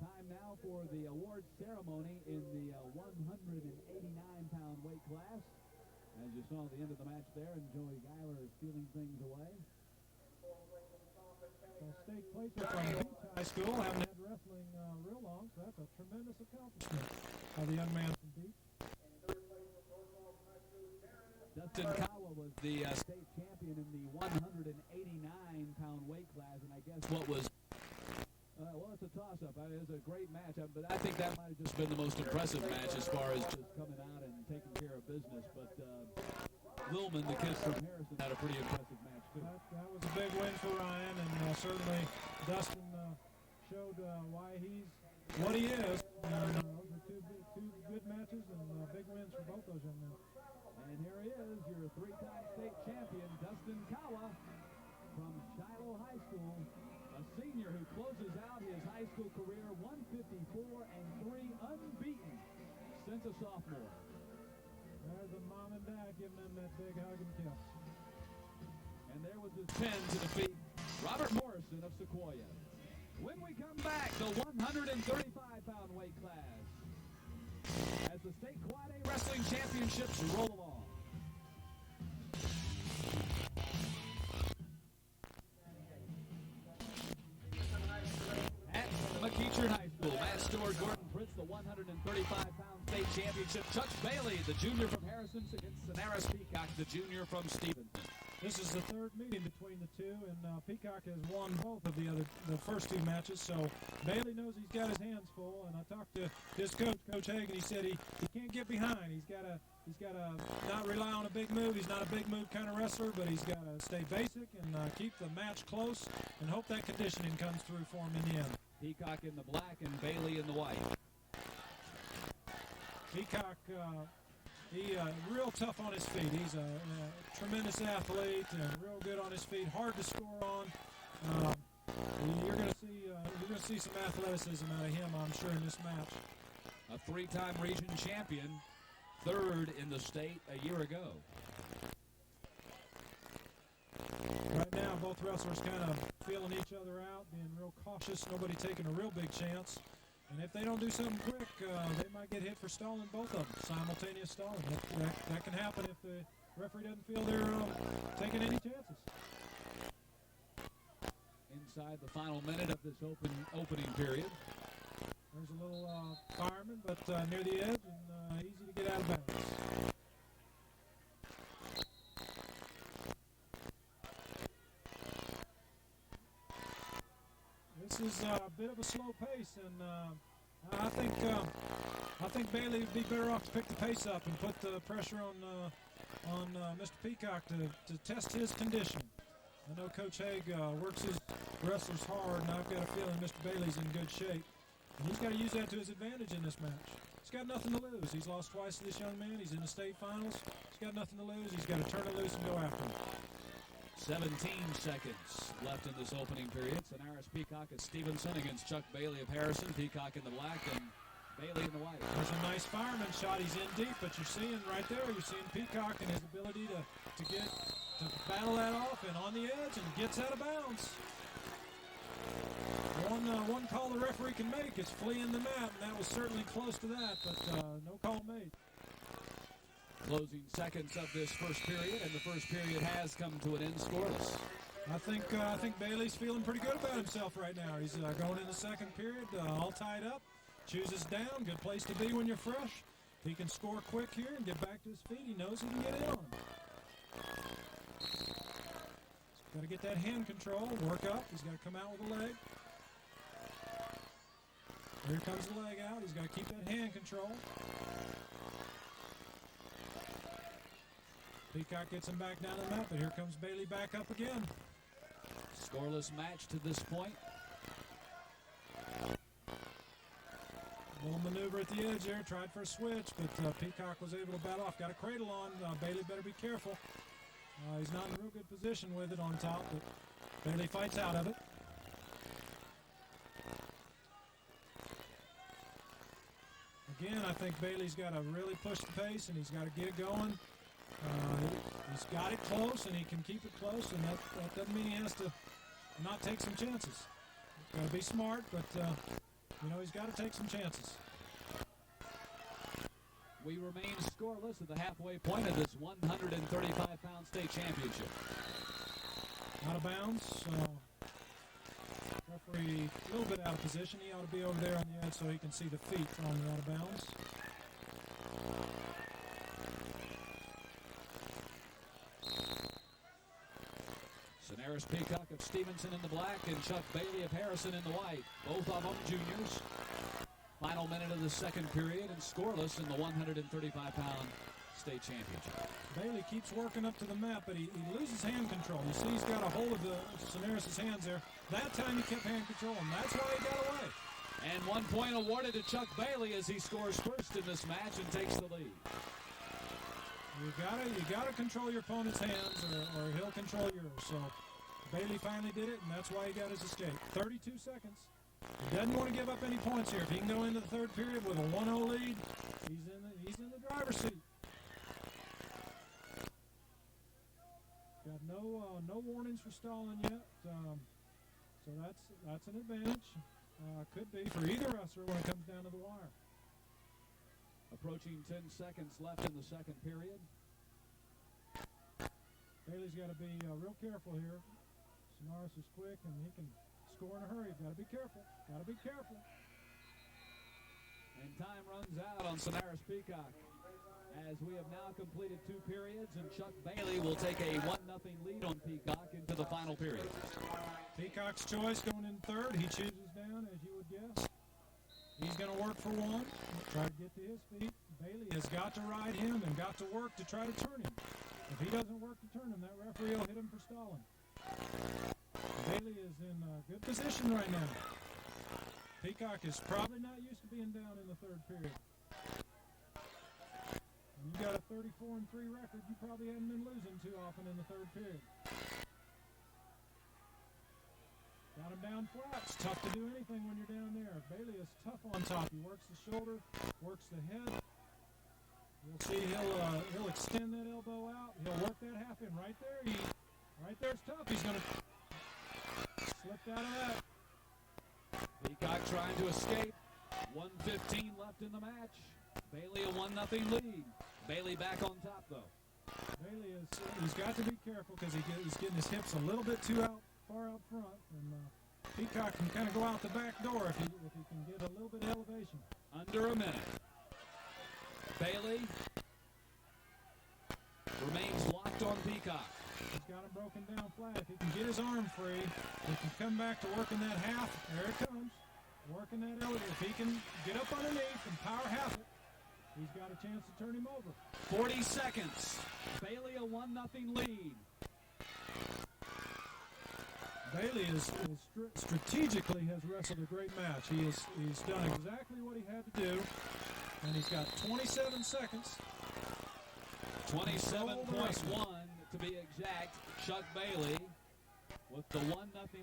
Time now for the awards ceremony in the 189-pound weight class. As you saw at the end of the match there, and Joey Geiler is stealing things away. So state placer from Beach High School. Haven't had wrestling real long, so that's a tremendous accomplishment by the young man from Beach. Dustin Kawa was the state champion in the 189-pound weight class, and I guess what was, well, it's a toss-up. It was a great match, but I think that might have just been the most impressive match as far as just coming out and taking care of business. But Lillman, the kid from Harrison, had a pretty impressive match, too. That was a big win for Ryan, and certainly Dustin showed why he's what he is. Those are two good matches and big wins for both those young men. And here he is, your three-time state champion, Dustin Kawa from Shiloh High School, a senior who closes out his high school career 154-3 unbeaten since a sophomore. There's the mom and dad giving him that big hug and kiss. And there was his pin to defeat Robert Morrison of Sequoia. When we come back, the 135-pound weight class as the state Quad A wrestling championships roll along. At McEachern High School, Matt Stewart, Gordon Prince, the 135-pound state championship. Chuck Bailey, the junior from Harrison, against Sonaris Peacock, the junior from Stevenson. This is the third meeting between the two, and Peacock has won both of the first two matches, so Bailey knows he's got his hands full, and I talked to his coach, Coach Hagan. He said he can't get behind. He's got to not rely on a big move. He's not a big move kind of wrestler, but he's got to stay basic and keep the match close and hope that conditioning comes through for him in the end. Peacock in the black and Bailey in the white. Peacock, real tough on his feet. He's a tremendous athlete and real good on his feet. Hard to score on. You're going to see some athleticism out of him, I'm sure, in this match. A three-time region champion, third in the state a year ago. Right now, both wrestlers kind of feeling each other out, being real cautious. Nobody taking a real big chance. And if they don't do something quick, they might get hit for stalling both of them, simultaneous stalling. That can happen if the referee doesn't feel they're taking any chances. Inside the final minute of this opening period. There's a little fireman, but near the edge and easy to get out of bounds. This is a bit of a slow pace, and I think Bailey would be better off to pick the pace up and put the pressure on Mr. Peacock to test his conditioning. I know Coach Haig works his wrestlers hard, and I've got a feeling Mr. Bailey's in good shape. And he's got to use that to his advantage in this match. He's got nothing to lose. He's lost twice to this young man. He's in the state finals. He's got nothing to lose. He's got to turn it loose and go after him. 17 seconds left in this opening period. Sonaris Peacock at Stevenson against Chuck Bailey of Harrison. Peacock in the black and Bailey in the white. There's a nice fireman shot. He's in deep, but you're seeing right there, you're seeing Peacock and his ability to battle that off and on the edge and gets out of bounds. One call the referee can make is fleeing the mat, and that was certainly close to that, but no call made. Closing seconds of this first period, and the first period has come to an end scoreless. I think Bailey's feeling pretty good about himself right now. He's going in the second period, all tied up, chooses down, good place to be when you're fresh. He can score quick here and get back to his feet. He knows he can get in on him. Got to get that hand control, work up. He's got to come out with a leg. Here comes the leg out. He's got to keep that hand control. Peacock gets him back down to the mat, but here comes Bailey back up again. Scoreless match to this point. Little maneuver at the edge there, tried for a switch, but Peacock was able to battle off. Got a cradle on. Bailey better be careful. He's not in a real good position with it on top, but Bailey fights out of it. Again, I think Bailey's got to really push the pace, and he's got to get it going. He's got it close, and he can keep it close, and that doesn't mean he has to not take some chances. He's got to be smart, but he's got to take some chances. We remain scoreless at the halfway point of this 135-pound state championship. Out of bounds. referee a little bit out of position. He ought to be over there on the edge so he can see the feet thrown out of bounds. Sanaris Peacock of Stevenson in the black and Chuck Bailey of Harrison in the white. Both of them juniors. Final minute of the second period and scoreless in the 135-pound state championship. Bailey keeps working up to the mat, but he loses hand control. You see he's got a hold of Sanaris' hands there. That time he kept hand control, and that's why he got away. And 1 point awarded to Chuck Bailey as he scores first in this match and takes the lead. You gotta control your opponent's hands, or he'll control yours. So Bailey finally did it, and that's why he got his escape. 32 seconds. He doesn't want to give up any points here. If he can go into the third period with a 1-0 lead, he's in the driver's seat. Got no warnings for stalling yet, so that's an advantage. Could be for either wrestler when it comes down to the wire. Approaching 10 seconds left in the second period. Bailey's got to be real careful here. Sanaris is quick, and he can score in a hurry. Got to be careful. Got to be careful. And time runs out on Sanaris Peacock as we have now completed 2 periods, and Chuck Bailey will take a 1-0 lead on Peacock into the final period. Peacock's choice going in third. He chooses down, as you would guess. He's going to work for one, try to get to his feet. Bailey has got to ride him and got to work to try to turn him. If he doesn't work to turn him, that referee will hit him for stalling. Bailey is in a good position right now. Peacock is probably not used to being down in the third period. When you got a 34-3 record, you probably haven't been losing too often in the third period. Got him down flat. It's tough to do anything when you're down there. Bailey is tough on top. He works the shoulder, works the head. You'll see he'll extend that elbow out. He'll work that half in right there. Right there's tough. He's going to slip out of that. Peacock trying to escape. 1:15 left in the match. Bailey a 1-0 lead. Bailey back on top though. Bailey he's got to be careful because he's getting his hips a little bit too far out front, and Peacock can kind of go out the back door if he can get a little bit of elevation. Under a minute. Bailey remains locked on Peacock. He's got him broken down flat. If he can get his arm free, he can come back to working that half. There it comes. Working that elevator. If he can get up underneath and power half it, he's got a chance to turn him over. 40 seconds. Bailey a 1-0 lead. Bailey strategically has wrestled a great match. He's done exactly what he had to do, and he's got 27 seconds. 27.1 to be exact. Chuck Bailey with the 1-0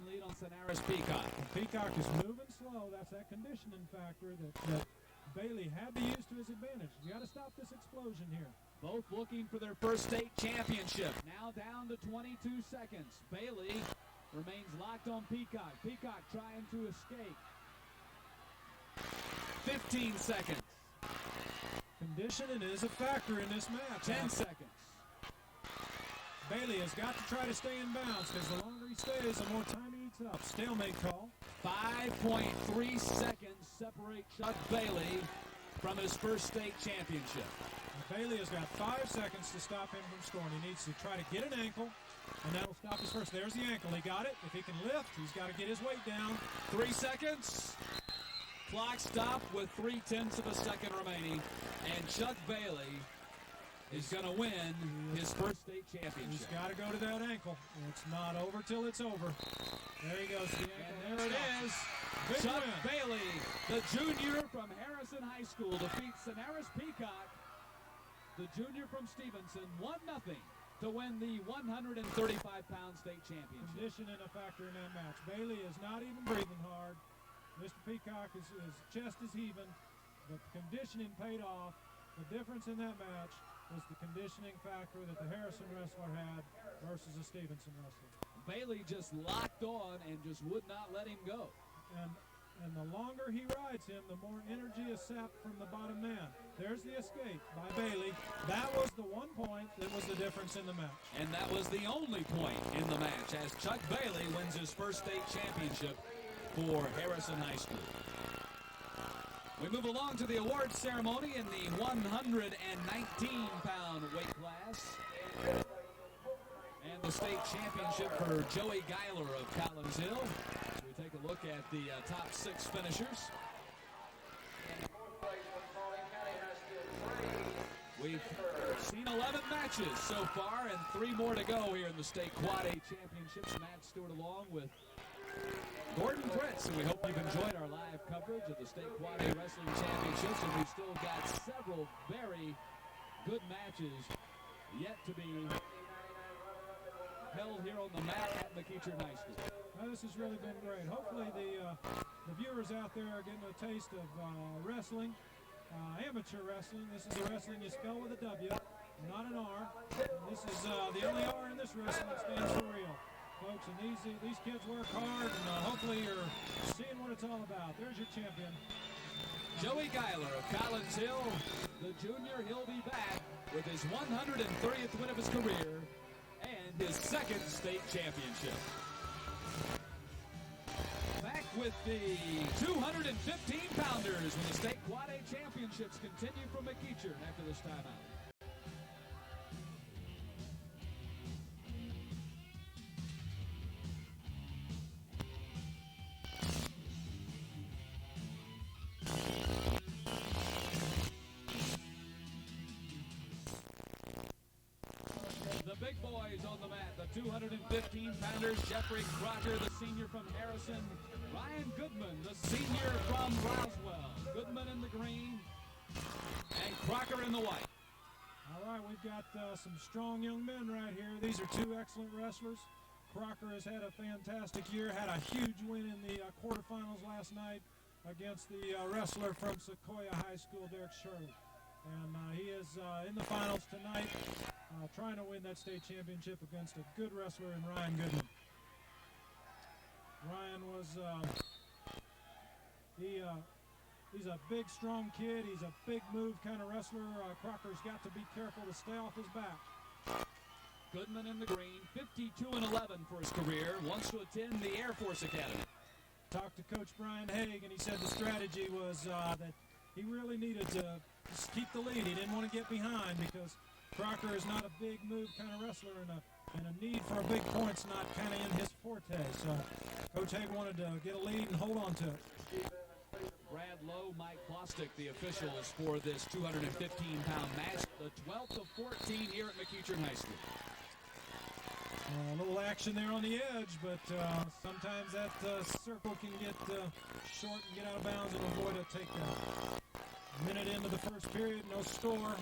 lead on Sanaris Peacock. And Peacock is moving slow. That's that conditioning factor that Bailey had to use to his advantage. You got to stop this explosion here. Both looking for their first state championship. Now down to 22 seconds. Bailey remains locked on Peacock. Peacock trying to escape. 15 seconds. Conditioning is a factor in this match. 10 seconds. Bailey has got to try to stay in bounds because the longer he stays, the more time he eats up. Stalemate call. 5.3 seconds separate Chuck Bailey from his first state championship. Bailey has got 5 seconds to stop him from scoring. He needs to try to get an ankle, and that'll stop his first. There's the ankle. He got it. If he can lift, he's got to get his weight down. 3 seconds. Clock stopped with 3/10 of a second remaining, and Chuck Bailey is going to win his first state championship. He's got to go to that ankle. It's not over till it's over. There he goes. The ankle. And there it is. Big Chuck win. Bailey, the junior from Harrison High School, defeats Sanaris Peacock, the junior from Stevenson, 1-0 to win the 135-pound state championship. Condition and a factor in that match. Bailey is not even breathing hard. Mr. Peacock, his chest is heaving. The conditioning paid off. The difference in that match was the conditioning factor that the Harrison wrestler had versus a Stevenson wrestler. Bailey just locked on and just would not let him go. And the longer he rides him, the more energy is sapped from the bottom man. There's the escape by Bailey. That was the 1 point that was the difference in the match. And that was the only point in the match as Chuck Bailey wins his first state championship for Harrison High School. We move along to the awards ceremony in the 119-pound weight class. And the state championship for Joey Geiler of Collins Hill. So we take a look at the top 6 finishers. We've seen 11 matches so far and 3 more to go here in the state Quad A championships. Matt Stewart along with Gordon Fritz, and we hope you've enjoyed our live coverage of the state Quad A wrestling championships, and we've still got several very good matches yet to be held here on the mat at McEachern High School. This has really been great. Hopefully the viewers out there are getting a taste of wrestling, amateur wrestling. This is the wrestling you spell with a W, not an R. And this is the only R in this wrestling that stands for real, folks. And these kids work hard, and hopefully you're seeing what it's all about. There's your champion. Joey Geiler of Collins Hill, the junior. He'll be back with his 130th win of his career and his 2nd state championship. Back with the 215-pounders when the state Quad A championships continue from McEachern after this timeout. Big boys on the mat, the 215-pounders, Jeffrey Crocker, the senior from Harrison, Ryan Goodman, the senior from Roswell. Goodman in the green, and Crocker in the white. All right, we've got some strong young men right here. These are 2 excellent wrestlers. Crocker has had a fantastic year, had a huge win in the quarterfinals last night against the wrestler from Sequoia High School, Derek Shirley. And he is in the finals tonight, trying to win that state championship against a good wrestler in Ryan Goodman. Ryan was, he's a big, strong kid. He's a big move kind of wrestler. Crocker's got to be careful to stay off his back. Goodman in the green, 52-11 for his career, wants to attend the Air Force Academy. Talked to Coach Brian Haig, and he said the strategy was that he really needed to just keep the lead. He didn't want to get behind because Crocker is not a big move kind of wrestler, and a need for a big point's not kind of in his forte. So Coach Haig wanted to get a lead and hold on to it. Brad Lowe, Mike Bostic, the officials for this 215-pound match, the 12th of 14 here at McEachern High School. A little action there on the edge, but sometimes that circle can get short and get out of bounds and avoid a takedown. Minute into the first period, no score.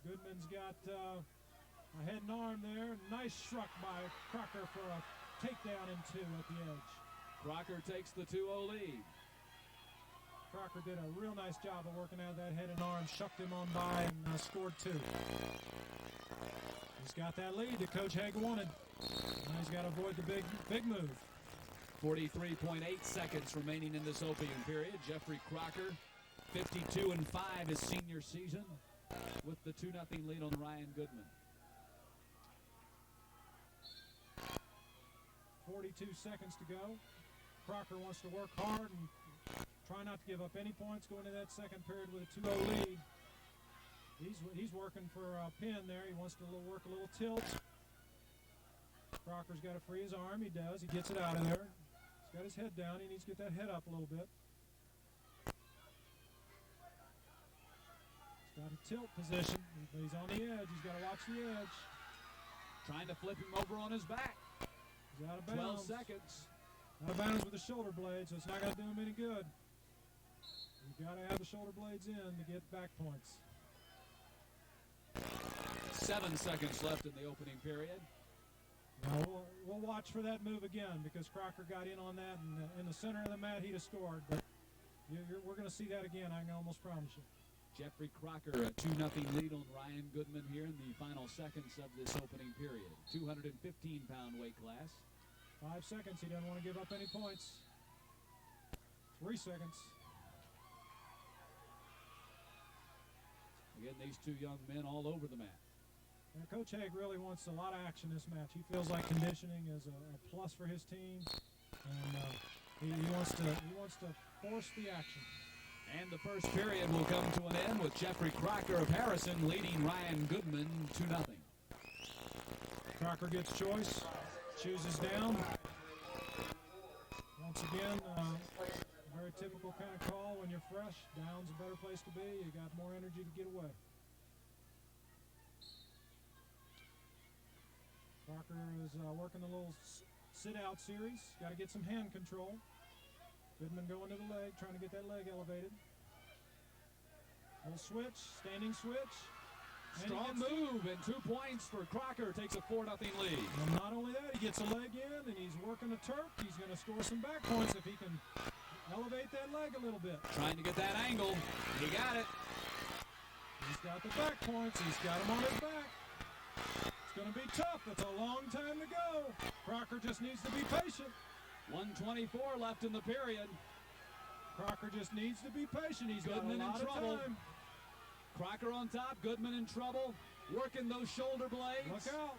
Goodman's got a head and arm there. Nice struck by Crocker for a takedown in 2 at the edge. Crocker takes the 2-0 lead. Crocker did a real nice job of working out of that head and arm, shucked him on by, and scored 2. He's got that lead that Coach Haig wanted. Now he's got to avoid the big move. 43.8 seconds remaining in this opening period. Jeffrey Crocker, 52-5 his senior season, with the 2-0 lead on Ryan Goodman. 42 seconds to go. Crocker wants to work hard and try not to give up any points going into that second period with a 2-0 lead. He's working for a pin there. He wants to work a little tilt. Crocker's got to free his arm. He does. He gets it out of there. He's got his head down. He needs to get that head up a little bit. He's got a tilt position. He's on the edge. He's got to watch the edge. Trying to flip him over on his back. He's out of bounds. 12 seconds. Out of bounds with the shoulder blade, so it's not going to do him any good. You've got to have the shoulder blades in to get back points. 7 seconds left in the opening period. Now we'll watch for that move again because Crocker got in on that, and in the center of the mat he'd have scored. But we're going to see that again, I can almost promise you. Jeffrey Crocker, a 2-0 lead on Ryan Goodman here in the final seconds of this opening period. 215-pound weight class. 5 seconds. He doesn't want to give up any points. 3 seconds. Again, these 2 young men all over the mat. And Coach Haig really wants a lot of action this match. He feels like conditioning is a plus for his team, and he wants to force the action. And the first period will come to an end with Jeffrey Crocker of Harrison leading Ryan Goodman 2-0. Crocker gets choice, chooses down. Once again, very typical kind of call when you're fresh. Down's a better place to be. You got more energy to get away. Crocker is working a little sit-out series. Got to get some hand control. Goodman going to the leg, trying to get that leg elevated. Little switch, standing switch. Strong move, and 2 points for Crocker. Takes a 4-0 lead. And not only that, he gets a leg in, and he's working a Turk. He's going to score some back points if he can elevate that leg a little bit. Trying to get that angle. He got it. He's got the back points. He's got him on his back. It's going to be tough. It's a long time to go. Crocker just needs to be patient. 1:24 left in the period. Crocker just needs to be patient. He's got a Goodman lot in of trouble. time. Crocker on top. Goodman in trouble. Working those shoulder blades. Look out.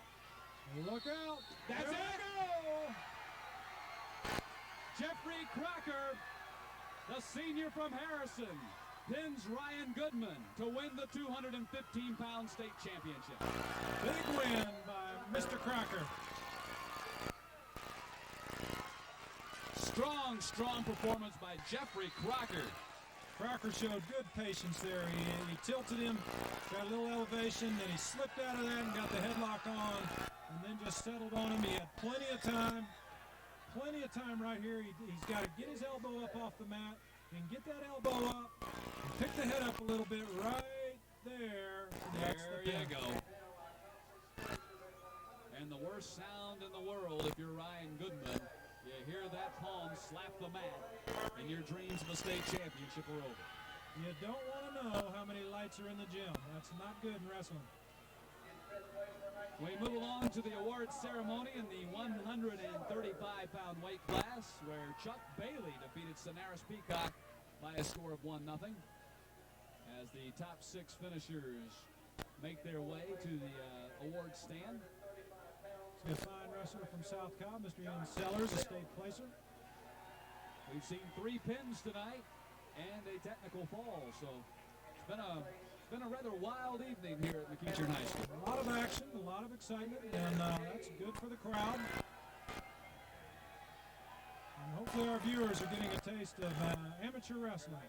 Look out. That's There it. we go. Jeffrey Crocker, the senior from Harrison, pins Ryan Goodman to win the 215-pound state championship. Big win by Mr. Crocker. Strong performance by Jeffrey Crocker. Crocker showed good patience there. He tilted him, got a little elevation, then he slipped out of that and got the headlock on, and then just settled on him. He had plenty of time right here. He's got to get his elbow up off the mat and get that elbow up and pick the head up a little bit right there. There you go. And the worst sound in the world if you're Ryan Goodman, you hear that palm slap the mat, and your dreams of a state championship are over. You don't want to know how many lights are in the gym. That's not good in wrestling. We move along to the awards ceremony in the 135-pound weight class, where Chuck Bailey defeated Sonaris Peacock by a score of 1-0. As the top 6 finishers make their way to the awards stand. A fine wrestler from South Cobb, Mr. Ian Sellers, a state placer. We've seen 3 pins tonight and a technical fall, so it's been a rather wild evening here at McEachern High School. A lot of action, a lot of excitement, and that's good for the crowd. And hopefully our viewers are getting a taste of amateur wrestling.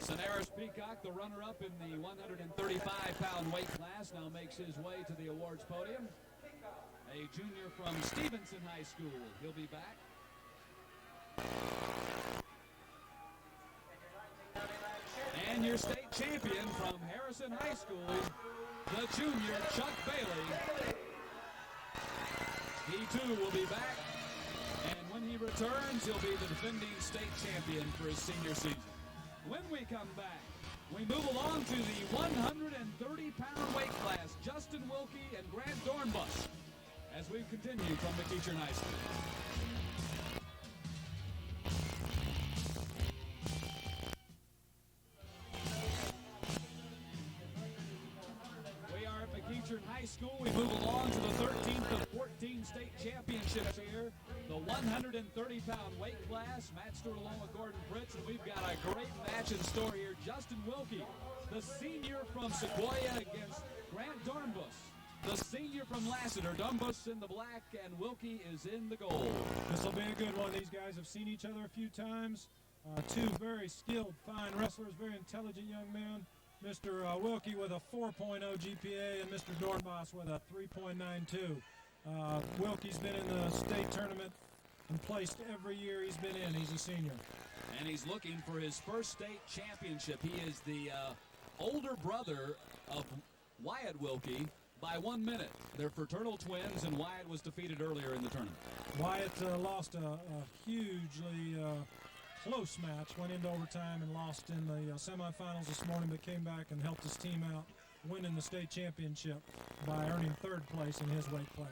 Sonaris Peacock, the runner-up in the 135-pound weight class, now makes his way to the awards podium. A junior from Stevenson High School. He'll be back. And your state champion from Harrison High School, the junior Chuck Bailey. He too will be back. And when he returns, he'll be the defending state champion for his senior season. When we come back, we move along to the 130-pound weight class. Justin Wilkie and Grant Dornbus, as we continue from McEachern High School. We are at McEachern High School. We move along to the 13th of 14 state championships here. The 130-pound weight class. Matt Stewart along with Gordon Fritz, and we've got a great match in store here. Justin Wilkie, the senior from Sequoia, against Grant Dornbus, the senior from Lassiter. Dornbus in the black, and Wilkie is in the gold. This will be a good one. These guys have seen each other a few times. 2 very skilled, fine wrestlers, very intelligent young men. Mr. Wilkie with a 4.0 GPA and Mr. Dornbus with a 3.92. Wilkie's been in the state tournament and placed every year he's been in. He's a senior. And he's looking for his first state championship. He is the older brother of Wyatt Wilkie by 1 minute. They're fraternal twins, and Wyatt was defeated earlier in the tournament. Wyatt lost a hugely close match, went into overtime and lost in the semifinals this morning, but came back and helped his team out winning the state championship by earning 3rd place in his weight class.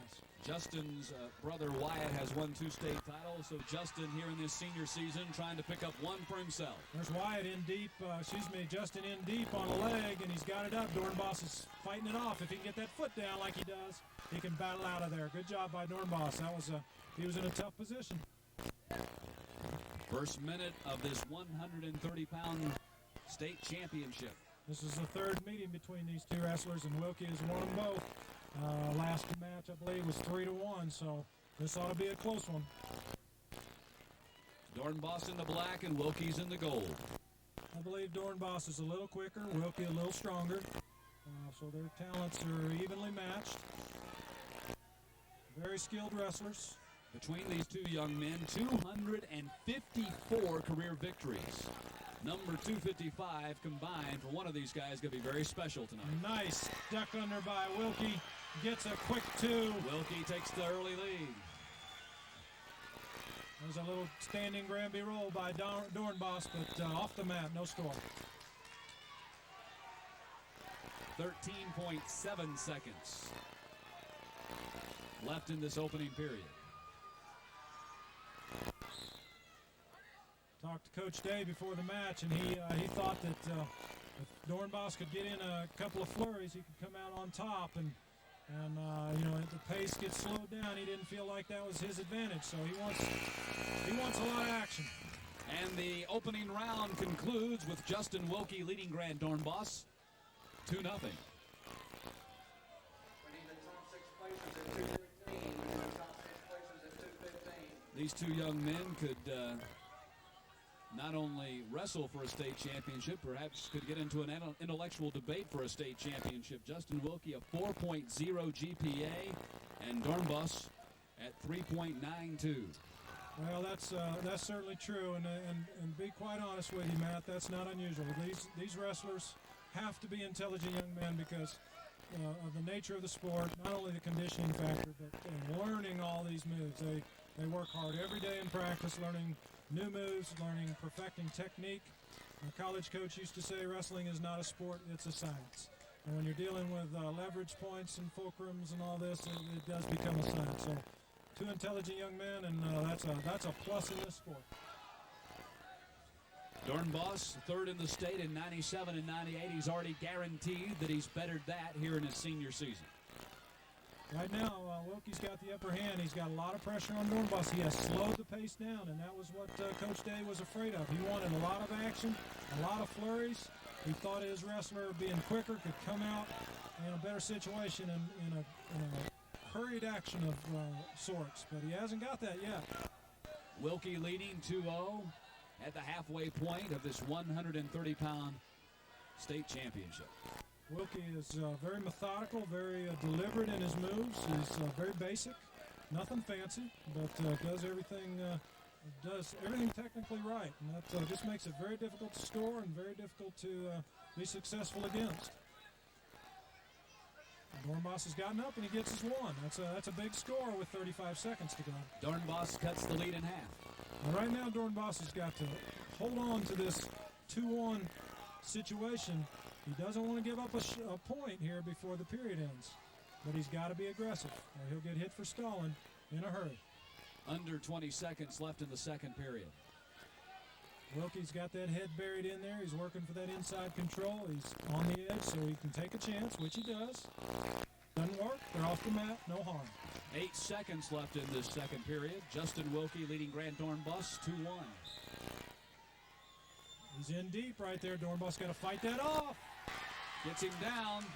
Justin's brother Wyatt has won 2 state titles, so Justin here in this senior season trying to pick up 1 for himself. There's Wyatt in deep, Justin in deep on a leg, and he's got it up. Dornbos is fighting it off. If he can get that foot down like he does, he can battle out of there. Good job by Dornbos. He was in a tough position. First minute of this 130-pound state championship. This is the 3rd meeting between these 2 wrestlers, and Wilkie has won them both. Last match, I believe, was 3-1, so this ought to be a close one. Dornbos in the black and Wilkie's in the gold. I believe Dornbos is a little quicker, Wilkie a little stronger, so their talents are evenly matched. Very skilled wrestlers. Between these 2 young men, 254 career victories. Number 255 combined for one of these guys going to be very special tonight. Nice duck under by Wilkie. Gets a quick 2. Wilkie takes the early lead. There's a little standing Granby roll by Dornbos, but off the mat, no score. 13.7 seconds left in this opening period. Talked to Coach Day before the match, and he thought that if Dornbos could get in a couple of flurries, he could come out on top, and if the pace gets slowed down, he didn't feel like that was his advantage. So he wants a lot of action. And the opening round concludes with Justin Wilkie leading Grand Dornbos 2-0. We need the top 6 places at 2:15. We need the top 6 places at 2:15. These 2 young men could not only wrestle for a state championship, perhaps could get into an intellectual debate for a state championship. Justin Wilkie a 4.0 GPA, and Dornbos at 3.92. Well, that's certainly true, and be quite honest with you, Matt, that's not unusual. These wrestlers have to be intelligent young men because of the nature of the sport, not only the conditioning factor, but learning all these moves. They work hard every day in practice, learning new moves, perfecting technique. My college coach used to say wrestling is not a sport, it's a science. And when you're dealing with leverage points and fulcrums and all this, it does become a science. So 2 intelligent young men, and that's a plus in this sport. Dornbos, 3rd in the state in 97 and 98. He's already guaranteed that he's bettered that here in his senior season. Right now, Wilkie's got the upper hand. He's got a lot of pressure on Dornbos. He has slowed the pace down, and that was what Coach Day was afraid of. He wanted a lot of action, a lot of flurries. He thought his wrestler, being quicker, could come out in a better situation in a hurried action of sorts, but he hasn't got that yet. Wilkie leading 2-0 at the halfway point of this 130-pound state championship. Wilkie is very methodical, very deliberate in his moves. He's very basic, nothing fancy, but does everything technically right. And that just makes it very difficult to score and very difficult to be successful against. Dornbos has gotten up and he gets his 1. That's a big score with 35 seconds to go. Dornbos cuts the lead in half. And right now, Dornbos has got to hold on to this 2-1 situation. He doesn't want to give up a point here before the period ends, but he's got to be aggressive, or he'll get hit for stalling in a hurry. Under 20 seconds left in the second period. Wilkie's got that head buried in there. He's working for that inside control. He's on the edge so he can take a chance, which he does. Doesn't work. They're off the mat. No harm. 8 seconds left in this second period. Justin Wilkie leading Grand Dornbos 2-1. He's in deep right there. Dornbos got to fight that off. Gets him down.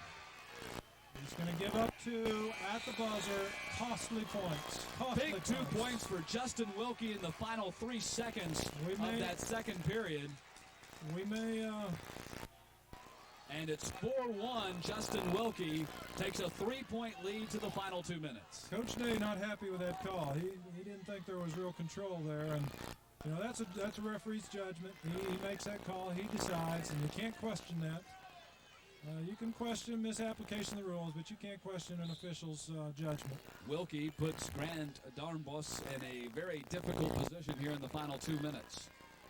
He's going to give up 2 at the buzzer. Costly points. Big 2 points for Justin Wilkie in the final 3 seconds of that second period. We may... And it's 4-1. Justin Wilkie takes a 3-point lead to the final 2 minutes. Coach Day not happy with that call. He didn't think there was real control there, and that's a referee's judgment. He makes that call. He decides, and you can't question that. You can question misapplication of the rules, but you can't question an official's judgment. Wilkie puts Grand Dornbos in a very difficult position here in the final 2 minutes.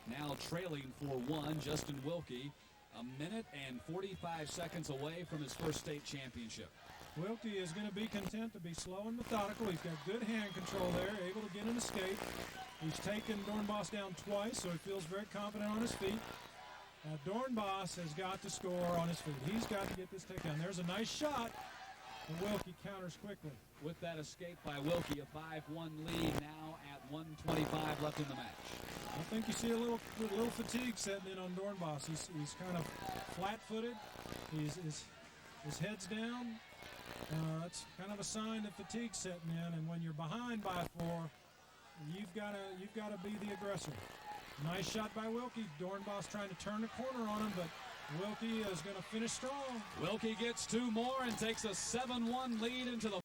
Now trailing 4-1, Justin Wilkie A minute and 45 seconds away from his first state championship. Wilkie is going to be content to be slow and methodical. He's got good hand control there, able to get an escape. He's taken Dornbos down twice, so he feels very confident on his feet. Now Dornbos has got to score on his feet. He's got to get this takedown. There's a nice shot, and Wilkie counters quickly. With that escape by Wilkie, a 5-1 lead now at 1:25 left in the match. I think you see a little fatigue setting in on Dornbos. He's kind of flat-footed. His head's down. That's kind of a sign that fatigue's setting in, and when you're behind by 4, you've got to be the aggressor. Nice shot by Wilkie. Dornbos trying to turn the corner on him, but Wilkie is going to finish strong. Wilkie gets 2 more and takes a 7-1 lead into the